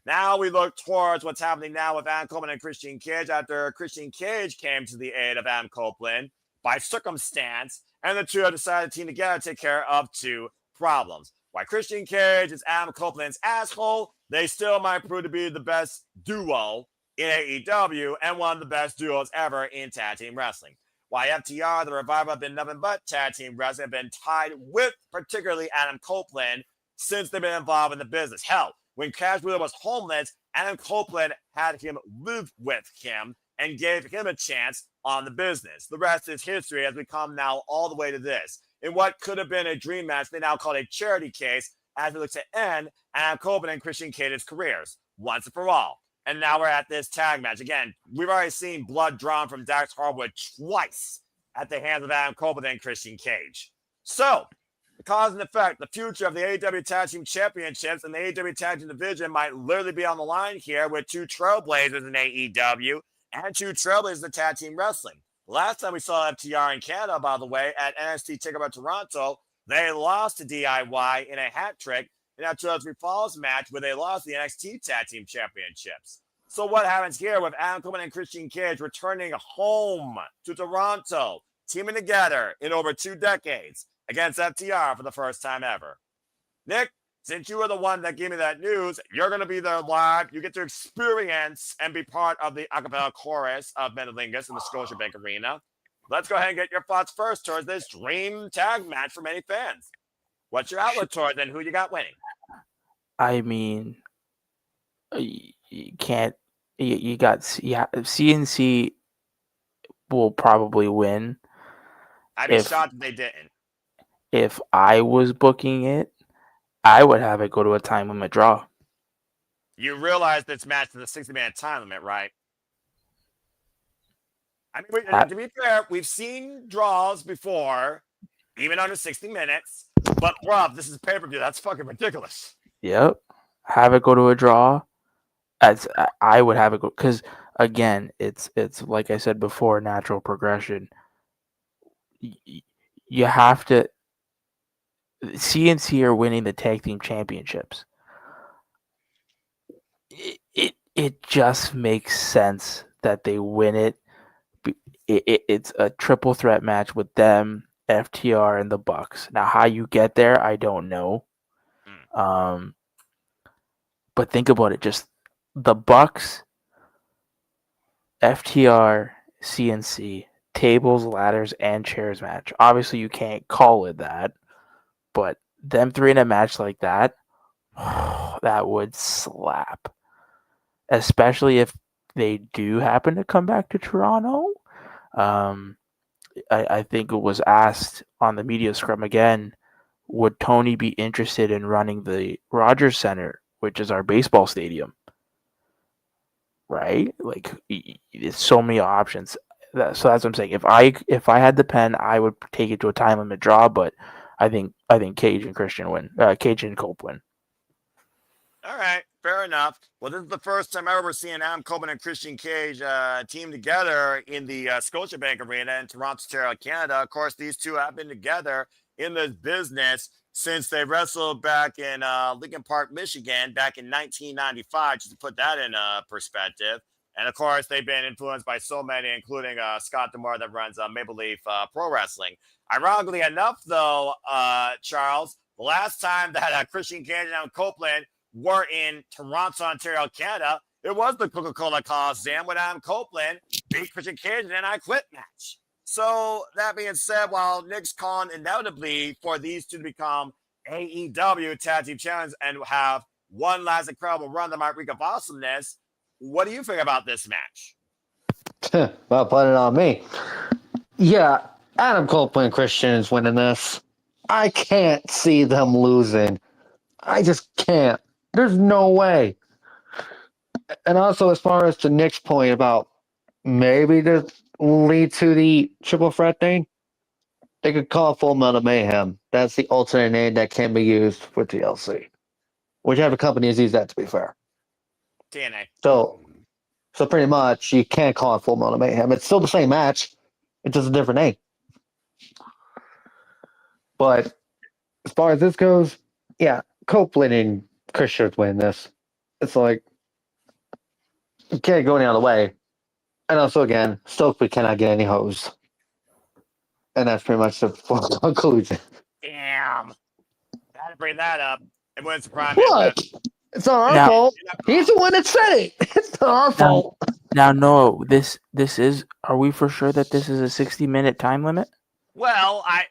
Now we look towards what's happening now with Adam Copeland and Christian Cage after Christian Cage came to the aid of Adam Copeland by circumstance, and the two have decided to team together to take care of two problems. While Christian Cage is Adam Copeland's asshole, they still might prove to be the best duo in AEW and one of the best duos ever in tag team wrestling. While FTR, the Revival, have been nothing but tag team wrestling, have been tied with particularly Adam Copeland since they've been involved in the business. Hell, when Cash Wheeler was homeless, Adam Copeland had him live with him and gave him a chance on the business. The rest is history as we come now all the way to this. In what could have been a dream match, they now call it a charity case as it looks to end Adam Copeland and Christian Cage's careers once and for all. And now we're at this tag match. Again, we've already seen blood drawn from Dax Harwood twice at the hands of Adam Copeland and Christian Cage. So, the cause and effect, the future of the AEW Tag Team Championships and the AEW Tag Team Division might literally be on the line here with two trailblazers in AEW and two trailblazers in Tag Team Wrestling. Last time we saw FTR in Canada, by the way, at NXT TakeOver Toronto, they lost to DIY in a hat trick in that 2003 Falls match where they lost the NXT Tag Team Championships. So what happens here with Adam Copeland and Christian Cage returning home to Toronto, teaming together in over 2 decades against FTR for the first time ever? Nick, since you were the one that gave me that news, you're going to be there live. You get to experience and be part of the a cappella chorus of Metalingus in the Scotiabank Arena. Let's go ahead and get your thoughts first towards this dream tag match for many fans. What's your outlook towards and who you got winning? I mean, you can't. You got CNC will probably win. I'd be shocked if they didn't. If I was booking it, I would have it go to a time limit draw. You realize this match is a 60-minute time limit, right? I mean, to be fair, we've seen draws before, even under 60 minutes. But, Rob, this is pay-per-view. That's fucking ridiculous. Yep. Have it go to a draw. I would have it go, because, again, it's like I said before, natural progression. You have to. CNC are winning the tag team championships. it just makes sense that they win it. It's a triple threat match with them, FTR, and the Bucks. Now, how you get there, I don't know. But think about it: just the Bucks, FTR, CNC, tables, ladders, and chairs match. Obviously, you can't call it that, but them three in a match like that, that would slap. Especially if they do happen to come back to Toronto. I think it was asked on the media scrum again, would Tony be interested in running the Rogers Center, which is our baseball stadium? Right? Like, there's so many options. So that's what I'm saying. If I had the pen, I would take it to a time limit draw. But I think Cage and Christian win. Cage and Cope win. All right, fair enough. Well, this is the first time I ever seen Adam Coleman and Christian Cage team together in the Scotiabank Arena in Toronto, Ontario, Canada. Of course, these two have been together in this business since they wrestled back in Lincoln Park, Michigan, back in 1995, just to put that in perspective. And of course, they've been influenced by so many, including Scott Demore that runs Maple Leaf Pro Wrestling. Ironically enough, though, Charles, the last time that Christian Cage and Adam Copeland were in Toronto, Ontario, Canada, it was the Coca-Cola Coliseum when Adam Copeland beat Christian Cage in an I Quit match. So that being said, while Nick's calling inevitably for these two to become AEW Tag Team Champions and have one last incredible run that might reek of awesomeness, what do you think about this match? Well, put it on me. Yeah, Adam Copeland and Christian is winning this. I can't see them losing. I just can't. There's no way. And also, as far as to Nick's point about maybe to lead to the triple threat thing, they could call Full Metal Mayhem. That's the alternate name that can be used for TLC. Whichever company has used that, to be fair. TNA. So pretty much, you can't call it Full Metal Mayhem. It's still the same match. It's just a different name. But as far as this goes, yeah, Copeland and Christian win this. It's like, you can't go any other way. And also, again, Stokely cannot get any hose. And that's pretty much the conclusion. Damn. Had to bring that up. It wouldn't surprise me. What? It's not our fault. He's the one that said it. It's not our fault. Now, no, this is. Are we for sure that this is a 60-minute time limit? Well, I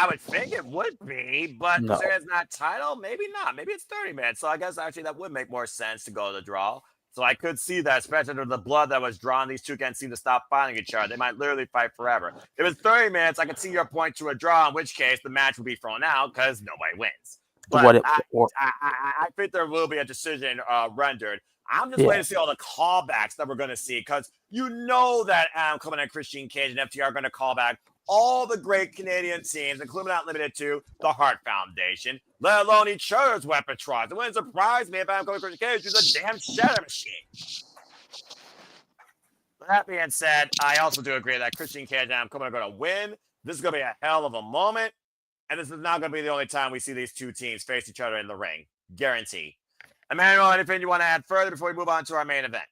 would think it would be, but No. since it's not title, maybe not. Maybe it's 30 minutes. So I guess actually that would make more sense to go to the draw. So I could see that, especially under the blood that was drawn. These two can't seem to stop fighting each other. They might literally fight forever. If it's 30 minutes, I could see your point to a draw, in which case the match would be thrown out because nobody wins. But I think there will be a decision rendered. I'm just waiting to see all the callbacks that we're going to see, because you know that Adam Coleman and Christian Cage and FTR are going to call back all the great Canadian teams, including not limited to the Hart Foundation, let alone each other's repertoires. It wouldn't surprise me if Adam Coleman and Christian Cage use a damn shatter machine. That being said, I also do agree that Christian Cage and Adam Coleman are going to win. This is going to be a hell of a moment. And this is not going to be the only time we see these two teams face each other in the ring. Guarantee. Emmanuel, anything you want to add further before we move on to our main event?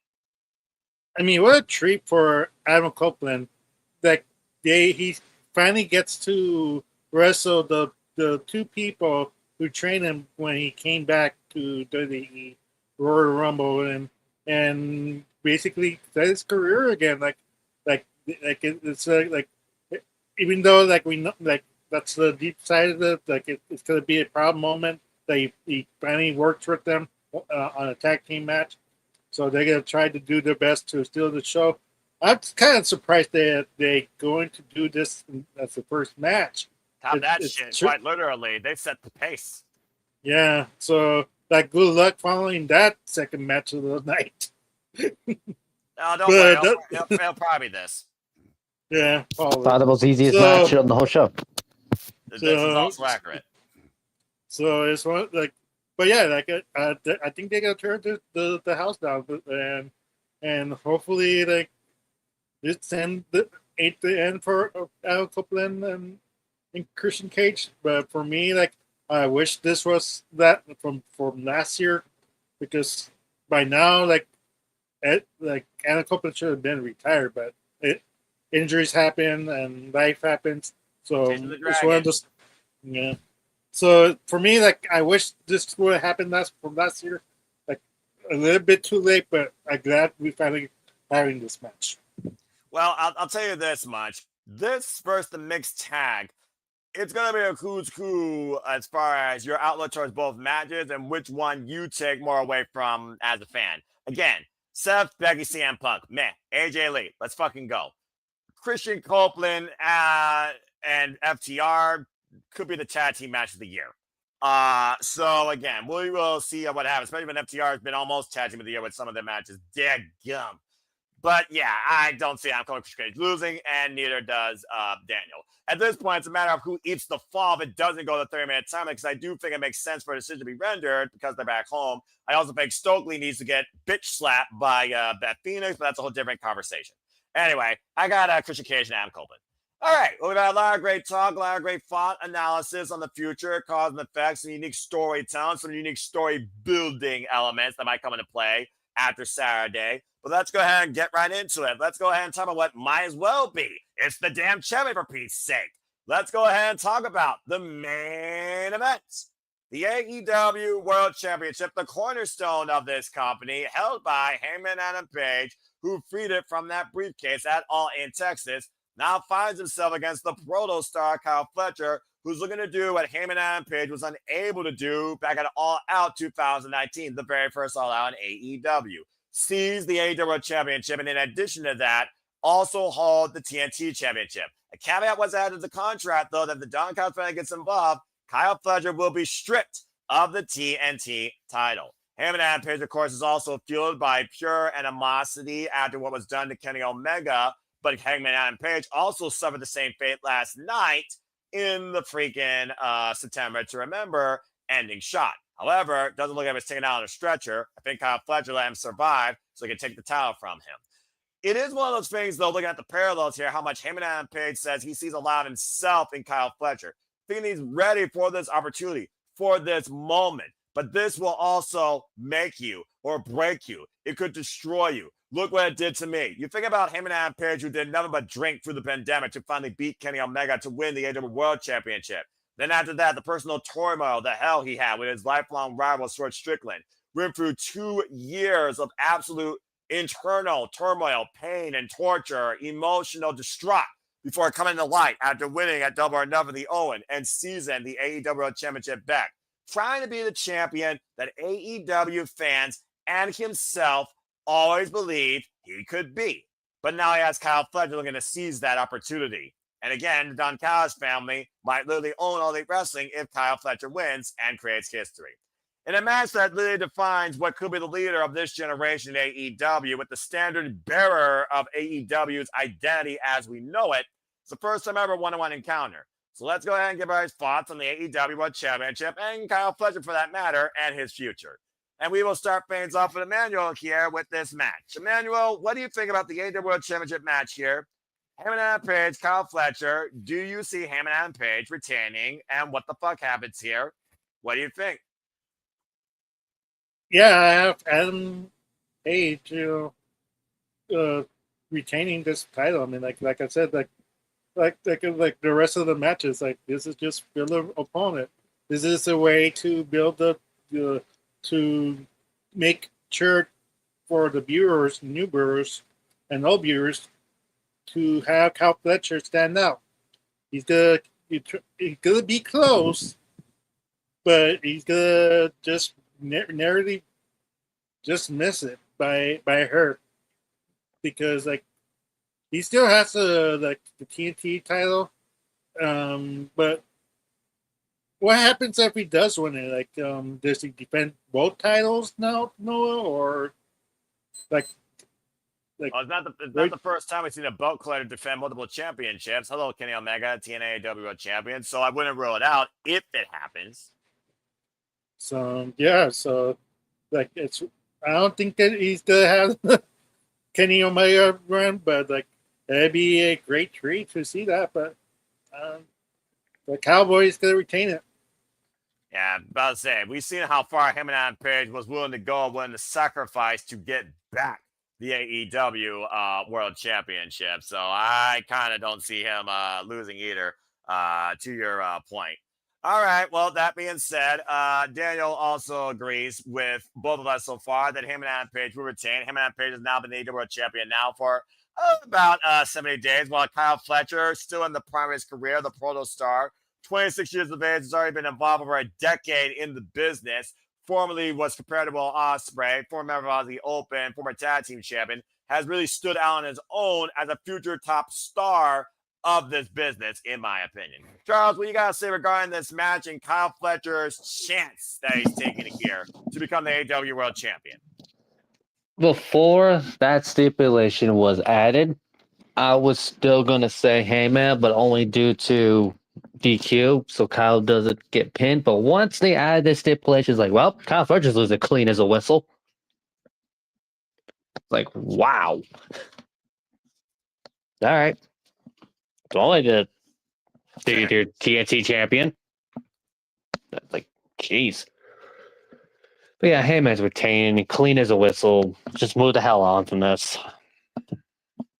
I mean, what a treat for Adam Copeland that he finally gets to wrestle the two people who trained him when he came back to WWE Royal Rumble and basically start his career again. It's like even though like we know like that's the deep side of it, like it's going to be a proud moment that he finally worked with them on a tag team match. So they're going to try to do their best to steal the show. I'm kind of surprised they're going to do this as the first match. Top that shit, quite literally. They've set the pace. Yeah, so good luck following that second match of the night. No, don't worry. It'll probably be this. Yeah, probably. Thought it was the easiest match on the whole show. This is also accurate. So it's but yeah, I think they're gonna turn the house down, and hopefully this ain't the end for Al Copeland and Christian Cage. But for me, I wish this was that from last year, because by now, Anna Copeland should have been retired, but injuries happen and life happens. So Chasing the it's one of dragon. those. Yeah. So for me, I wish this would have happened from last year, a little bit too late, but I'm glad we finally having this match. Well, I'll tell you this much. This versus the mixed tag, it's going to be a who's who as far as your outlook towards both matches and which one you take more away from as a fan. Again, Seth, Becky, CM Punk, meh. AJ Lee, let's fucking go. Christian Copeland and FTR could be the tag team match of the year. So again, we will see what happens, especially when FTR has been almost tag team of the year with some of their matches. Dadgum. But yeah, I don't see Copeland losing, and neither does Daniel. At this point, it's a matter of who eats the fall if it doesn't go the 30-minute time, because I do think it makes sense for a decision to be rendered because they're back home. I also think Stokely needs to get bitch slapped by Beth Phoenix, but that's a whole different conversation. Anyway, I got Christian Cage and Adam Copeland. All right, well, we've had a lot of great talk, a lot of great thought analysis on the future, cause and effects, some unique storytelling, some unique story building elements that might come into play after Saturday. But let's go ahead and get right into it. Let's go ahead and talk about what might as well be. It's the damn champion, for Pete's sake. Let's go ahead and talk about the main event. The AEW World Championship, the cornerstone of this company, held by Hangman Adam Page, who freed it from that briefcase at All In Texas, now finds himself against the proto star Kyle Fletcher, who's looking to do what Hangman Adam Page was unable to do back at All Out 2019, the very first All Out in AEW. Seize the AEW World Championship, and in addition to that, also hold the TNT Championship. A caveat was added to the contract, though, that if the Don Callis family gets involved, Kyle Fletcher will be stripped of the TNT title. Hangman Adam Page, of course, is also fueled by pure animosity after what was done to Kenny Omega, but Hangman Adam Page also suffered the same fate last night in the freaking September to Remember ending shot. However, it doesn't look like he was taken out on a stretcher. I think Kyle Fletcher let him survive so he could take the title from him. It is one of those things, though, looking at the parallels here, how much Hangman Adam Page says he sees a lot of himself in Kyle Fletcher. Thinking he's ready for this opportunity, for this moment. But this will also make you or break you. It could destroy you. Look what it did to me. You think about Hangman Adam Page, who did nothing but drink through the pandemic to finally beat Kenny Omega to win the AEW World Championship. Then after that, the personal turmoil, the hell he had with his lifelong rival, Stuart Strickland. Went through 2 years of absolute internal turmoil, pain, and torture, emotional distraught before coming to light after winning at Double or Nothing the Owen and seizing the AEW World Championship back. Trying to be the champion that AEW fans and himself always believed he could be. But now he has Kyle Fletcher looking to seize that opportunity. And again, the Don Callis family might literally own All Elite Wrestling if Kyle Fletcher wins and creates history. In a match that literally defines what could be the leader of this generation in AEW, with the standard bearer of AEW's identity as we know it, it's the first time ever one-on-one encounter. So let's go ahead and give our thoughts on the AEW World Championship and Kyle Fletcher for that matter and his future. And we will start things off with Emmanuel here with this match. Emmanuel, what do you think about the AEW World Championship match here? Hangman Adam Page, Kyle Fletcher. Do you see Hangman Adam Page retaining? And what the fuck happens here? What do you think? Yeah, I have Adam Page, retaining this title. I mean, like I said, like the rest of the matches, this is just build an opponent. This is a way to build to make sure for the viewers, new viewers, and old viewers to have Kyle Fletcher stand out. He's gonna be close, but he's gonna just narrowly just miss it by her, because he still has the TNT title, but what happens if he does win it? Does he defend both titles now, Noah, or it's not the first time we've seen a belt collector defend multiple championships. Hello, Kenny Omega, TNA World Champion. So I wouldn't rule it out if it happens. So yeah, it's. I don't think that he's gonna have Kenny Omega run, but it'd be a great treat to see that. But the Cowboys gonna retain it. Yeah, about to say, we've seen how far him and Adam Page was willing to go, willing to sacrifice to get back the AEW World Championship. So I kind of don't see him losing either, to your point. All right. Well, that being said, Daniel also agrees with both of us so far that him and Adam Page will retain. Him and Adam Page has now been the AEW World Champion now for about 70 days, while Kyle Fletcher, still in the prime of his career, the proto star, 26 years of age, has already been involved over a decade in the business. Formerly was compared to Will Ospreay, former member of the Open, former tag team champion, has really stood out on his own as a future top star of this business, in my opinion. Charles, what you got to say regarding this match and Kyle Fletcher's chance that he's taking here to become the AEW World Champion? Before that stipulation was added, I was still gonna say Heyman, but only due to DQ, so Kyle doesn't get pinned. But once they added this stipulation, it's like, well, Kyle Fletcher's losing clean as a whistle. Like, wow. All right. So only the TNT champion. Like, jeez. But yeah, Heyman's retaining, clean as a whistle. Just move the hell on from this.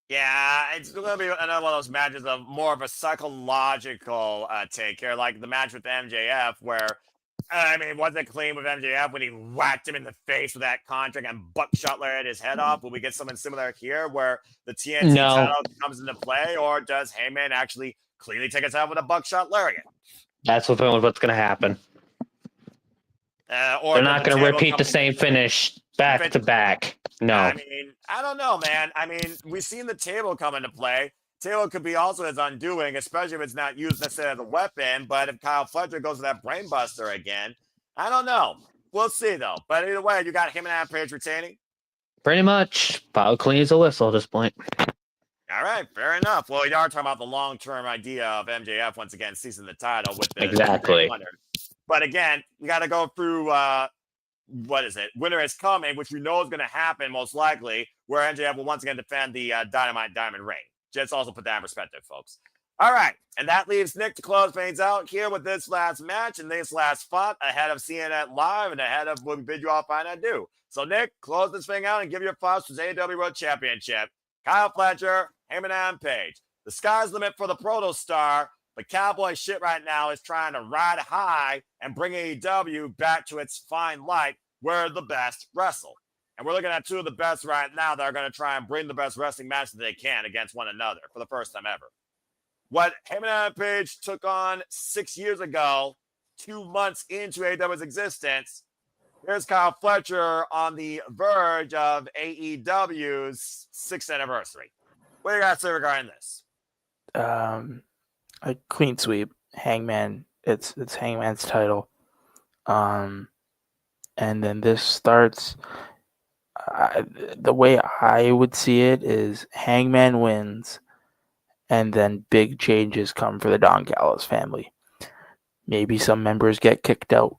Yeah, it's going to be another one of those matches of more of a psychological take here, like the match with MJF, where, I mean, wasn't it clean with MJF when he whacked him in the face with that contract and buckshot at his head off? Will we get something similar here where the TNT title comes into play, or does Heyman actually cleanly take his head with a buckshot lariat? That's what's going to happen. Or they're not going to repeat the same finish back to back. No. I mean, I don't know, man. I mean, we've seen the table come into play. Table could be also his undoing, especially if it's not used necessarily as a weapon. But if Kyle Fletcher goes to that brainbuster again, I don't know. We'll see, though. But either way, you got him and Adam Page retaining? Pretty much. About clean as a whistle at this point. All right, fair enough. Well, you are talking about the long-term idea of MJF once again seizing the title with the exactly. But again, we got to go through what is it? Winter is coming, which we know is going to happen most likely, where MJF will once again defend the Dynamite Diamond ring. Just also put that in perspective, folks. All right, and that leaves Nick to close things out here with this last match and this last spot ahead of seeing it live and ahead of what we bid you all find out do. So, Nick, close this thing out and give your thoughts to the AEW World Championship. Kyle Fletcher, Heyman and Page. The sky's the limit for the Proto Star. But Cowboy shit right now is trying to ride high and bring AEW back to its fine light where the best wrestle. And we're looking at two of the best right now that are going to try and bring the best wrestling match that they can against one another for the first time ever. What Heyman and Page took on 6 years ago, 2 months into AEW's existence, here's Kyle Fletcher on the verge of AEW's 6th anniversary. What do you guys say regarding this? A clean sweep. Hangman. It's Hangman's title. And then this starts. The way I would see it is Hangman wins, and then big changes come for the Don Callis family. Maybe some members get kicked out.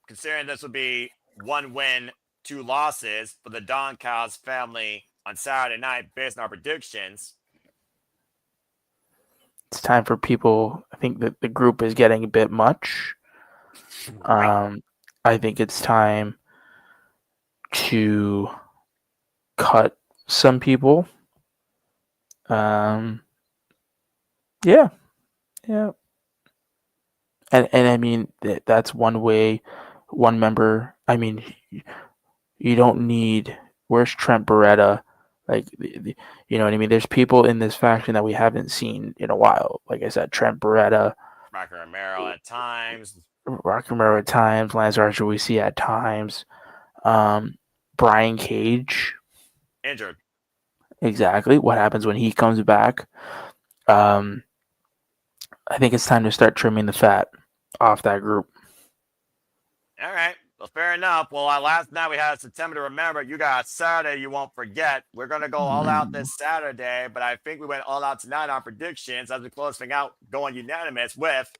Considering this would be 1 win, 2 losses for the Don Callis family on Saturday night, based on our predictions. It's time for people. I think that the group is getting a bit much. I think it's time to cut some people. Yeah. And I mean, that's one way, one member. I mean, you don't need. Where's Trent Beretta? Like, you know what I mean? There's people in this faction that we haven't seen in a while. Like I said, Trent Beretta. Rocky Romero at times. Lance Archer we see at times. Brian Cage. Injured. Exactly. What happens when he comes back? I think it's time to start trimming the fat off that group. All right. Well, fair enough. Well, last night we had September to remember. You got Saturday you won't forget. We're going to go all out this Saturday, but I think we went all out tonight on predictions as we close thing out, going unanimous with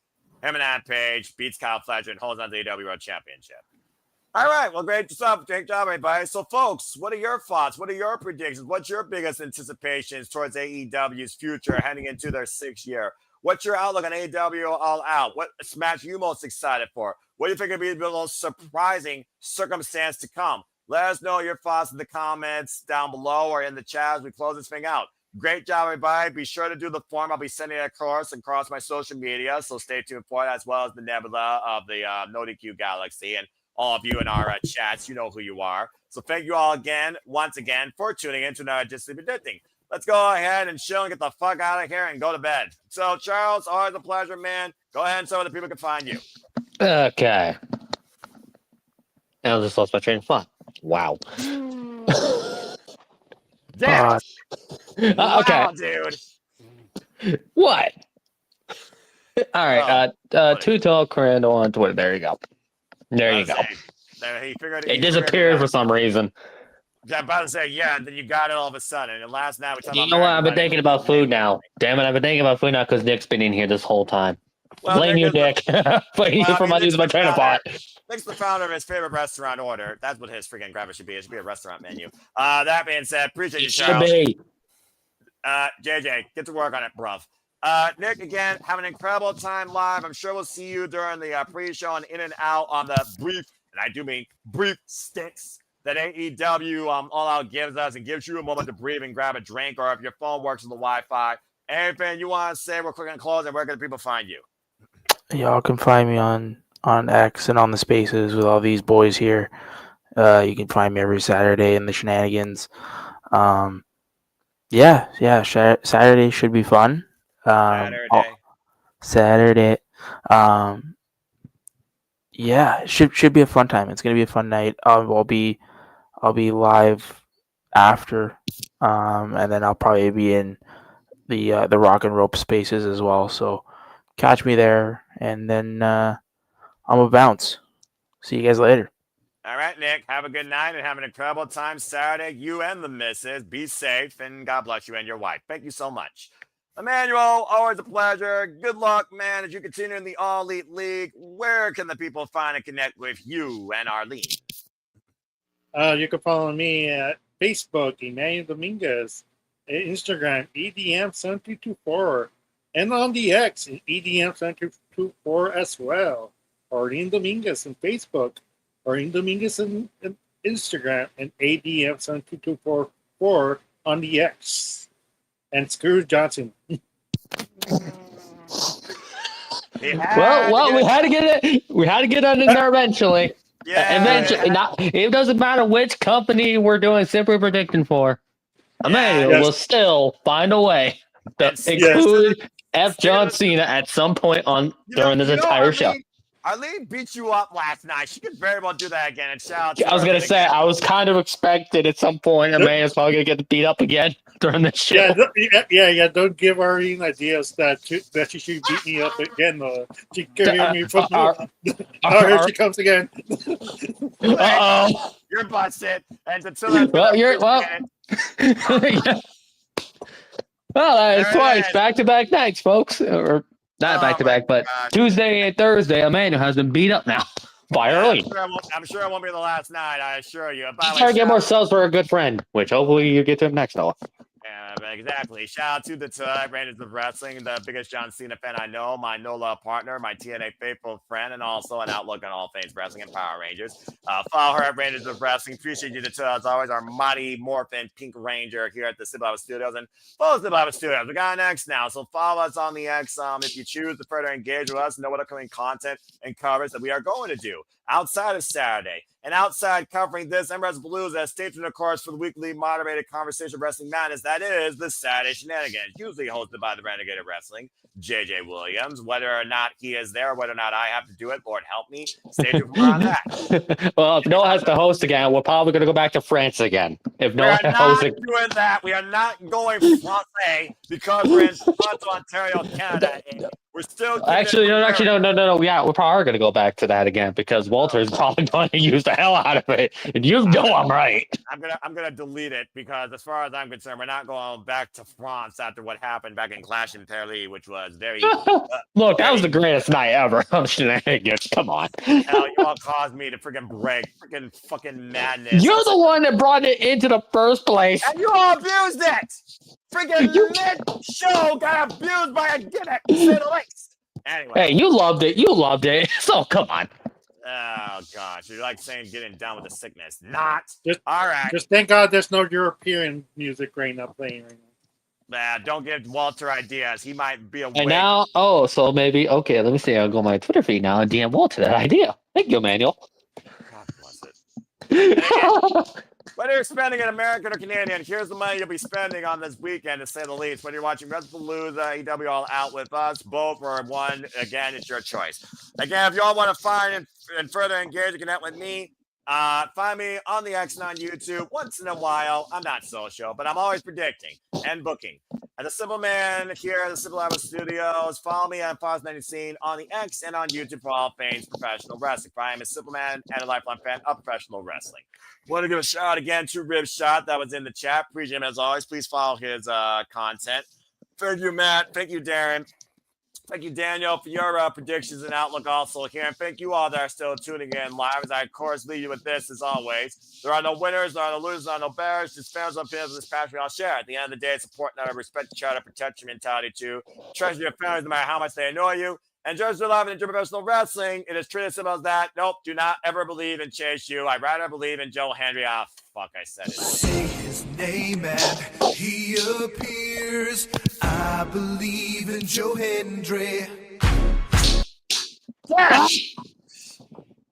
Heyman Page beats Kyle Fletcher and holds on to the AEW World Championship. All right. Well, great job. Great job, everybody. So, folks, what are your thoughts? What are your predictions? What's your biggest anticipations towards AEW's future heading into their 6th year? What's your outlook on AEW All Out? What match are you most excited for? What do you think would be the most surprising circumstance to come? Let us know your thoughts in the comments down below or in the chat as we close this thing out. Great job, everybody. Be sure to do the form. I'll be sending it across my social media, so stay tuned for it, as well as the nebula of the No DQ Galaxy and all of you in our chats. You know who you are. So thank you all again, once again, for tuning in to another Just Sleep Addicting. Let's go ahead and chill and get the fuck out of here and go to bed. So, Charles, always a pleasure, man. Go ahead and so the people can find you. Okay. I just lost my train of thought. Wow. Damn. Okay. Wow, dude. What? All right. Oh, Tutel Crandall on Twitter. There you go. There you go. He figured It disappeared for some reason. I'm about to say, yeah, and then you got it all of a sudden. And last night we talked about. You know what? I've been thinking about food now. Damn it! I've been thinking about food now because Nick's been in here this whole time. Well, Blame you, Nick. Blame you for my losing my train of thought. Nick's the founder of his favorite restaurant order. That's what his freaking graphic should be. It should be a restaurant menu. That being said, appreciate you, Charles. Should be. JJ, get to work on it, bruv. Nick, again, have an incredible time live. I'm sure we'll see you during the pre-show and in and out on the brief, and I do mean brief sticks that AEW All Out gives us and gives you a moment to breathe and grab a drink, or if your phone works with the Wi-Fi. Anything you want to say real quick and close, and where can people find you? Y'all can find me on X and on the Spaces with all these boys here. You can find me every Saturday in the shenanigans. Saturday should be fun. Saturday. Should be a fun time. It's gonna be a fun night. I'll be live after, and then I'll probably be in the Rock and Rope Spaces as well. So catch me there, and then I'm a bounce. See you guys later. All right, Nick. Have a good night and have an incredible time Saturday. You and the missus. Be safe, and God bless you and your wife. Thank you so much. Emmanuel, always a pleasure. Good luck, man, as you continue in the All Elite League. Where can the people find and connect with you and Arlene? You can follow me at Facebook, Emmanuel Dominguez, Instagram, EDM7224, and on the X, EDM7224 as well. Arlene Dominguez on Facebook, Arlene Dominguez on Instagram, and ADM72244 on the X. And Scrooge Johnson. Well, we had to get it. We had to get it in there eventually. Eventually, it doesn't matter which company we're doing Simply Predicting for. Emmanuel will still find a way to include F. John Cena at some point during this entire show. Arlene beat you up last night. She could very well do that again. And shout out I was going to say, I was kind of expected at some point Emmanuel's probably going to get beat up again during this show. Yeah. Don't give Arlene ideas that she should beat me up again. She can hear me from here she comes again. Uh-oh. You're busted. And until it's twice back-to-back nights, folks. Or not back-to-back, but Tuesday and Thursday, Emmanuel has been beat up now by Arlene. I'm sure it won't be the last night, I assure you. Try to get more subs for a good friend, which hopefully you get to him next, Noah. Yeah, exactly. Shout out to the Rangers of Wrestling, the biggest John Cena fan I know, my NOLA partner, my TNA faithful friend, and also an outlook on all things wrestling and Power Rangers. Follow her at Rangers of Wrestling. Appreciate you, as always, our mighty Morphin Pink Ranger here at the Sibaba Studios. And follow Sibaba Studios. We got an X now, so follow us on the X if you choose to further engage with us, know what upcoming content and coverage that we are going to do outside of Saturday. And outside covering this, Emirates Blues, stay tuned, of course, for the weekly moderated conversation Wrestling Madness. That is the Saturday Shenanigans, usually hosted by the Renegade of Wrestling, JJ Williams. Whether or not he is there, whether or not I have to do it, Lord help me. Stay tuned for more on that. Well, if Noah has to host again, we're probably going to go back to France again. If Noah hosts again. We are not doing that. We are not going Francais because we're in Toronto, Ontario, Canada. We're still no. Yeah, we're probably going to go back to that again because Walter's probably going to use the hell out of it, and you know I'm right. I'm gonna delete it because, as far as I'm concerned, we're not going back to France after what happened back in Clash in Paris, which was very. Look, that was the greatest night ever. Shenanigans, come on. Hell, you all caused me to freaking break, freaking fucking madness. You're the one that brought it into the first place, and you all abused it. freaking mid-show got abused by a gimmick, to say the least. Anyway. Hey, you loved it. You loved it. So come on. Oh gosh, you're like saying getting down with the sickness. Not. Just- All right. Just thank God there's no European music right now playing right now. Don't give Walter ideas. He might be a And now, so maybe, okay, let me see. I'll go on my Twitter feed now and DM Walter that idea. Thank you, Emmanuel. God bless it. Whether you're spending in American or Canadian, here's the money you'll be spending on this weekend, to say the least. Whether you're watching WrestlePalooza, AEW All Out with us, both or one, again, it's your choice. Again, if you all want to find and further engage and connect with me, find me on the X and on YouTube once in a while. I'm not social, but I'm always predicting and booking. As a Simple Man here at the Simple Lab Studios, follow me on Fox 90 Scene on the X and on YouTube for all things professional wrestling. I am a Simple Man and a lifelong fan of professional wrestling. Want to give a shout out again to Rib Shot that was in the chat. Appreciate him as always. Please follow his content. Thank you, Matt. Thank you, Darren. Thank you, Daniel, for your predictions and outlook also here. And thank you all that are still tuning in live. As I, of course, leave you with this, as always. There are no winners, there are no losers, there are no bears. Just fans of fans of this passion we all share. At the end of the day, support not only respect each other, protect your mentality too. Treasure your families no matter how much they annoy you. And judge their love and enjoy professional wrestling. It is truly as simple as that. Nope, do not ever believe in Chase U. I'd rather believe in Joe Henry. Ah, fuck, I said it. Say his name and he appears. I believe in Joe Hendry.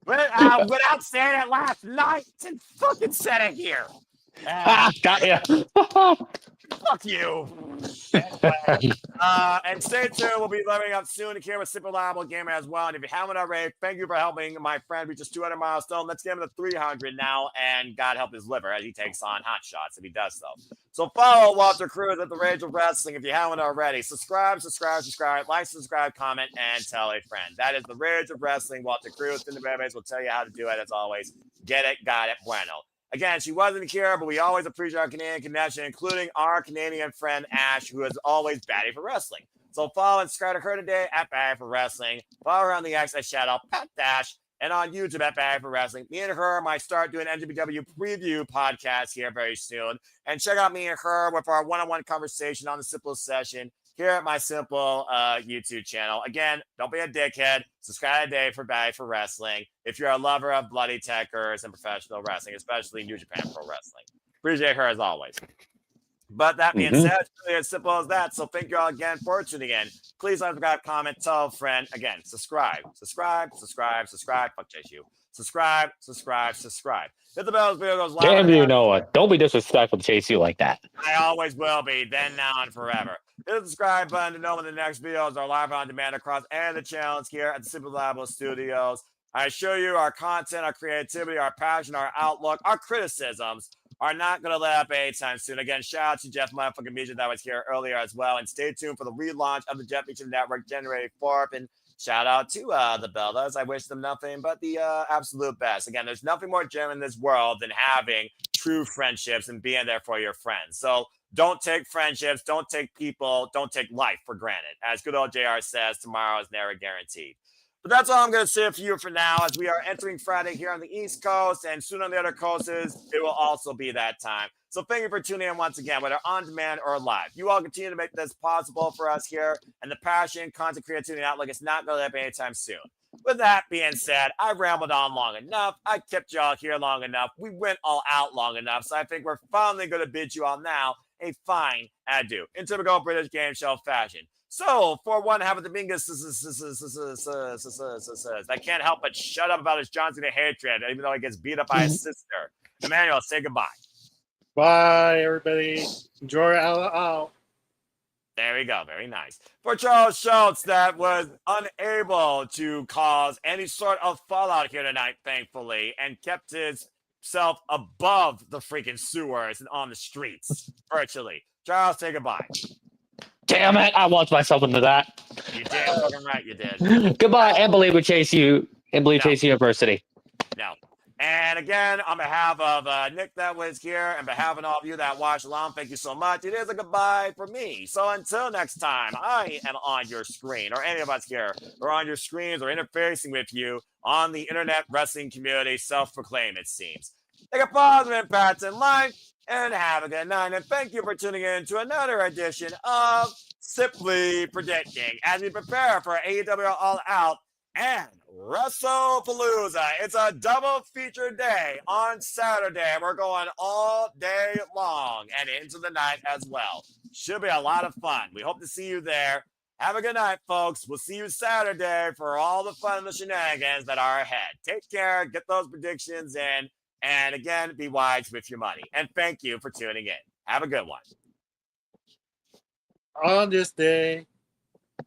Without saying it last night, and fucking said it here. Got ya. Fuck you. And stay tuned. We'll be leveling up soon here with Simple Lab Gamer as well. And if you haven't already, thank you for helping my friend reach his 200 milestone. Let's get him to 300 now, and God help his liver as he takes on hot shots if he does so. So follow Walter Cruz at the Rage of Wrestling if you haven't already. Subscribe, like, subscribe, comment, and tell a friend. That is the Rage of Wrestling. Walter Cruz in the Bearbase will tell you how to do it as always. Get it, got it, bueno. Again, she wasn't here, but we always appreciate our Canadian connection, including our Canadian friend Ash, who is always batty for wrestling. So follow and subscribe to her today at Batty for Wrestling. Follow her on the X at Shadow Pat Dash, and on YouTube at Batty for Wrestling. Me and her might start doing NJPW preview podcast here very soon. And check out me and her with our one-on-one conversation on the Simple Session here at my Simple YouTube channel. Again, don't be a dickhead. Subscribe today for Batty for Wrestling if you're a lover of bloody techers and professional wrestling, especially New Japan Pro Wrestling. Appreciate her as always. But that being said, it's really as simple as that. So thank you all again for tuning in. Please don't forget to comment, tell a friend. Again, subscribe. Fuck Chase U. Subscribe. Hit the bell as video goes live. Damn you, Noah. Don't be disrespectful to Chase U like that. I always will be, then, now, and forever. Hit the subscribe button to know when the next videos are live on demand across any of the channels here at the Simple Labo Studios. I assure you our content, our creativity, our passion, our outlook, our criticisms are not going to let up anytime soon. Again, shout out to Jeff motherfucking Meacham that was here earlier as well. And stay tuned for the relaunch of the Jeff Meacham Network January 4th. And shout out to the Bellas. I wish them nothing but the absolute best. Again, there's nothing more genuine in this world than having true friendships and being there for your friends. So don't take friendships, don't take people, don't take life for granted. As good old JR says, tomorrow is never guaranteed. But that's all I'm going to say for you for now, as we are entering Friday here on the East Coast, and soon on the other coasts, it will also be that time. So thank you for tuning in once again, whether on demand or live. You all continue to make this possible for us here, and the passion, content, creativity, and outlook is not going to let up anytime soon. With that being said, I rambled on long enough. I kept y'all here long enough. We went all out long enough, so I think we're finally going to bid you all now a fine adieu in typical British game show fashion. So, for one half of the Mingus, I can't help but shut up about his John Cena hatred, even though he gets beat up by his sister. Emmanuel, say goodbye. Bye, everybody. Enjoy All Out. There we go. Very nice. For Charles Schultz, that was unable to cause any sort of fallout here tonight, thankfully, and kept himself above the freaking sewers and on the streets, virtually. Charles, say goodbye. Damn it! I launched myself into that. You damn fucking right, you did. Goodbye, and believe with Chase U, and believe Chase University. No. And again, on behalf of Nick that was here, and behalf of all of you that watched along, thank you so much. It is a goodbye for me. So until next time, I am on your screen, or any of us here are on your screens or interfacing with you on the internet wrestling community, self-proclaimed, it seems. Take a positive impact in life, and have a good night. And thank you for tuning in to another edition of Simply Predicting as we prepare for AEW All Out and WrestlePalooza. It's a double feature day on Saturday. We're going all day long and into the night as well. Should be a lot of fun. We hope to see you there. Have a good night, folks. We'll see you Saturday for all the fun and the shenanigans that are ahead. Take care. Get those predictions in. And again, be wise with your money. And thank you for tuning in. Have a good one. On this day,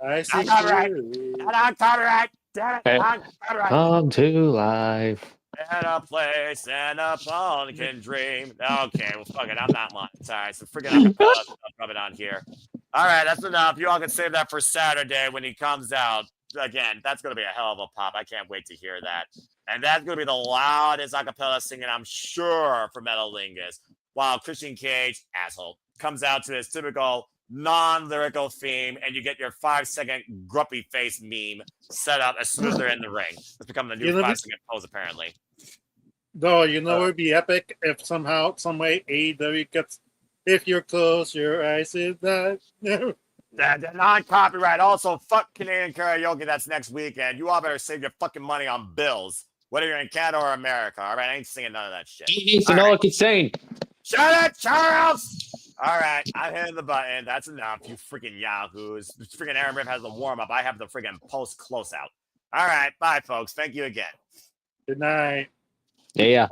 I see Copyright. clearly. Copyright. Damn it. Hey. Copyright. Come to life. And a place and a phone can dream. Okay, well, fuck it. I'm not monetized. So freaking acapella stuff coming on here. All right, that's enough. You all can save that for Saturday when he comes out. Again, that's going to be a hell of a pop. I can't wait to hear that. And that's going to be the loudest acapella singing, I'm sure, for Metalingus. While Christian Cage, asshole, comes out to his typical non-lyrical theme, and you get your 5-second grumpy face meme set up as soon as they're in the ring. It's become the new 5-second pose, apparently. No, you know it would be epic if somehow, some way, AEW gets. If you're close, your eyes is that. Non-copyright. Also, fuck Canadian karaoke. That's next weekend. You all better save your fucking money on bills, whether you're in Canada or America. All right, I ain't singing none of that shit. He needs to know what he's saying. Shut it, Charles! All right, I'm hitting the button. That's enough, you freaking yahoos. Freaking Aaron Riff has the warm-up. I have the freaking post close-out. All right, bye, folks. Thank you again. Good night. Yeah.